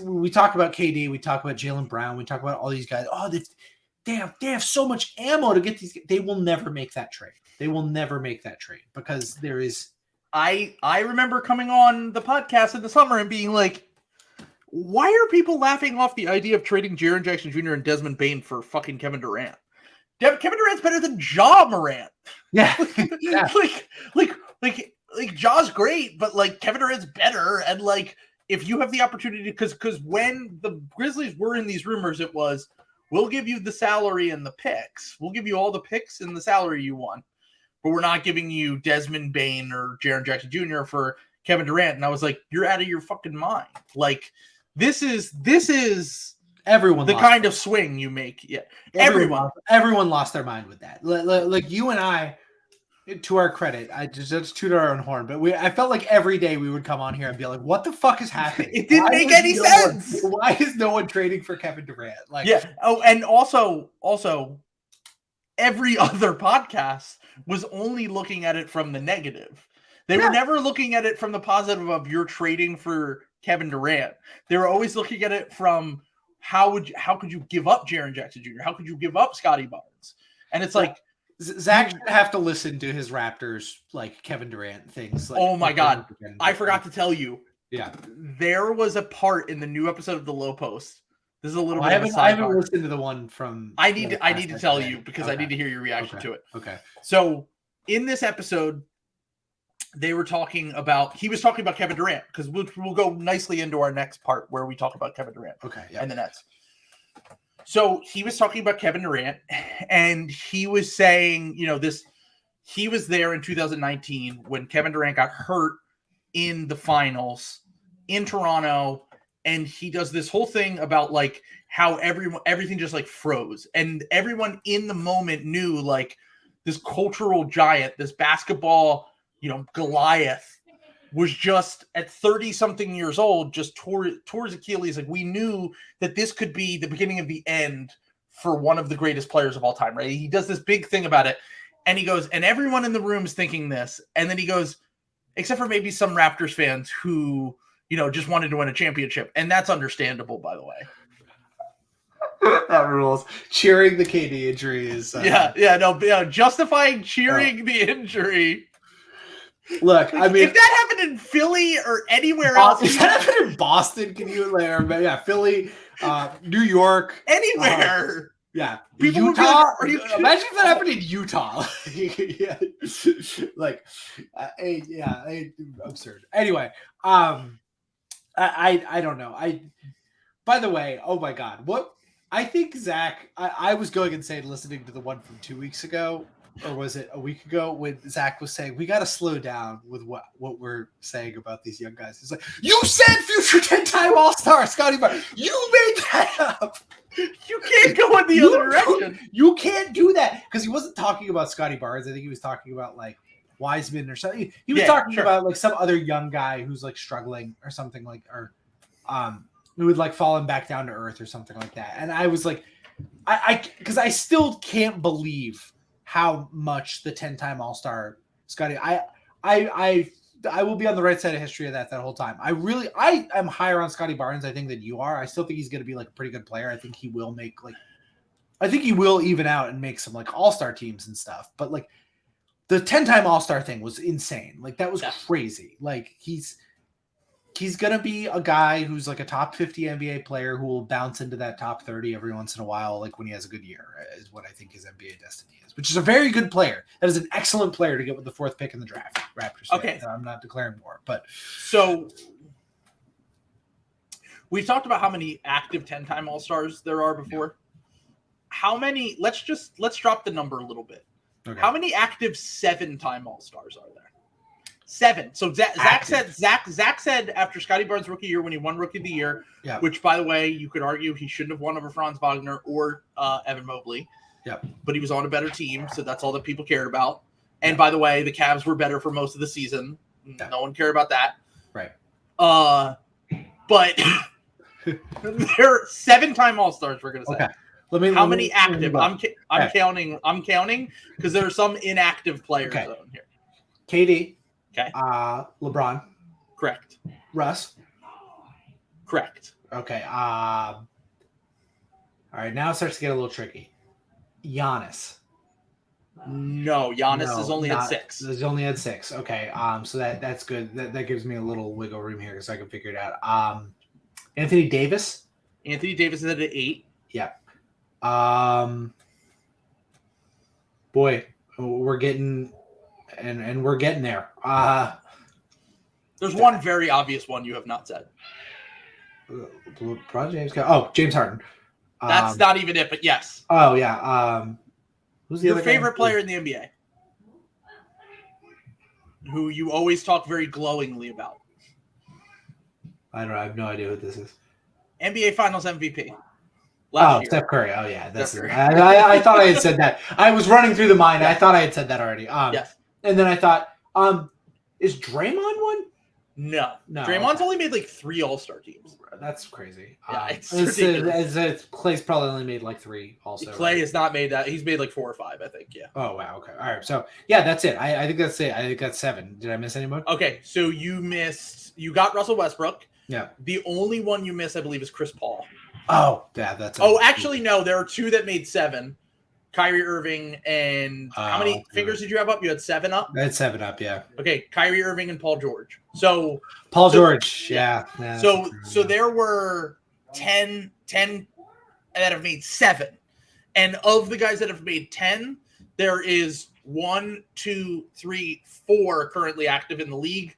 We talk about KD, we talk about Jaylen Brown, we talk about all these guys. Oh, they have so much ammo to get these. They will never make that trade. They will never make that trade because there is. I remember coming on the podcast in the summer and being like, why are people laughing off the idea of trading Jaren Jackson Jr. and Desmond Bane for fucking Kevin Durant? Kevin Durant's better than Ja Morant. Yeah. Yeah. like Ja's great, but like Kevin Durant's better. And like, if you have the opportunity, because when the Grizzlies were in these rumors, it was, we'll give you the salary and the picks. We'll give you all the picks and the salary you want, but we're not giving you Desmond Bane or Jaren Jackson Jr. for Kevin Durant. And I was like, you're out of your fucking mind. Like, this is everyone the kind of swing you make. Yeah, everyone lost their mind with that. Like you and I, to our credit, I just toot our own horn, but I felt like every day we would come on here and be like, what the fuck is happening? It didn't make any sense. Why is no one trading for Kevin Durant? Like, yeah. Oh, and also every other podcast was only looking at it from the negative. They were never looking at it from the positive of you're trading for Kevin Durant. They were always looking at it from how could you give up Jaren Jackson Jr.? How could you give up Scotty Barnes? And it's like, Zach should have to listen to his Raptors like Kevin Durant things. Like, oh my God. I forgot to tell you. Yeah. There was a part in the new episode of The Low Post. This is a little bit of a sidebar. I haven't listened to the one from. I need to tell you because I need to hear your reaction to it. Okay. So in this episode, he was talking about Kevin Durant, because we'll go nicely into our next part where we talk about Kevin Durant and the Nets. So he was talking about Kevin Durant, and he was saying, he was there in 2019 when Kevin Durant got hurt in the finals in Toronto, and he does this whole thing about like how everything just like froze, and everyone in the moment knew like this cultural giant, this basketball, Goliath was just at 30 something years old, just tore his Achilles. Like, we knew that this could be the beginning of the end for one of the greatest players of all time, right? He does this big thing about it, and he goes, and everyone in the room is thinking this. And then he goes, except for maybe some Raptors fans who, just wanted to win a championship. And that's understandable, by the way. That rules. Cheering the KD injury is justifying cheering the injury. Look, I mean, if that happened in Philly or anywhere else, if that happened in Boston, can you Philly, New York, anywhere, people Utah. Imagine if that happened in Utah. Absurd. Anyway, I don't know. By the way, oh my God, what I think Zach, I was going insane listening to the one from 2 weeks ago. Or was it a week ago when Zach was saying, we got to slow down with what we're saying about these young guys? He's like, you said future 10-time All-Star Scotty Barnes. You made that up. You can't go in the other direction. You can't do that. Because he wasn't talking about Scotty Barnes. I think he was talking about like Wiseman or something. He was talking about like some other young guy who's like struggling or something like, or who would like fallen back down to earth or something like that. And I was like, because I still can't believe how much the 10-time All-Star Scotty. I will be on the right side of history of that whole time. I am higher on Scotty Barnes, I think, than you are. I still think he's going to be like a pretty good player. I think he will even out and make some like All-Star teams and stuff. But like the 10-time All-Star thing was insane. Like that was crazy. Like he's going to be a guy who's like a top 50 NBA player who will bounce into that top 30 every once in a while, like when he has a good year, is what I think his NBA destiny is, which is a very good player. That is an excellent player to get with the 4th pick in the draft. Raptors. Okay. I'm not declaring war, but so we've talked about how many active 10-time All-Stars there are before. How many, let's drop the number a little bit. Okay. How many active 7-time All-Stars are there? 7. So Zach said after Scotty Barnes' rookie year, when he won Rookie of the Year, which, by the way, you could argue he shouldn't have won over Franz Wagner or Evan Mobley. Yeah. But he was on a better team, so that's all that people cared about. And by the way, the Cavs were better for most of the season. Yeah. No one cared about that. Right. But they're 7-time All-Stars, we're going to say. How many active? I'm counting because there are some inactive players on here. KD. Okay. LeBron. Correct. Russ. Correct. Okay. All right. Now it starts to get a little tricky. Giannis. No, Giannis is only at 6. He's only at 6. Okay. So that's good. That gives me a little wiggle room here so I can figure it out. Anthony Davis. Anthony Davis is at 8. Yeah. Boy, we're getting and we're getting there. There's one very obvious one you have not said. James. Oh, James Harden. That's not even it, but yes. Oh yeah. Who's your favorite player in the NBA? Who you always talk very glowingly about? I don't know. I have no idea who this is. NBA Finals MVP. Last year. Steph Curry. Oh yeah, that's it. I thought I had said that. I was running through the mind. I thought I had said that already. Yes. And then I thought, is Draymond one? No. Draymond's only made like 3 All-Star teams. That's crazy. Yeah, it's ridiculous. Clay's probably only made like 3 also. Clay has not made that. He's made like 4 or 5, I think. Yeah. Oh wow. Okay. All right. So yeah, that's it. I think that's it. I think that's 7. Did I miss anyone? Okay. So you got Russell Westbrook. Yeah. The only one you missed, I believe, is Chris Paul. Oh, yeah, that's. Actually, no. There are 2 that made 7. Kyrie Irving and how many fingers did you have up? You had 7 up? I had 7 up, yeah. Okay, Kyrie Irving and Paul George. So Paul George, yeah. So there were 10 that have made 7. And of the guys that have made 10, there is 1, 2, 3, 4 currently active in the league.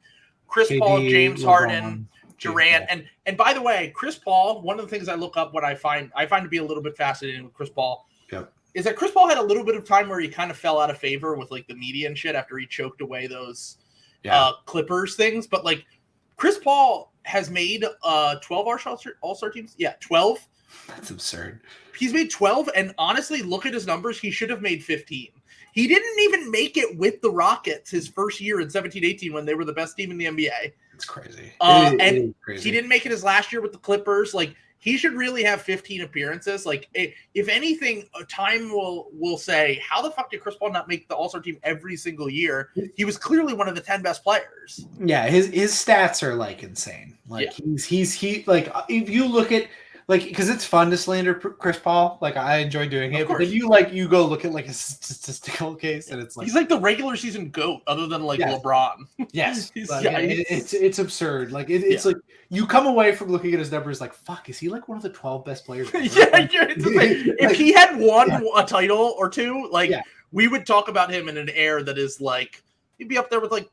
Chris Paul, James Harden, Durant, and by the way, Chris Paul, one of the things I look up when I find to be a little bit fascinating with Chris Paul is that Chris Paul had a little bit of time where he kind of fell out of favor with like the media and shit after he choked away those Clippers things. But like Chris Paul has made 12 All-Star teams. Yeah, 12. That's absurd. He's made 12, and honestly, look at his numbers. He should have made 15. He didn't even make it with the Rockets his first year in 17-18 when they were the best team in the NBA. It's crazy. And crazy. He didn't make it his last year with the Clippers. Like, he should really have 15 appearances. Like, if anything, time will say, how the fuck did Chris Paul not make the All-Star team every single year? He was clearly one of the 10 best players. Yeah, his stats are like insane. Like he like if you look at like because it's fun to slander Chris Paul. Like I enjoy doing it, but then you go look at like a statistical case and it's like he's like the regular season GOAT other than like LeBron. Yes, it's absurd. Like it's like you come away from looking at his numbers like fuck, is he like one of the 12 best players? If he had won a title or 2, like we would talk about him in an air that is like he'd be up there with like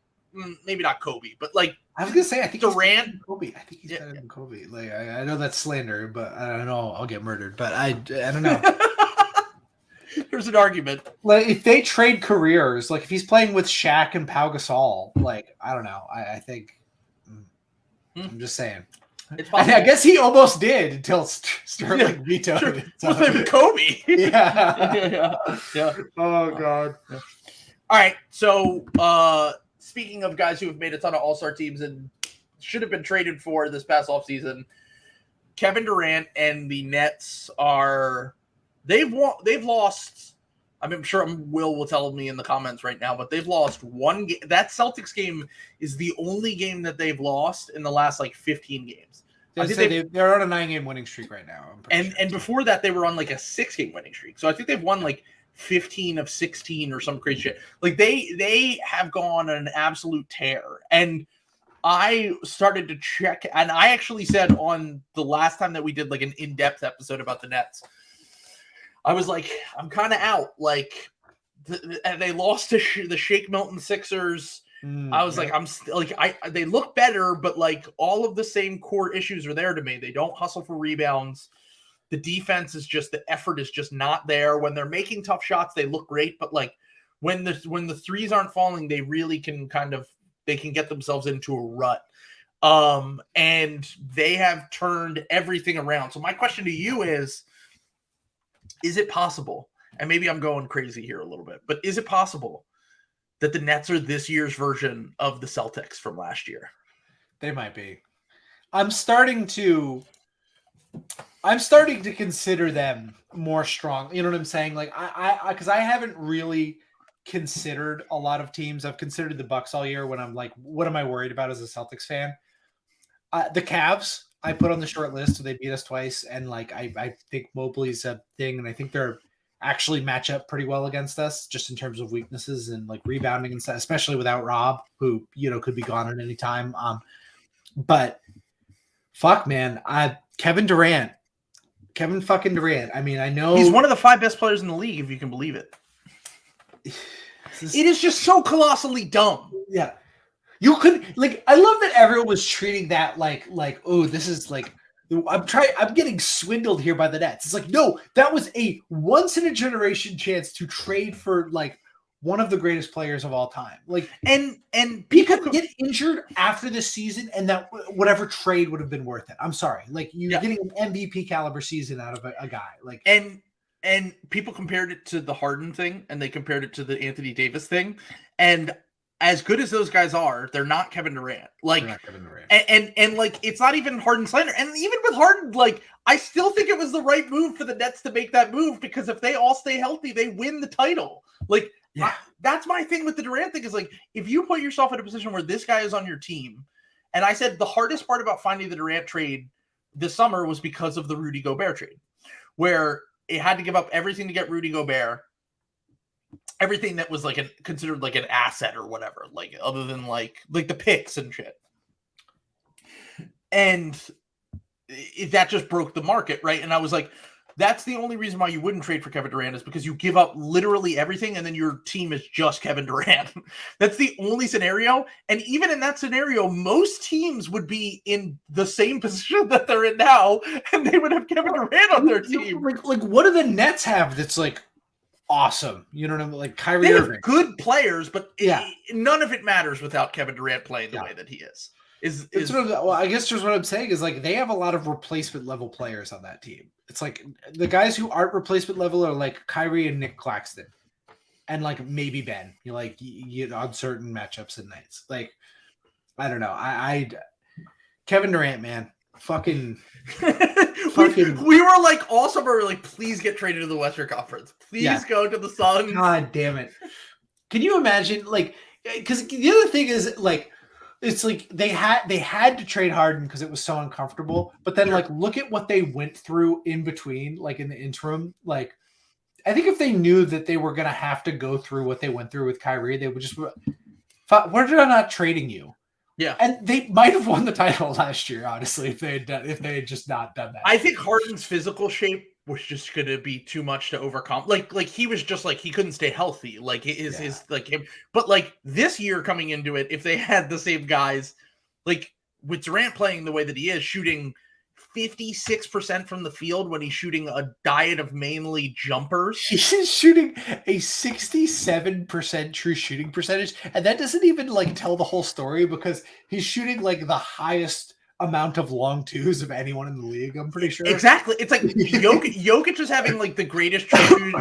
maybe not Kobe, but like I was gonna say I think Durant. Kobe. I think he's better than Kobe. Like I know that's slander, but I don't know. I'll get murdered, but I don't know. There's an argument. Like if they trade careers, like if he's playing with Shaq and Pau Gasol, like I don't know. I think I'm just saying. I guess he almost did until Sterling vetoed it. So. With Kobe. Yeah. Oh God. Yeah. All right. So speaking of guys who have made a ton of All-Star teams and should have been traded for this past offseason, Kevin Durant and the Nets they've lost. I'm sure Will tell me in the comments right now, but they've lost 1 game. That Celtics game is the only game that they've lost in the last like 15 games. They're on a 9-game winning streak right now. And before that, they were on like a 6-game winning streak. So I think they've won like 15 of 16 or some crazy shit. Like they have gone on an absolute tear. And I started to check, and I actually said on the last time that we did like an in-depth episode about the Nets, I was like, I'm kind of out. Like they lost to the Shake Milton Sixers. I was like, they look better, but like all of the same core issues are there to me. They don't hustle for rebounds. The defense is just, the effort is just not there. When they're making tough shots, they look great. But like when the threes aren't falling, they really can they can get themselves into a rut. And they have turned everything around. So my question to you is it possible, and maybe I'm going crazy here a little bit, but is it possible that the Nets are this year's version of the Celtics from last year? They might be. I'm starting to I'm starting to consider them more strong. You know what I'm saying? Like because I haven't really considered a lot of teams. I've considered the Bucks all year when I'm like, what am I worried about as a Celtics fan? The Cavs I put on the short list, so they beat us twice, and like I think Mobley's a thing, and I think they're actually match up pretty well against us, just in terms of weaknesses and like rebounding and stuff, especially without Rob, who could be gone at any time. But fuck, man, Kevin fucking Durant. I mean, I know he's one of the 5 best players in the league, if you can believe it. It is just so colossally dumb. Yeah. You could I love that everyone was treating that like, oh, this is like, I'm getting swindled here by the Nets. It's like, no, that was a once in a generation chance to trade for like one of the greatest players of all time. Like, and people could get injured after the season, and that whatever trade would have been worth it. I'm sorry. Like, you're getting an MVP caliber season out of a guy. Like, and people compared it to the Harden thing, and they compared it to the Anthony Davis thing, and as good as those guys are, they're not Kevin Durant. Like, Kevin Durant. And like, it's not even Harden slander. And even with Harden, like, I still think it was the right move for the Nets to make that move, because if they all stay healthy, they win the title. Like, that's my thing with the Durant thing is, like, if you put yourself in a position where this guy is on your team, and I said the hardest part about finding the Durant trade this summer was because of the Rudy Gobert trade, where it had to give up everything to get Rudy Gobert. Everything that was like considered like an asset or whatever, like other than like the picks and shit. And that just broke the market, right? And I was like, that's the only reason why you wouldn't trade for Kevin Durant, is because you give up literally everything and then your team is just Kevin Durant. That's the only scenario. And even in that scenario, most teams would be in the same position that they're in now, and they would have Kevin Durant on their team. Like what do the Nets have that's like awesome? You know what I mean? Like Kyrie they Irving. Have good players, but none of it matters without Kevin Durant playing the way that he is. I guess just what I'm saying is, like, they have a lot of replacement level players on that team. It's like the guys who aren't replacement level are like Kyrie and Nick Claxton, and like maybe Ben. You on certain matchups and nights. Like, I don't know. I Kevin Durant, man, fucking. We were like all summer, like, please get traded to the Western Conference. Please go to the Suns. God damn it! Can you imagine? Like, because the other thing is, like, it's like they had to trade Harden because it was so uncomfortable. But then, like, look at what they went through in between, like in the interim. Like, I think if they knew that they were gonna have to go through what they went through with Kyrie, they would just, we're not trading you. Yeah, and they might have won the title last year, honestly, if they had just not done that. I think Harden's physical shape was just going to be too much to overcome. Like he was just like, he couldn't stay healthy. Like his like him. But like this year coming into it, if they had the same guys, like with Durant playing the way that he is, shooting 56% from the field when he's shooting a diet of mainly jumpers. He's shooting a 67% true shooting percentage. And that doesn't even like tell the whole story, because he's shooting like the highest amount of long twos of anyone in the league, I'm pretty sure. Exactly. It's like Jokic is having like the greatest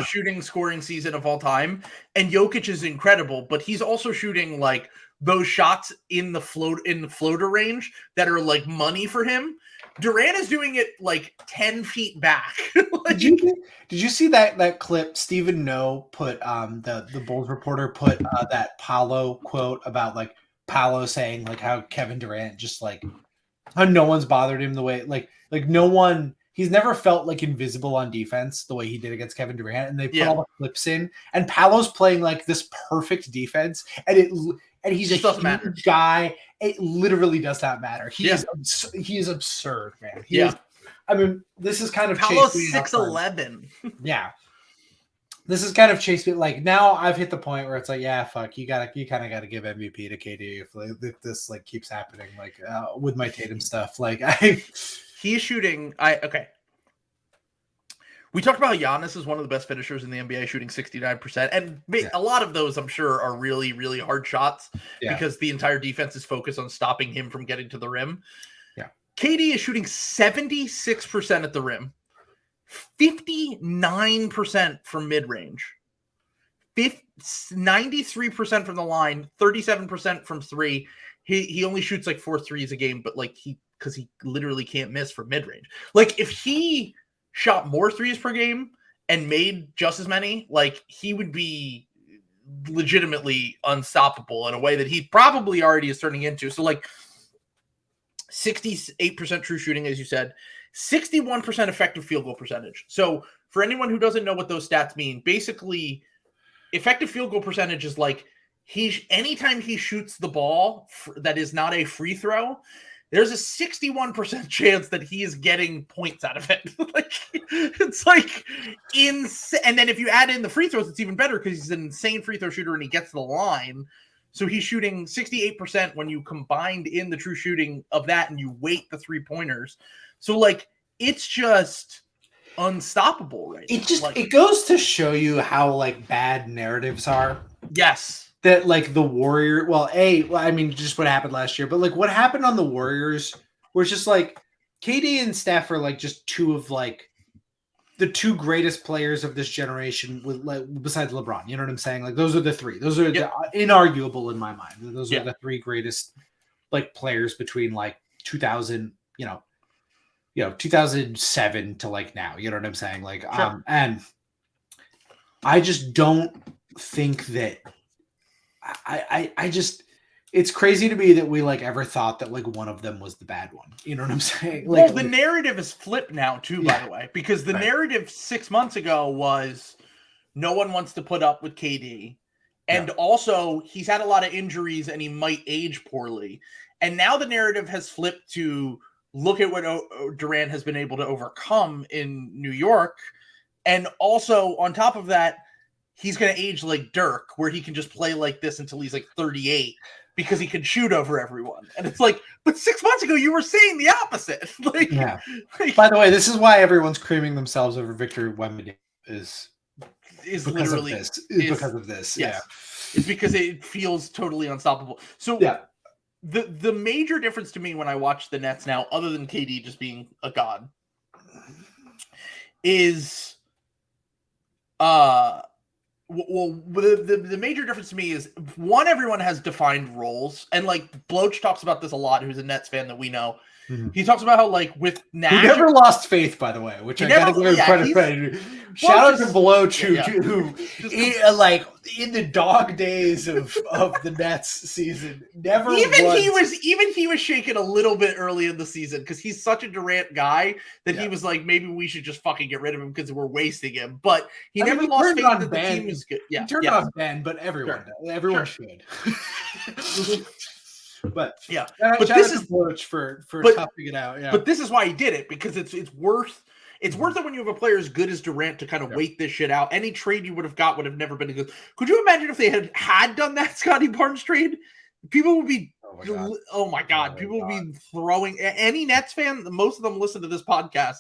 shooting scoring season of all time. And Jokic is incredible, but he's also shooting like those shots in the floater range that are like money for him. Durant is doing it like 10 feet back. Like, did you see that clip? Stephen No put the Bulls reporter put that Paolo quote about like Paolo saying like how Kevin Durant just like how no one's bothered him the way like no one, he's never felt like invisible on defense the way he did against Kevin Durant, and they put all the clips in, and Paolo's playing like this perfect defense, and he's a huge guy. It literally does not matter. He is absurd, man. He is, I mean, this is kind of Paolo's 6'11". Yeah. This is kind of chased me. Like, now I've hit the point where it's like, yeah, fuck, you kind of got to give MVP to KD if this like keeps happening, like with my Tatum stuff. Like, he's shooting. Okay. We talked about Giannis as one of the best finishers in the NBA, shooting 69%. And a lot of those, I'm sure, are really, really hard shots because the entire defense is focused on stopping him from getting to the rim. Yeah. KD is shooting 76% at the rim, 59% from mid-range, 93% from the line, 37% from three. He only shoots like 4 threes a game, but like he because he literally can't miss from mid-range. Like, if he shot more threes per game and made just as many, like, he would be legitimately unstoppable in a way that he probably already is turning into. So, like, 68% true shooting, as you said, 61% effective field goal percentage. So, for anyone who doesn't know what those stats mean, basically, effective field goal percentage is like anytime he shoots the ball that is not a free throw, there's a 61% chance that he is getting points out of it. Like, it's like insane. And then if you add in the free throws, it's even better because he's an insane free throw shooter and he gets to the line. So he's shooting 68% when you combined in the true shooting of that and you weight the 3-pointers. So, like, it's just unstoppable right now. It goes to show you how, like, bad narratives are. Yes. That, like, the Warrior, I mean, just what happened last year, but, like, what happened on the Warriors where it's just, like, KD and Steph are, like, just two of, like, the two greatest players of this generation with, like, besides LeBron. You know what I'm saying? Like, those are the three. Those are the inarguable in my mind. Those are the three greatest, like, players between, like, 2000, 2007 to, like, now. You know what I'm saying? Like, and I just don't think that I just, it's crazy to me that we, like, ever thought that, like, one of them was the bad one. You know what I'm saying? Like, well, the narrative is flipped now too, by the way, because the narrative 6 months ago was no one wants to put up with KD. And also he's had a lot of injuries and he might age poorly. And now the narrative has flipped to look at what Durant has been able to overcome in New York. And also on top of that, he's going to age like Dirk, where he can just play like this until he's like 38 because he can shoot over everyone. And it's like, but 6 months ago, you were saying the opposite. Like, by the way, this is why everyone's creaming themselves over Victor Wembanyama is because of this. Yes. It's because it feels totally unstoppable. So the major difference to me when I watch the Nets now, other than KD just being a god, is the major difference to me is, one, everyone has defined roles, and, like, Bloach talks about this a lot, who's a Nets fan that we know. Mm-hmm. He talks about how, like, with Nash, he never lost faith, by the way, which I gotta give him credit. Shout out to Bloach, who like, in the dog days of the Nets season, never he was shaken a little bit early in the season because he's such a Durant guy that he was like, maybe we should just fucking get rid of him because we're wasting him. But he never lost faith that the team is good. Yeah, he turned on Ben, but everyone should. But this is Bloach for toughing it out. Yeah, but this is why he did it, because it's worth it when you have a player as good as Durant to kind of wait this shit out. Any trade you would have got would have never been good. Could you imagine if they had done that Scotty Barnes trade? People would be oh my god, people would be throwing any Nets fan. Most of them listen to this podcast.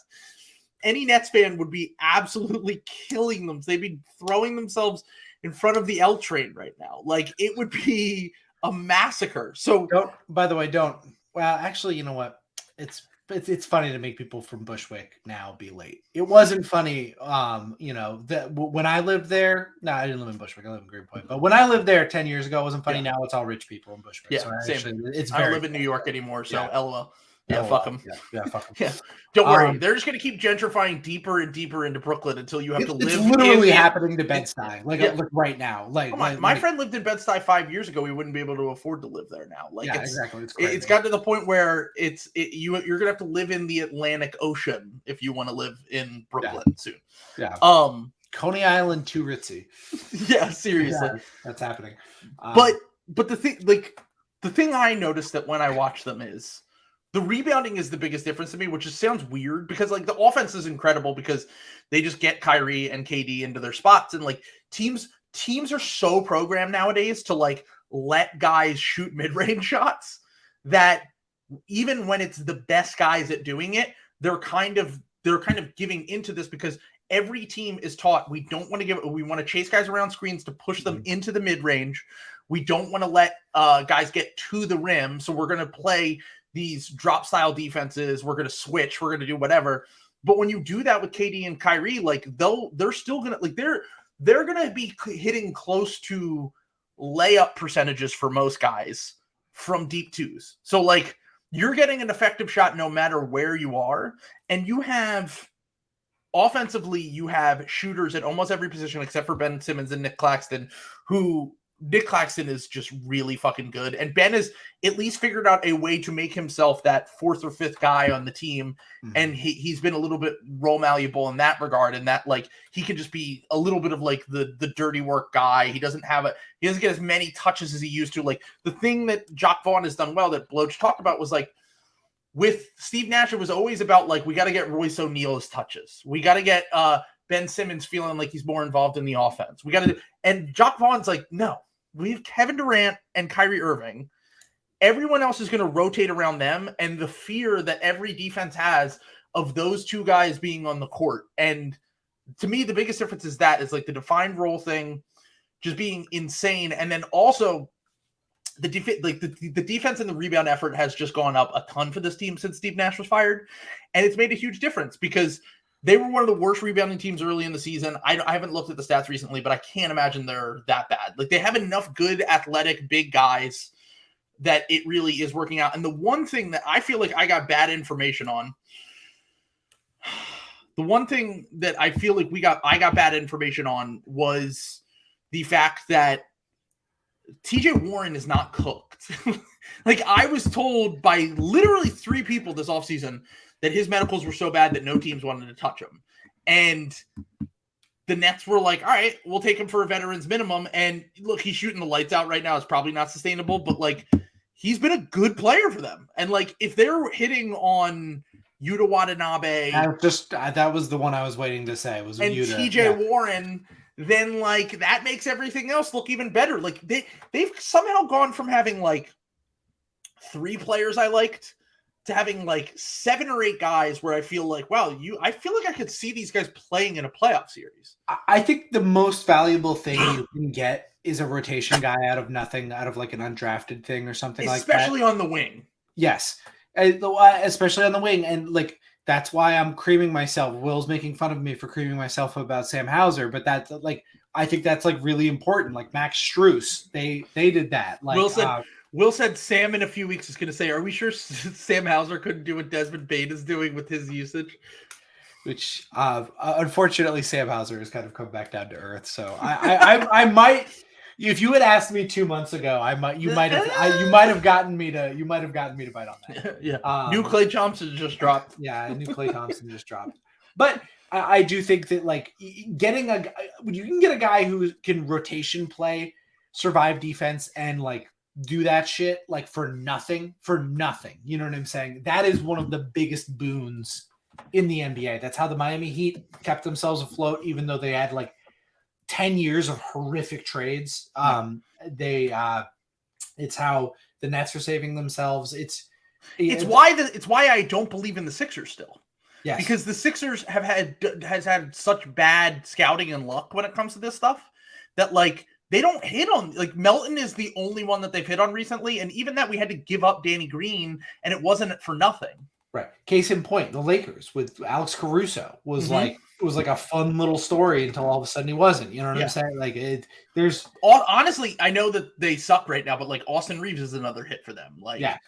Any Nets fan would be absolutely killing them. They'd be throwing themselves in front of the L train right now. Like, it would be a massacre. So don't. Well, actually, you know what? It's funny to make people from Bushwick now be late. It wasn't funny, that when I lived there. No, I didn't live in Bushwick. I live in Greenpoint. But when I lived there 10 years ago, it wasn't funny. Now it's all rich people in Bushwick. Yeah, so I don't live in New York anymore, so LOL. Yeah, fuck them. Yeah, fuck them. Yeah. Don't worry. They're just going to keep gentrifying deeper and deeper into Brooklyn until you have to live. It's literally happening to Bed-Stuy, like right now. My friend lived in Bed-Stuy 5 years ago. We wouldn't be able to afford to live there now. Exactly. It's gotten to the point where you're going to have to live in the Atlantic Ocean if you want to live in Brooklyn soon. Yeah. Coney Island too ritzy. Yeah, seriously. Yeah, that's happening. But the thing I noticed that when I watch them is, the rebounding is the biggest difference to me, which just sounds weird because, like, the offense is incredible because they just get Kyrie and KD into their spots, and, like, teams are so programmed nowadays to, like, let guys shoot mid-range shots that even when it's the best guys at doing it, they're kind of giving into this because every team is taught we want to chase guys around screens to push them into the mid-range. We don't want to let guys get to the rim, so we're going to play these drop style defenses. We're going to switch. We're going to do whatever. But when you do that with KD and Kyrie, like, they're still going to, like, they're going to be hitting close to layup percentages for most guys from deep twos. So, like, you're getting an effective shot no matter where you are. And you have offensively, you have shooters at almost every position except for Ben Simmons and Nick Claxton, who Nick Claxton is just really fucking good. And Ben has at least figured out a way to make himself that fourth or fifth guy on the team. Mm-hmm. And he's been a little bit role malleable in that regard. And that, like, he can just be a little bit of like the dirty work guy. He doesn't get as many touches as he used to. Like, the thing that Jacque Vaughn has done well that Bloach talked about was like, with Steve Nash, it was always about like, we got to get Royce O'Neal's touches. We got to get Ben Simmons feeling like he's more involved in the offense. And Jacque Vaughn's like, no. We have Kevin Durant and Kyrie Irving. Everyone else is going to rotate around them, and the fear that every defense has of those two guys being on the court. And to me, the biggest difference is like the defined role thing just being insane. And then also the defense and the rebound effort has just gone up a ton for this team since Steve Nash was fired. And it's made a huge difference because they were one of the worst rebounding teams early in the season. I haven't looked at the stats recently, but I can't imagine they're that bad. Like, they have enough good, athletic, big guys that it really is working out. And the one thing that I feel like I got bad information on, I got bad information on was the fact that TJ Warren is not cooked. Like, I was told by literally 3 people this offseason that his medicals were so bad that no teams wanted to touch him. And the Nets were like, all right, we'll take him for a veteran's minimum. And look, he's shooting the lights out right now. It's probably not sustainable, but like, he's been a good player for them. And like, if they're hitting on Yuta Watanabe. That was the one I was waiting to say. Was and Yuta. TJ Warren, then like that makes everything else look even better. Like they've somehow gone from having like 3 players I liked to having like 7 or 8 guys where I feel like, wow, I feel like I could see these guys playing in a playoff series. I think the most valuable thing you can get is a rotation guy out of nothing, out of like an undrafted thing or something like that. Especially on the wing. Yes. Especially on the wing. And like, that's why I'm creaming myself. Will's making fun of me for creaming myself about Sam Hauser, but that's like, I think that's like really important. Like Max Strus, they did that. Like Will said Sam in a few weeks is going to say, are we sure Sam Hauser couldn't do what Desmond Bane is doing with his usage? Which, unfortunately, Sam Hauser has kind of come back down to earth. So I might, if you had asked me 2 months ago, you might have gotten me to bite on that. Yeah. New Klay Thompson just dropped. Yeah. New Klay Thompson just dropped. But I do think that like getting when you can get a guy who can rotation play, survive defense, and like do that shit like for nothing. You know what I'm saying? That is one of the biggest boons in the NBA. That's how the Miami Heat kept themselves afloat, even though they had like 10 years of horrific trades. It's how the Nets are saving themselves. It's why I don't believe in the Sixers still. Yes. Because the Sixers has had such bad scouting and luck when it comes to this stuff that like they don't hit on, like Melton is the only one that they've hit on recently. And even that we had to give up Danny Green and it wasn't for nothing. Right. Case in point, the Lakers with Alex Caruso was like a fun little story until all of a sudden he wasn't. You know what I'm saying? Like there's honestly, I know that they suck right now, but like Austin Reeves is another hit for them. Like yeah.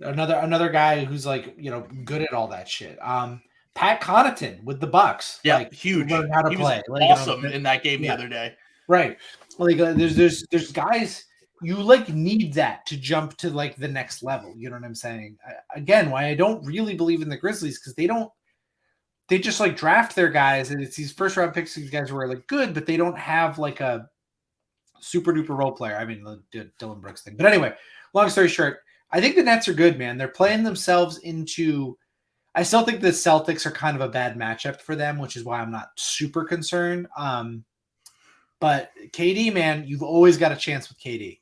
Another guy who's like, you know, good at all that shit. Pat Connaughton with the Bucks. Yeah, like, huge. Learned how to he play. Was awesome in that game the other day. Right. Like there's guys you like need that to jump to like the next level. You know what I'm saying? Again, why I don't really believe in the Grizzlies because they just like draft their guys and it's these first round picks. These guys who are like good, but they don't have like a super duper role player. I mean, the Dylan Brooks thing. But anyway, long story short, I think the Nets are good, man. They're playing themselves into. I still think the Celtics are kind of a bad matchup for them, which is why I'm not super concerned. But KD, man, you've always got a chance with KD.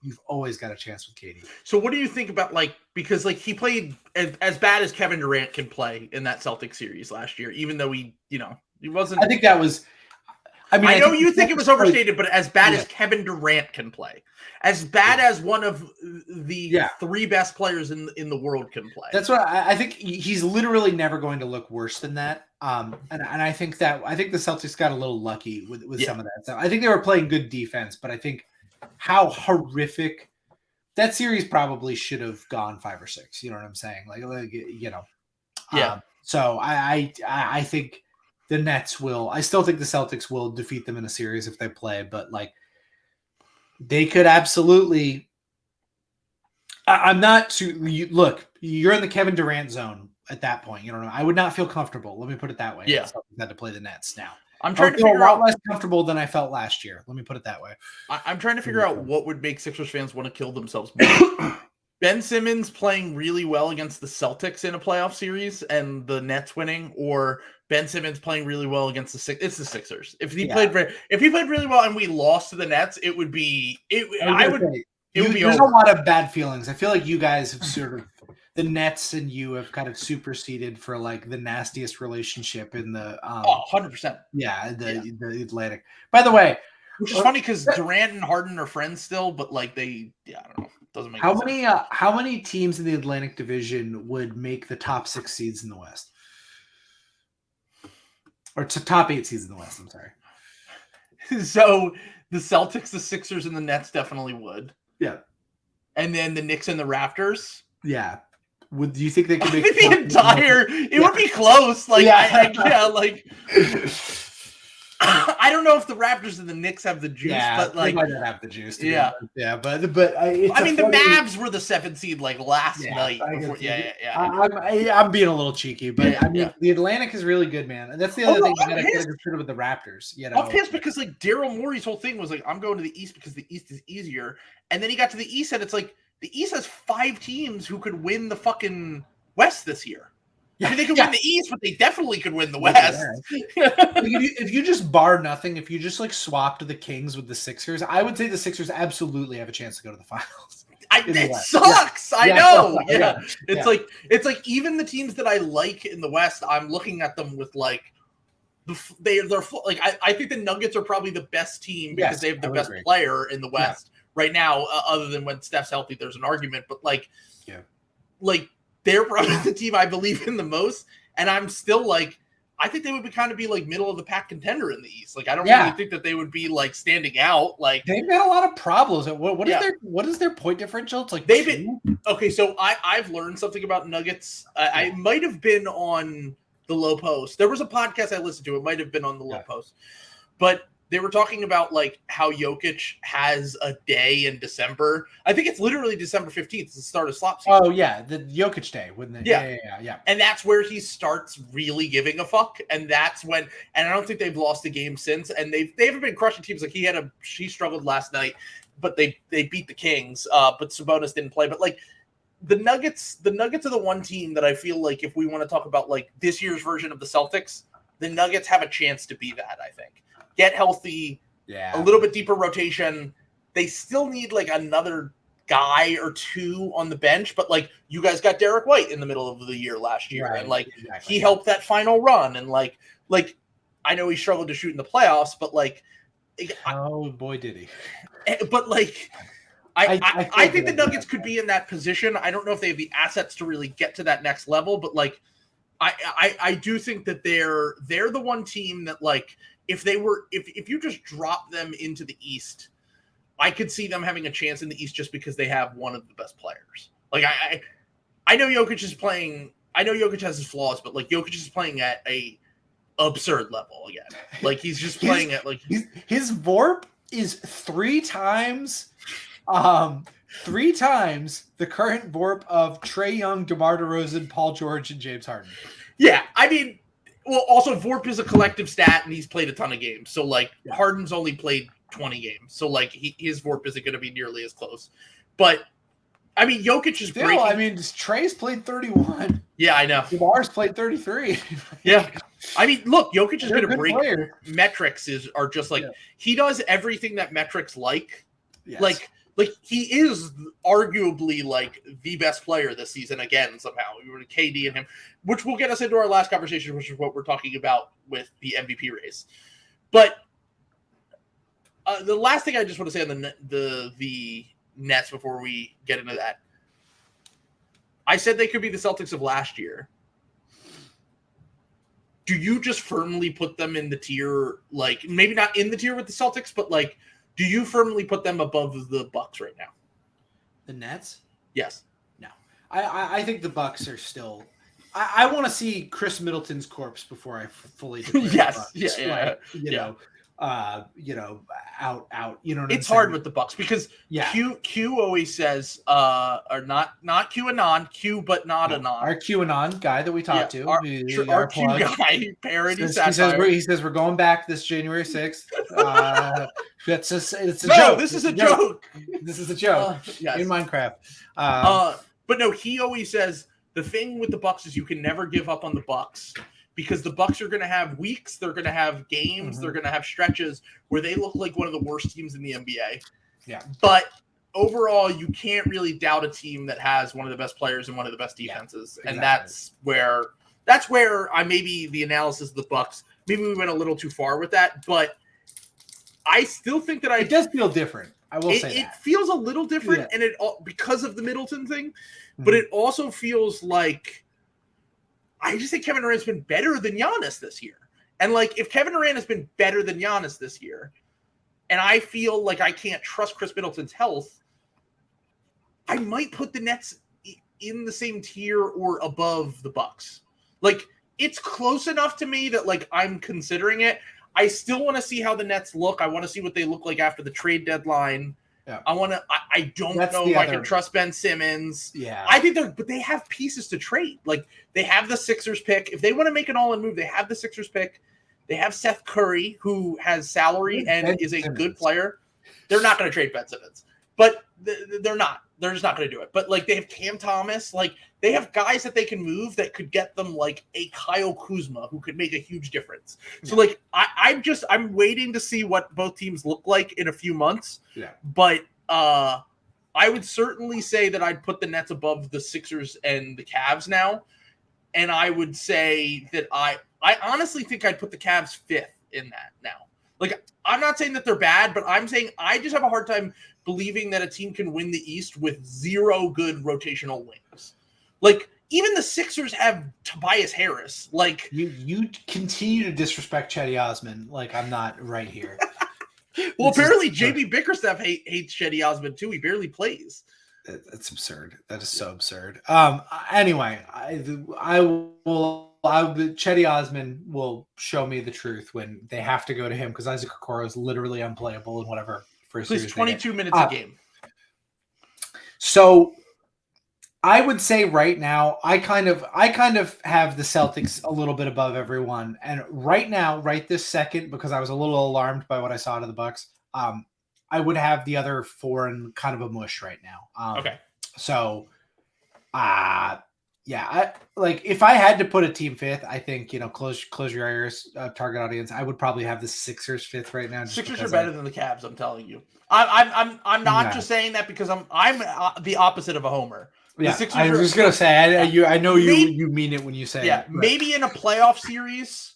So what do you think about like, because like he played as bad as Kevin Durant can play in that Celtics series last year, even though he wasn't. I think that was. I mean, I know you think it was overstated, but as bad as Kevin Durant can play, as bad as one of the 3 best players in the world can play. That's what I think. He's literally never going to look worse than that. And I think the Celtics got a little lucky with some of that stuff. I think they were playing good defense, but I think how horrific that series probably should have gone 5 or 6. You know what I'm saying? Yeah. So I think the Nets will. I still think the Celtics will defeat them in a series if they play, but like they could absolutely. I'm not too. Look, you're in the Kevin Durant zone at that point. You know, I would not feel comfortable. Let me put it that way. Yeah, if the Celtics had to play the Nets now. I'm trying to feel figure a lot out less comfortable than I felt last year. Let me put it that way. I'm trying to figure out what would make Sixers fans want to kill themselves more. Ben Simmons playing really well against the Celtics in a playoff series and the Nets winning, or Ben Simmons playing really well against the Sixers. If he played really well and we lost to the Nets, it would be There's over. a lot of bad feelings. I feel like you guys have sort of the Nets and you have kind of superseded for like the nastiest relationship in the 100%. The Atlantic. By the way, which is funny because Durant and Harden are friends still, but like I don't know. Doesn't make sense. How many teams in the Atlantic Division would make the top 6 seeds in the West? Or to top 8 seeds in the West, I'm sorry. So the Celtics, the Sixers, and the Nets definitely would. Yeah. And then the Knicks and the Raptors. Yeah. Do you think they could make the entire? It would be close. Like I don't know if the Raptors and the Knicks have the juice, but like they might not have the juice. But I mean, the Mavs were the 7th seed like last night. I'm being a little cheeky, but the Atlantic is really good, man. And that's the other thing you got to consider with the Raptors. You know, I'm pissed because like Daryl Morey's whole thing was like, I'm going to the East because the East is easier, and then he got to the East and it's like the East has 5 teams who could win the fucking West this year. I mean, they could win the East, but they definitely could win the West. If you just bar nothing, if you just like swapped the Kings with the Sixers, I would say the Sixers absolutely have a chance to go to the finals. It sucks. I know. It's like even the teams that I like in the West, I'm looking at them with like they're like I think the Nuggets are probably the best team because they have the best player in the West right now. Other than when Steph's healthy, there's an argument, but like they're probably the team I believe in the most, and I'm still like, I think they would be like middle of the pack contender in the East. Like I don't really think that they would be like standing out. Like they've got a lot of problems. What is their point differential? It's like they've been okay. So I've learned something about Nuggets. I might have been on the Low Post. There was a podcast I listened to. It might have been on the Low Post, but they were talking about like how Jokic has a day in December. I think it's literally December 15th. It's the start of slop season. Oh yeah, the Jokic day, wouldn't it? Yeah. And that's where he starts really giving a fuck. And that's when. And I don't think they've lost a game since. And they haven't been crushing teams. Like he struggled last night, but they beat the Kings. But Sabonis didn't play. But like the Nuggets are the one team that I feel like if we want to talk about like this year's version of the Celtics, the Nuggets have a chance to be that. I think. Get healthy, a little bit deeper rotation. They still need like another guy or two on the bench, but like you guys got Derek White in the middle of the year last year, and like he helped that final run, and like I know he struggled to shoot in the playoffs, but like oh boy did he! But like I think the Nuggets could be in that position. I don't know if they have the assets to really get to that next level, but like I do think that they're the one team that like. If you just drop them into the East, I could see them having a chance in the East just because they have one of the best players. Like I know Jokic is playing. I know Jokic has his flaws, but like Jokic is playing at a absurd level again. Like he's just playing at like his VORP is 3 times the current VORP of Trae Young, DeMar DeRozan, Paul George, and James Harden. Yeah, I mean. Well, also VORP is a collective stat, and he's played a ton of games. So, like, Harden's only played 20 games. So, like, his VORP isn't going to be nearly as close. But, I mean, Jokic is breaking. I mean, Trae's played 31. Yeah, I know. DeMar's played 33. Yeah. I mean, look, Jokic is going to break. Metrics are just like, he does everything that metrics like. Yes. Like he is arguably like the best player this season again somehow. We were KD and him, which will get us into our last conversation, which is what we're talking about with the MVP race. But the last thing I just want to say on the Nets before we get into that, I said they could be the Celtics of last year. Do you just firmly put them in the tier, like maybe not in the tier with the Celtics, but like? Do you firmly put them above the Bucks right now? The Nets? Yes. No. I think the Bucks are still. I want to see Chris Middleton's corpse before I fully declare Yes. the Bucks. Yeah. Out. You know what it's I'm hard saying? with the Bucks because Yeah. Q always says, or not QAnon, Q but not anon. Our QAnon guy that we talked to, our Q guy, parody satire. He says we're going back this January 6th. It's a no, joke. This is a joke. This is a joke yes. in Minecraft. But no, he always says the thing with the Bucks is you can never give up on the Bucks because the Bucks are going to have weeks, they're going to have games, they're going to have stretches where they look like one of the worst teams in the NBA. Yeah. But overall, you can't really doubt a team that has one of the best players and one of the best defenses. Yeah, exactly. And that's where I maybe the analysis of the Bucks, maybe we went a little too far with that, but I still think that it does feel different. I will say it feels a little different, and it because of the Middleton thing, but it also feels like I just think Kevin Durant's been better than Giannis this year. And like if Kevin Durant has been better than Giannis this year, and I feel like I can't trust Chris Middleton's health, I might put the Nets in the same tier or above the Bucks. Like it's close enough to me that like I'm considering it. I still want to see how the Nets look. I want to see what they look like after the trade deadline. Yeah. I don't know if I can trust Ben Simmons. Yeah. I think but they have pieces to trade. Like they have the Sixers pick. If they want to make an all-in move, they have the Sixers pick. They have Seth Curry, who has salary and is a good player. They're not going to trade Ben Simmons, but they're not. They're just not going to do it. But like they have Cam Thomas, like they have guys that they can move that could get them like a Kyle Kuzma who could make a huge difference. So like I'm waiting to see what both teams look like in a few months. Yeah. But I would certainly say that I'd put the Nets above the Sixers and the Cavs now. And I would say that I honestly think I'd put the Cavs fifth in that now. Like, I'm not saying that they're bad, but I'm saying I just have a hard time believing that a team can win the East with zero good rotational wings. Like, even the Sixers have Tobias Harris. Like, you continue to disrespect Chetty Osman. Like, I'm not right here. Well, apparently JB Bickerstaff hates Chetty Osman too. He barely plays. That's absurd. That is so absurd. Anyway, Chetty Osman will show me the truth when they have to go to him because Isaac Okoro is literally unplayable in whatever first series. 22 minutes a game. So I would say right now, I kind of have the Celtics a little bit above everyone, and right now, right this second, because I was a little alarmed by what I saw out of the Bucks. I would have the other four in kind of a mush right now. Okay. So, yeah, if I had to put a team fifth, I think, close your ears, target audience. I would probably have the Sixers fifth right now. Sixers are better than the Cavs. I'm telling you. I'm not just saying that because I'm the opposite of a homer. Yeah, I was just gonna say I know you mean it when you say it. Maybe in a playoff series.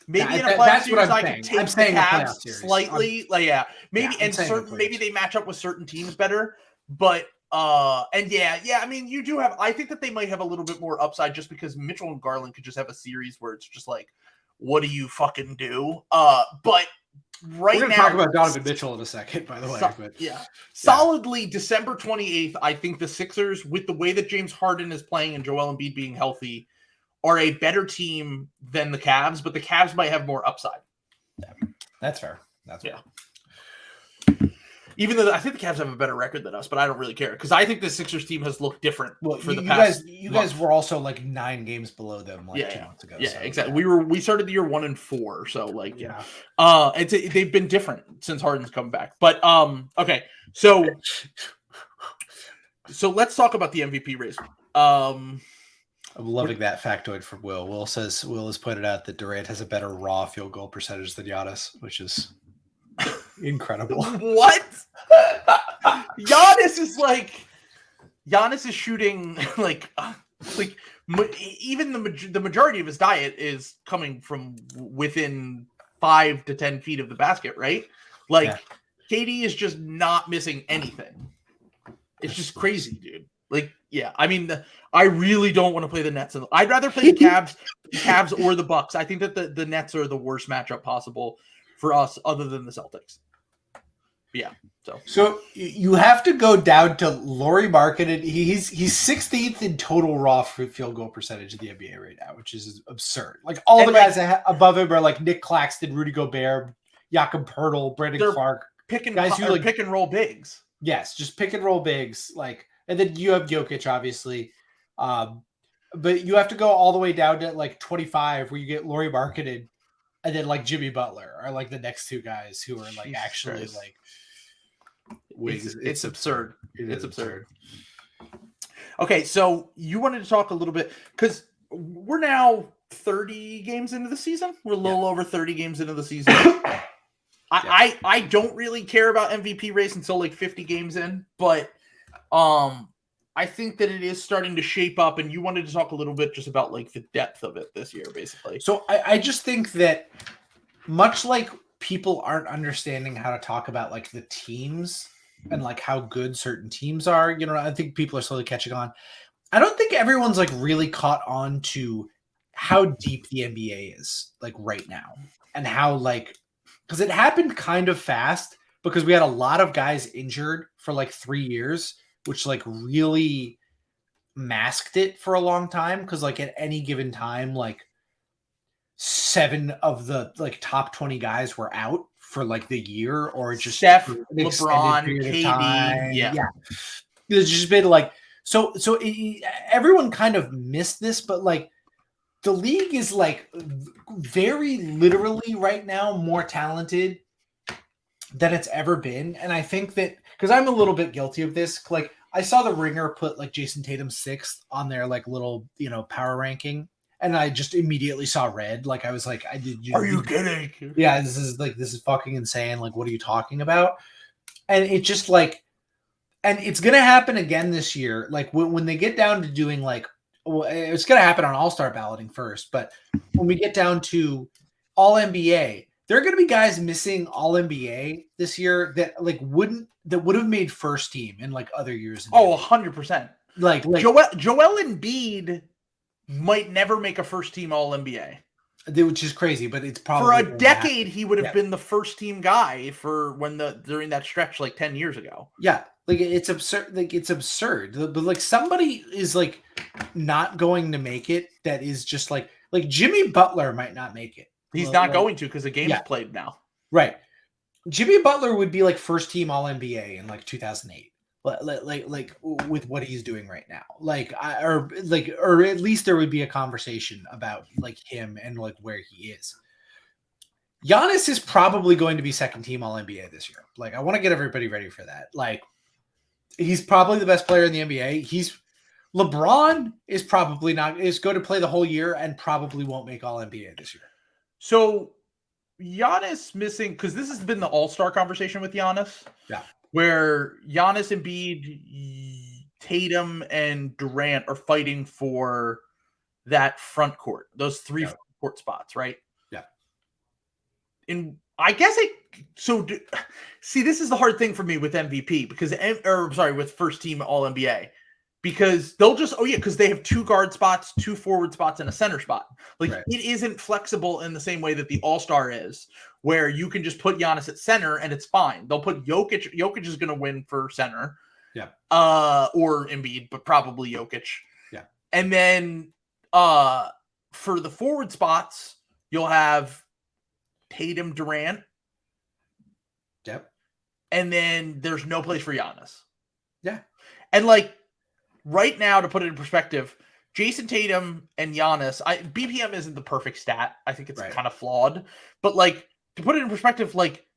Maybe in a playoff series, I could take the Cavs slightly. Maybe maybe they match up with certain teams better. But I mean, you do have. I think that they might have a little bit more upside just because Mitchell and Garland could just have a series where it's just like, what do you fucking do? But right now, we're gonna talk about Donovan Mitchell in a second, by the way. Solidly December 28th. I think the Sixers, with the way that James Harden is playing and Joel Embiid being healthy, are a better team than the Cavs, but the Cavs might have more upside. Yeah, that's fair. That's fair. Even though I think the Cavs have a better record than us, but I don't really care because I think the Sixers team has looked different for the past. You guys were also like 9 games below them 2 months ago. Yeah, so, exactly. Yeah. We started the year 1-4, so they've been different since Harden's come back. But okay, so let's talk about the MVP race. I'm loving that factoid from Will. Will has pointed out that Durant has a better raw field goal percentage than Giannis, which is incredible. What? Giannis is shooting even the majority of his diet is coming from within 5 to 10 feet of the basket, right? KD is just not missing anything. It's just crazy, dude. I mean, I really don't want to play the Nets. I'd rather play the Cavs or the Bucks. I think that the Nets are the worst matchup possible for us other than the Celtics. Yeah. So you have to go down to Lauri Markkanen. He's 16th in total raw field goal percentage of the NBA right now, which is absurd. Like all the guys above him are like Nick Claxton, Rudy Gobert, Jakob Poeltl, Brandon Clark. Pick and roll bigs. Yes, just pick and roll bigs. Like, and then you have Jokic, obviously. But you have to go all the way down to like 25, where you get Lauri Markkanen, and then like Jimmy Butler are like the next two guys who are like actually like. It's absurd. It's absurd. Okay, so you wanted to talk a little bit because we're now 30 games into the season. We're a little over 30 games into the season. I don't really care about MVP race until like 50 games in, but I think that it is starting to shape up, and you wanted to talk a little bit just about like the depth of it this year, basically. So I just think that much like people aren't understanding how to talk about like the teams and like how good certain teams are, you know, I think people are slowly catching on. I don't think everyone's like really caught on to how deep the NBA is like right now, and how like, because it happened kind of fast because we had a lot of guys injured for like 3 years, which like really masked it for a long time. Because like at any given time, like 7 of the like top 20 guys were out for like the year, or just Steph, LeBron, KD. Yeah. There's just been like, so everyone kind of missed this, but like the league is like very literally right now more talented than it's ever been. And I think that because I'm a little bit guilty of this, like I saw the Ringer put like Jason Tatum 6th on their like little, you know, power ranking. And I just immediately saw red. Like I was like, Are you kidding? Yeah, this is fucking insane. Like, what are you talking about? And it just like, and it's gonna happen again this year. Like when they get down to doing like, well, it's gonna happen on All-Star balloting first. But when we get down to All NBA, there are gonna be guys missing All NBA this year that would have made first team in like other years. 100%. Like Joel Embiid might never make a first team All NBA, which is crazy, but it's probably for a decade he would have been the first team guy for during that stretch like 10 years ago. Yeah, like it's absurd. Like it's absurd. But like somebody is like not going to make it. That is just like Jimmy Butler might not make it. He's not going to because the game's played now. Right. Jimmy Butler would be like first team All NBA in like 2008. Like with what he's doing right now, or at least there would be a conversation about like him and like where he is. Giannis is probably going to be second team All NBA this year. Like I want to get everybody ready for that. Like he's probably the best player in the NBA. LeBron is probably is going to play the whole year and probably won't make All NBA this year. So Giannis missing, because this has been the All-Star conversation with Giannis. Yeah. Where Giannis, Embiid, Tatum, and Durant are fighting for that front court, those 3 front court spots, right? Yeah. And I guess see, this is the hard thing for me with MVP with first team All NBA, because they'll just because they have 2 guard spots, 2 forward spots, and a center spot. Like it isn't flexible in the same way that the All-Star is, where you can just put Giannis at center and it's fine. They'll put Jokic. Jokic is going to win for center. Yeah. Or Embiid, but probably Jokic. Yeah. And then for the forward spots, you'll have Tatum, Durant. Yep. And then there's no place for Giannis. Yeah. And like right now, to put it in perspective, Jason Tatum and Giannis, BPM isn't the perfect stat. I think it's kind of flawed. But like, to put it in perspective, like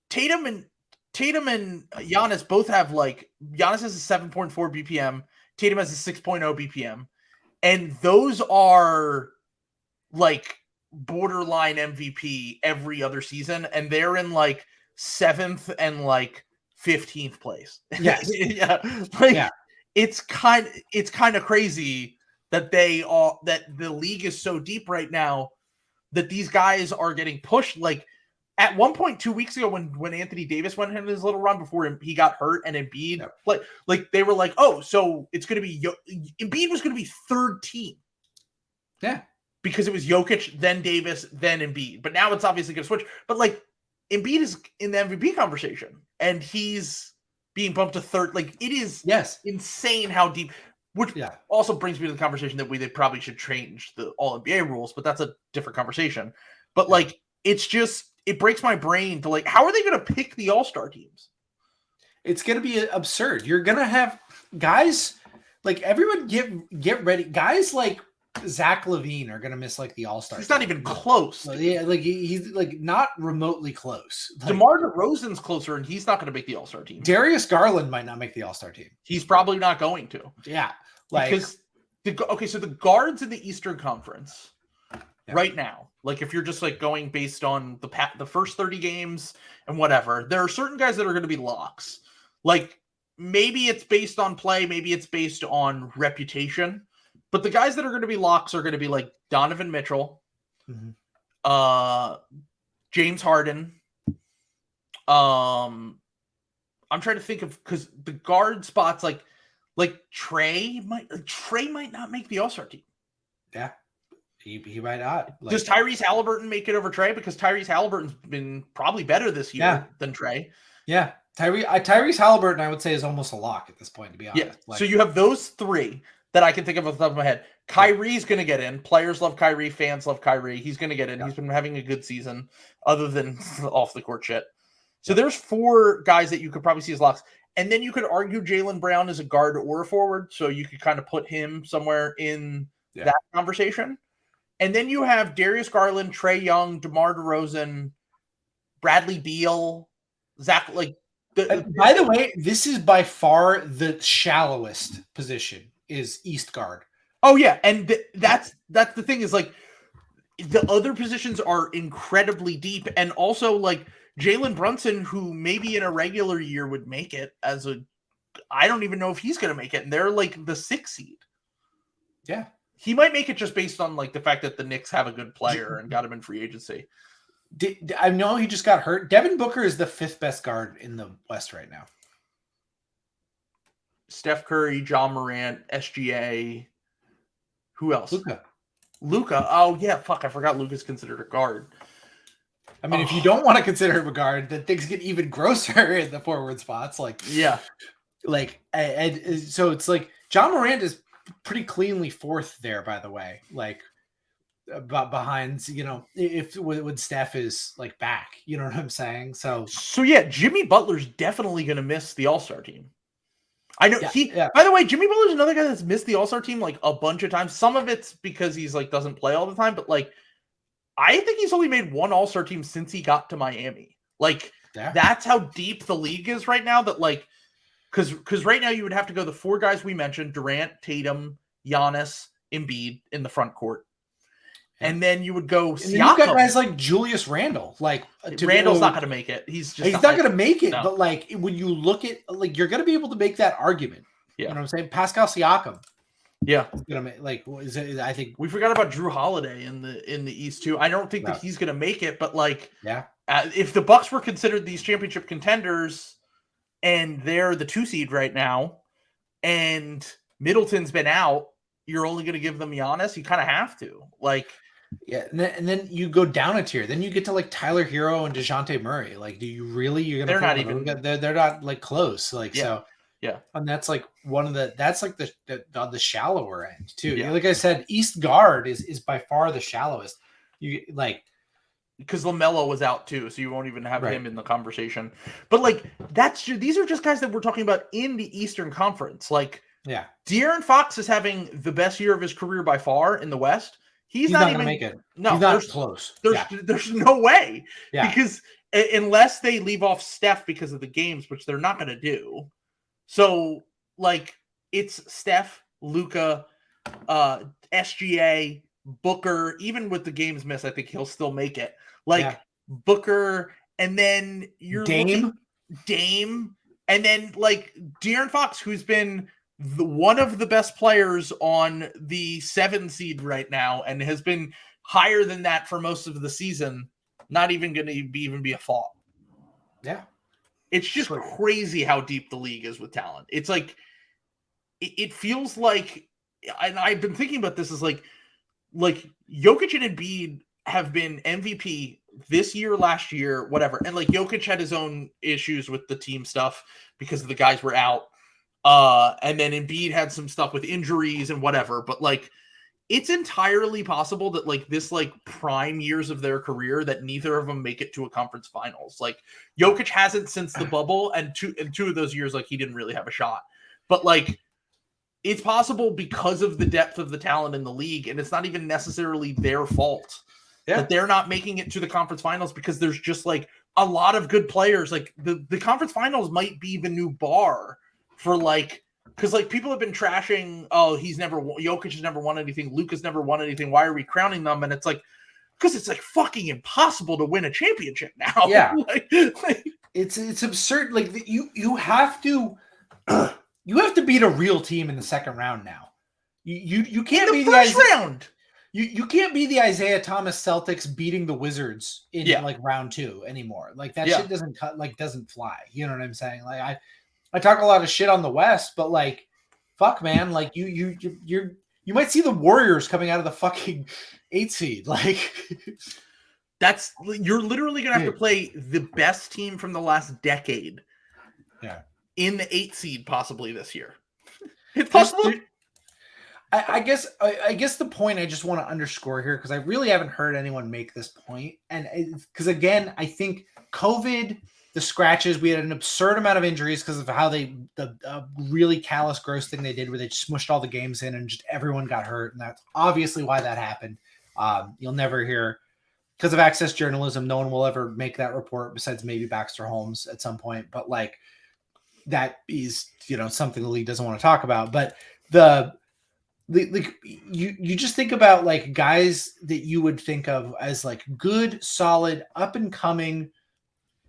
Tatum and Giannis both have like, Giannis has a 7.4 BPM, Tatum has a 6.0 BPM, and those are like borderline MVP every other season, and they're in like 7th and like 15th place. Yes. It's kind of crazy that that the league is so deep right now that these guys are getting pushed. Like at one point 2 weeks ago when Anthony Davis went in his little run before he got hurt and Embiid, like they were like, oh, so it's going to be Embiid was going to be 3rd team. Yeah. Because it was Jokic, then Davis, then Embiid. But now it's obviously going to switch. But like Embiid is in the MVP conversation, and he's being bumped to third. Like, it is insane how deep. Which also brings me to the conversation that they probably should change the All NBA rules, but that's a different conversation. But like, it's just, it breaks my brain to like, how are they going to pick the All-Star teams? It's going to be absurd. You're going to have guys like everyone get ready. Guys like Zach LaVine are going to miss like the All-Star. He's not even close. So, yeah, like he's like not remotely close. Like, DeMar DeRozan's closer, and he's not going to make the All-Star team. Darius Garland might not make the All-Star team. He's probably not going to. Yeah, because so the guards in the Eastern Conference right now, like if you're just like going based on the first 30 games and whatever, there are certain guys that are going to be locks. Like maybe it's based on play, maybe it's based on reputation. But the guys that are going to be locks are going to be like Donovan Mitchell, James Harden. I'm trying to think of, because the guard spots like Trae might not make the All-Star team. Yeah, he might not. Like, does Tyrese Halliburton make it over Trae? Because Tyrese Halliburton's been probably better this year than Trae. Yeah, Tyrese Halliburton, I would say, is almost a lock at this point, to be honest. Yeah. Like, so you have those three that I can think of off the top of my head. Kyrie's going to get in. Players love Kyrie. Fans love Kyrie. He's going to get in. Yeah. He's been having a good season other than off the court shit. So there's four guys that you could probably see as locks. And then you could argue Jaylen Brown is a guard or a forward. So you could kind of put him somewhere in that conversation. And then you have Darius Garland, Trae Young, DeMar DeRozan, Bradley Beal, Zach, like. By the way, this is by far the shallowest position is East guard. Oh yeah, and that's the thing is like the other positions are incredibly deep, and also like Jalen Brunson, who maybe in a regular year would make it as I don't even know if he's going to make it, and they're like the 6th seed. Yeah, he might make it just based on like the fact that the Knicks have a good player and got him in free agency. I know he just got hurt. Devin Booker is the 5th best guard in the West right now. Steph Curry, John Morant, SGA. Who else? Luka. Oh, yeah. Fuck, I forgot Luka's considered a guard. I mean, if you don't want to consider him a guard, then things get even grosser in the forward spots. Like, yeah. Like, and so it's like John Morant is pretty cleanly 4th there, by the way. Like, behind, you know, if when Steph is like back, you know what I'm saying? So yeah, Jimmy Butler's definitely going to miss the All-Star team. I know by the way, Jimmy Butler's another guy that's missed the All-Star team like a bunch of times. Some of it's because he's like doesn't play all the time, but like I think he's only made one All-Star team since he got to Miami. Like that's how deep the league is right now, that like because right now you would have to go the 4 guys we mentioned: Durant, Tatum, Giannis, Embiid in the front court. And then you would go Siakam. You've got guys like Julius Randle. Like Randle's not going to make it. He's not going to make it. No. But like when you look at like you're going to be able to make that argument. Yeah. You know what I'm saying? Pascal Siakam. Yeah. Gonna make, like is it, I think we forgot about Drew Holiday in the East too. I don't think that he's going to make it. But like if the Bucks were considered these championship contenders, and they're the 2 seed right now, and Middleton's been out, you're only going to give them Giannis. You kind of have to like. Yeah, and then you go down a tier. Then you get to like Tyler Hero and DeJounte Murray. Like, do you really? You're gonna? They're not even. They're not like close. Like so. Yeah. And that's like that's like the shallower end too. Yeah. Like I said, East guard is by far the shallowest. You like because LaMelo was out too, so you won't even have him in the conversation. But like these are just guys that we're talking about in the Eastern Conference. Like De'Aaron Fox is having the best year of his career by far in the West. He's not even make it. No, he's not close. There's no way. Yeah. Because unless they leave off Steph because of the games, which they're not going to do. So like it's Steph, Luka, SGA, Booker. Even with the games missed, I think he'll still make it. Like Booker, and then you're Dame, and then like De'Aaron Fox, who's been one of the best players on the 7 seed right now and has been higher than that for most of the season, not even going to even be a thought. Yeah. It's just crazy how deep the league is with talent. It's like, it feels like, and I've been thinking about this, is like Jokic and Embiid have been MVP this year, last year, whatever. And like Jokic had his own issues with the team stuff because the guys were out. And then Embiid had some stuff with injuries and whatever. But like, it's entirely possible that like this like prime years of their career that neither of them make it to a conference finals. Like Jokic hasn't since the bubble, and two of those years like he didn't really have a shot. But like it's possible because of the depth of the talent in the league, and it's not even necessarily their fault that they're not making it to the conference finals because there's just like a lot of good players. Like the conference finals might be the new bar for like. Because like people have been trashing, Jokic has never won anything, Luka's never won anything. Why are we crowning them? And it's like, because it's like fucking impossible to win a championship now. Yeah, it's absurd. Like you have to beat a real team in the second round now. You can't be the first round. You can't be the Isaiah Thomas Celtics beating the Wizards in like round 2 anymore. Like that shit doesn't fly. You know what I'm saying? Like I talk a lot of shit on the West, but like, fuck, man, like you might see the Warriors coming out of the fucking 8 seed. Like, you're literally gonna have to play the best team from the last decade, in the 8 seed possibly this year. It's possible. I guess the point I just want to underscore here, because I really haven't heard anyone make this point, and because again, I think COVID. The scratches, we had an absurd amount of injuries because of how the really callous, gross thing they did where they just smushed all the games in and just everyone got hurt. And that's obviously why that happened. You'll never hear, because of access journalism, no one will ever make that report besides maybe Baxter Holmes at some point. But like that is, something the league doesn't want to talk about. But you just think about like guys that you would think of as like good, solid, up and coming,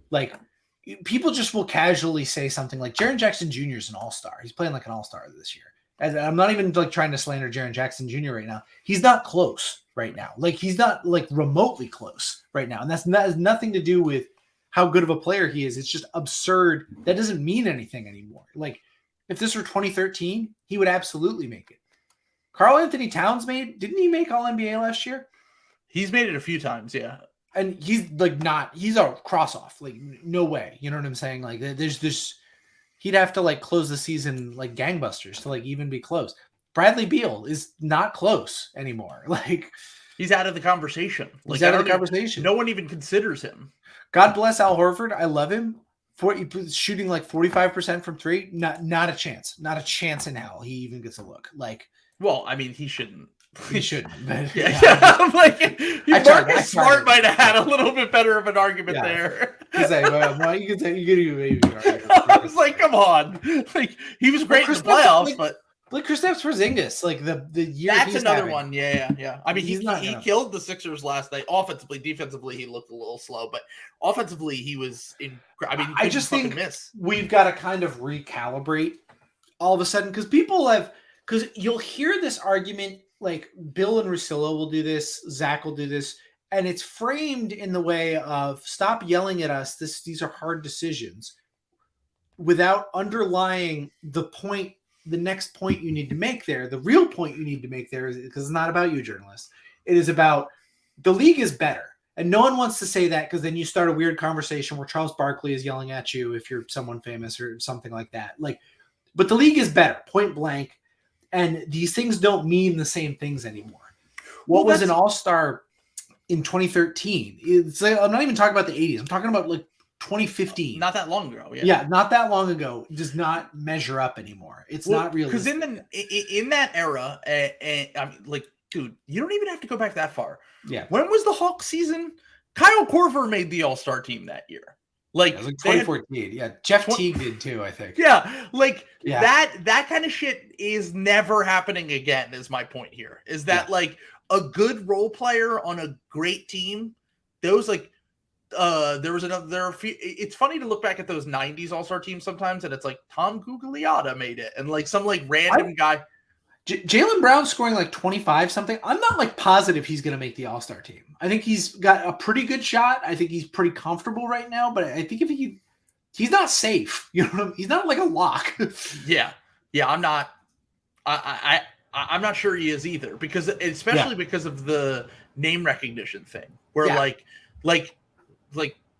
like, people just will casually say something like Jaren Jackson Jr. is an all-star. He's playing like an all-star this year. And I'm not even like trying to slander Jaren Jackson Jr. right now. He's not close right now. Like he's not like remotely close right now. And that has nothing to do with how good of a player he is. It's just absurd. That doesn't mean anything anymore. Like if this were 2013, he would absolutely make it. Karl Anthony Towns didn't he make All-NBA last year? He's made it a few times, yeah. And he's a cross off, like no way. You know what I'm saying? Like there's this, he'd have to like close the season like gangbusters to like even be close. Bradley Beal is not close anymore. Like he's out of the conversation. Like, he's out of the conversation. No one even considers him. God bless Al Horford. I love him. Shooting like 45% from 3. Not a chance. Not a chance in hell he even gets a look. Like, well, I mean, he shouldn't. He shouldn't. But, I'm like, Marcus Smart might have had a little bit better of an argument there. He's like, well, you can maybe. I was like, come on, like he was great in the playoffs, but like Kristaps Porzingis, like the year that's another one. Yeah. I mean, he killed the Sixers last night. Offensively, defensively, he looked a little slow, but offensively, he was in. I mean, I just think we've got to kind of recalibrate all of a sudden because you'll hear this argument. Like Bill and Russillo will do this, Zach will do this, and it's framed in the way of stop yelling at us. These are hard decisions, without underlying the next point you need to make there. The real point you need to make there is because it's not about you, journalists. It is about the league is better, and no one wants to say that because then you start a weird conversation where Charles Barkley is yelling at you if you're someone famous or something like that. Like, but the league is better, point blank. And these things don't mean the same things anymore. What was an all-star in 2013? It's like, I'm not even talking about the 80s. I'm talking about like 2015. Not that long ago. Yeah, not that long ago. It does not measure up anymore. It's not really. Because in that era, I mean, like, dude, you don't even have to go back that far. Yeah. When was the Hawks season? Kyle Korver made the all-star team that year. Like, it was like 2014. Yeah. Jeff Teague did too, I think. Yeah. Like that kind of shit is never happening again, is my point here. Is that like a good role player on a great team, those like there are a few. It's funny to look back at those 90s all-star teams sometimes, and it's like Tom Gugliotta made it, and like some like random guy. Jaylen Brown scoring like 25 something. I'm not like positive he's going to make the All-Star team. I think he's got a pretty good shot. I think he's pretty comfortable right now, but I think if he's not safe, you know, he's not like a lock. Yeah. I'm not. I I'm not sure he is either, because because of the name recognition thing, where like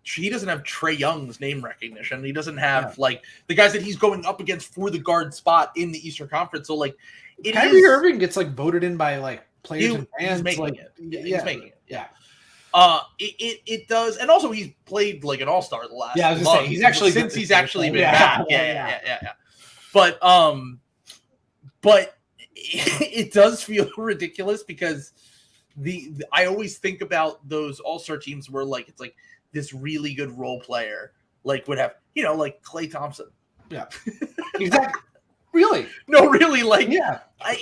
he doesn't have Trae Young's name recognition. He doesn't have like the guys that he's going up against for the guard spot in the Eastern Conference. So like, Kyrie Irving gets like voted in by like players and fans. He's making like, it. He's making it. Yeah. It does, and also he's played like an all-star the last. Yeah, I was gonna say he's actually since he's actually been back. Yeah. But it does feel ridiculous because I always think about those all-star teams where like it's like this really good role player like would have, like Klay Thompson. Yeah, exactly. Really? No, really. Like,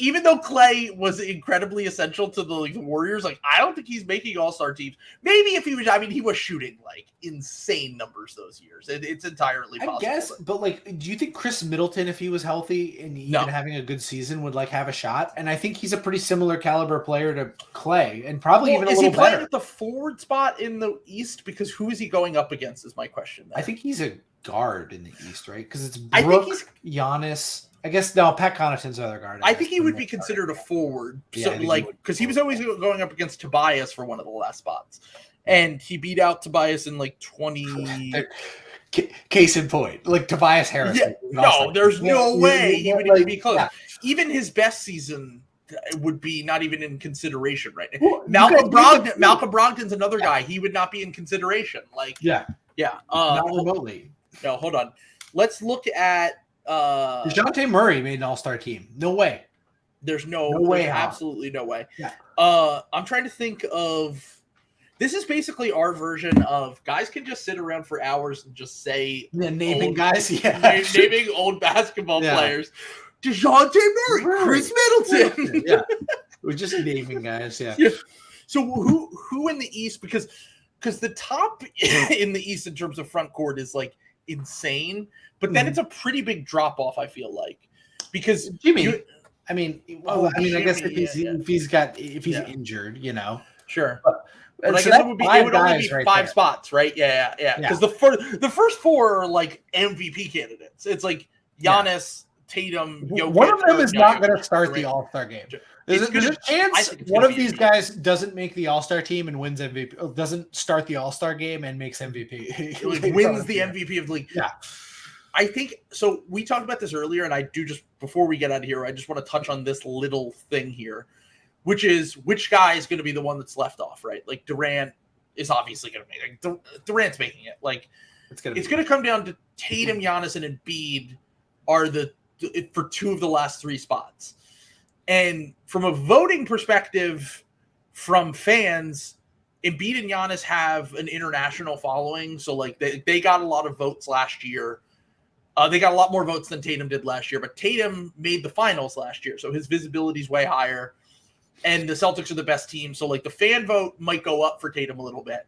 even though Klay was incredibly essential to the Warriors, like I don't think he's making all-star teams. Maybe if he was, he was shooting like insane numbers those years. It's entirely possible. I guess, but like, do you think Chris Middleton, if he was healthy and even having a good season, would like have a shot? And I think he's a pretty similar caliber player to Klay, and probably even a little better. Is he playing at the forward spot in the East? Because who is he going up against? Is my question. I think he's a guard in the East, right? Because it's Brooke, Giannis. I guess no, Pat Connaughton's other guard. I think he would be considered a forward. So like, because he was always going up against Tobias for one of the last spots, and he beat out Tobias in like 20. Case in point, like Tobias Harris. Yeah, no, there's no way he would even be close. Yeah. Even his best season would be not even in consideration right now. Well, Malcolm Brogdon's another guy. He would not be in consideration. Like, yeah. Not remotely. No, hold on. Let's look at. DeJounte Murray made an all-star team. No way. There's no way. Absolutely no way. Yeah. I'm trying to think of. This is basically our version of guys can just sit around for hours and just say naming guys. Yeah. Naming old basketball players. DeJounte Murray, Chris Middleton. Yeah. We're just naming guys. Yeah. So who in the East? Because the top in the East in terms of front court is like insane. But then it's a pretty big drop off, I feel like, because Jimmy. I guess if he's injured, sure. But I guess it would only be five spots, right? Yeah. Because the first four are like MVP candidates. It's like Giannis, Tatum, Jokic. One of them is not going to start the All-Star game. There's a chance one of these guys doesn't make the All-Star team and wins MVP. Doesn't start the All-Star game and makes MVP. Wins the MVP of the league. Yeah. I think so. We talked about this earlier, and I do just before we get out of here, I just want to touch on this little thing here, which is which guy is going to be the one that's left off, right? Like Durant is obviously going to make it. Durant's making it. Like it's going to come down to Tatum, Giannis, and Embiid are for two of the last three spots. And from a voting perspective, from fans, Embiid and Giannis have an international following, so like they got a lot of votes last year. They got a lot more votes than Tatum did last year, but Tatum made the finals last year, so his visibility is way higher. And the Celtics are the best team, so like the fan vote might go up for Tatum a little bit.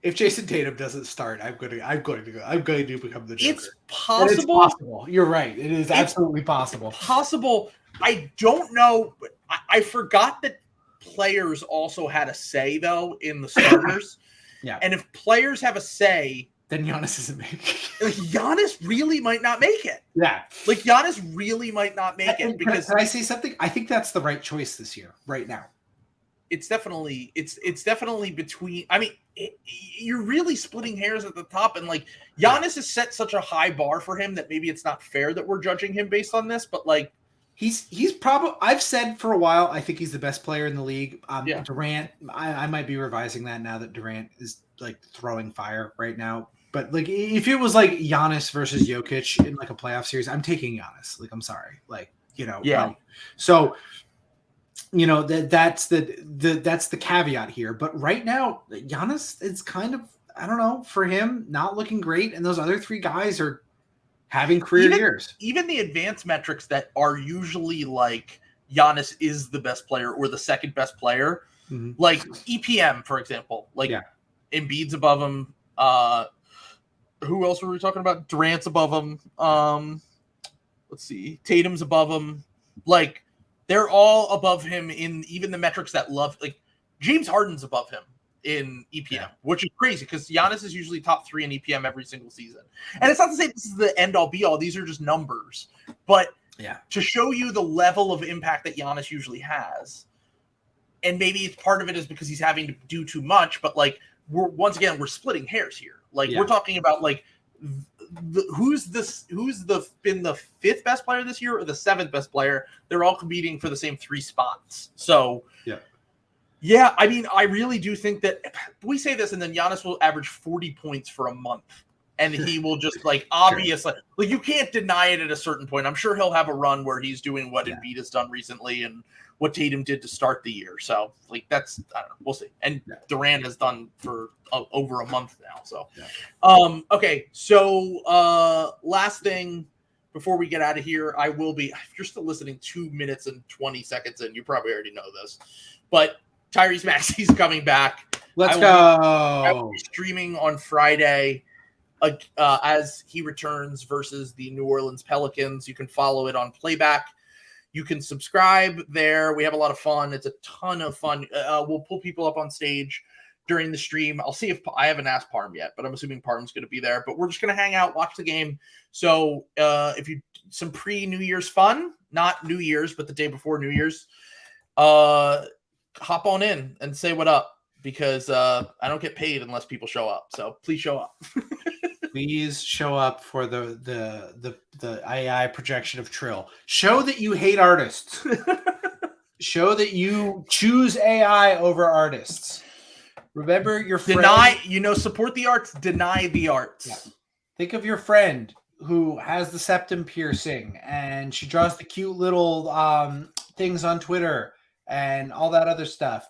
If Jason Tatum doesn't start, I'm going to become the Joker. It's possible. It's possible. You're right. It is absolutely possible. Possible. I don't know. But I forgot that players also had a say though in the starters. Yeah. And if players have a say, then Giannis isn't making it. Giannis really might not make it. Yeah. Like Giannis really might not make it because can I say something? I think that's the right choice this year, right now. It's definitely between. I mean, you're really splitting hairs at the top, and like Giannis has set such a high bar for him that maybe it's not fair that we're judging him based on this. But like, he's probably. I've said for a while I think he's the best player in the league. Durant, I might be revising that now that Durant is like throwing fire right now. But like, if it was like Giannis versus Jokic in like a playoff series, I'm taking Giannis. Like, I'm sorry, like so. That's the caveat here. But right now, Giannis is kind of, I don't know, for him, not looking great. And those other three guys are having career years. Even the advanced metrics that are usually like Giannis is the best player or the second best player, like EPM, for example, like Embiid's above him. Who else were we talking about? Durant's above him. Let's see. Tatum's above him. Like, they're all above him in even the metrics that love, like James Harden's above him in EPM, which is crazy because Giannis is usually top 3 in EPM every single season. And it's not to say this is the end all be all. These are just numbers, but Yeah. To show you the level of impact that Giannis usually has. And maybe it's part of it is because he's having to do too much, but like we're splitting hairs here. Like we're talking about like who's been the 5th best player this year or the 7th best player. They're all competing for the same 3 spots. So yeah, I mean, I really do think that we say this and then Giannis will average 40 points for a month. And he will just like obviously like you can't deny it at a certain point. I'm sure he'll have a run where he's doing what Embiid has done recently and what Tatum did to start the year. So like that's I don't know, we'll see. And Durant has done for over a month now. So okay. So last thing before we get out of here, I will be if you're still listening 2 minutes and 20 seconds in, you probably already know this. But Tyrese Maxey's coming back. Let's go. I will be streaming on Friday. As he returns versus the New Orleans Pelicans. You can follow it on Playback. You can subscribe there. We have a lot of fun. It's a ton of fun. We'll pull people up on stage during the stream. I'll see if I haven't asked Parm yet, but I'm assuming Parm's going to be there. But we're just going to hang out, watch the game. So if you some pre-New Year's fun, not New Year's, but the day before New Year's, hop on in and say what up because I don't get paid unless people show up. So please show up. Please show up for the AI projection of Trill. Show that you hate artists. Show that you choose AI over artists. Remember your friend. Support the arts, deny the arts. Yeah. Think of your friend who has the septum piercing and she draws the cute little things on Twitter and all that other stuff.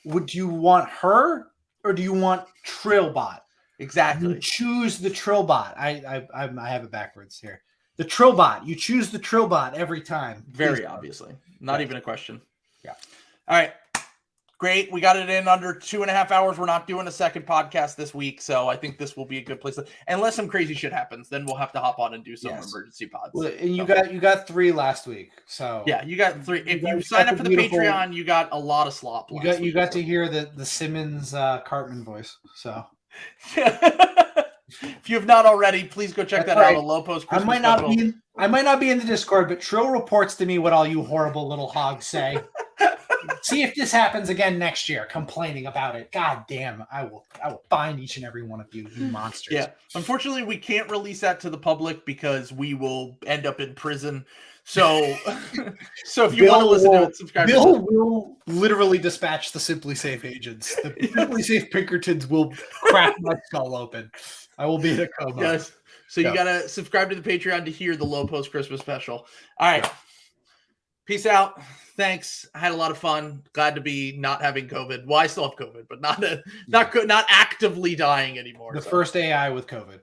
Would you want her or do you want Trillbot? Exactly. You choose the Trillbot. I have it backwards here. The Trillbot. You choose the Trillbot every time. Very obviously. Not even a question. Yeah. All right. Great. We got it in under 2.5 hours. We're not doing a second podcast this week, so I think this will be a good place. Unless some crazy shit happens, then we'll have to hop on and do some emergency pods. Well, and you got 3 last week, so yeah, you got 3. If you sign up for the Patreon, you got a lot of slop. You got to hear the Simmons Cartman voice. So if you have not already, please go check that out. A low post. I might not be in the Discord, but Trill reports to me what all you horrible little hogs say. See if this happens again next year, complaining about it. God damn, I will find each and every one of you monsters. Yeah. Unfortunately, we can't release that to the public because we will end up in prison. So if you want to listen to it, subscribe. Bill will literally dispatch the Simply Safe agents. The Simply Safe Pinkertons will crack my skull open. I will be in a coma. Yes. So you got to subscribe to the Patreon to hear the Low Post Christmas special. All right. Peace out. Thanks. I had a lot of fun. Glad to be not having COVID. Well, I still have COVID, but not actively dying anymore. The first AI with COVID.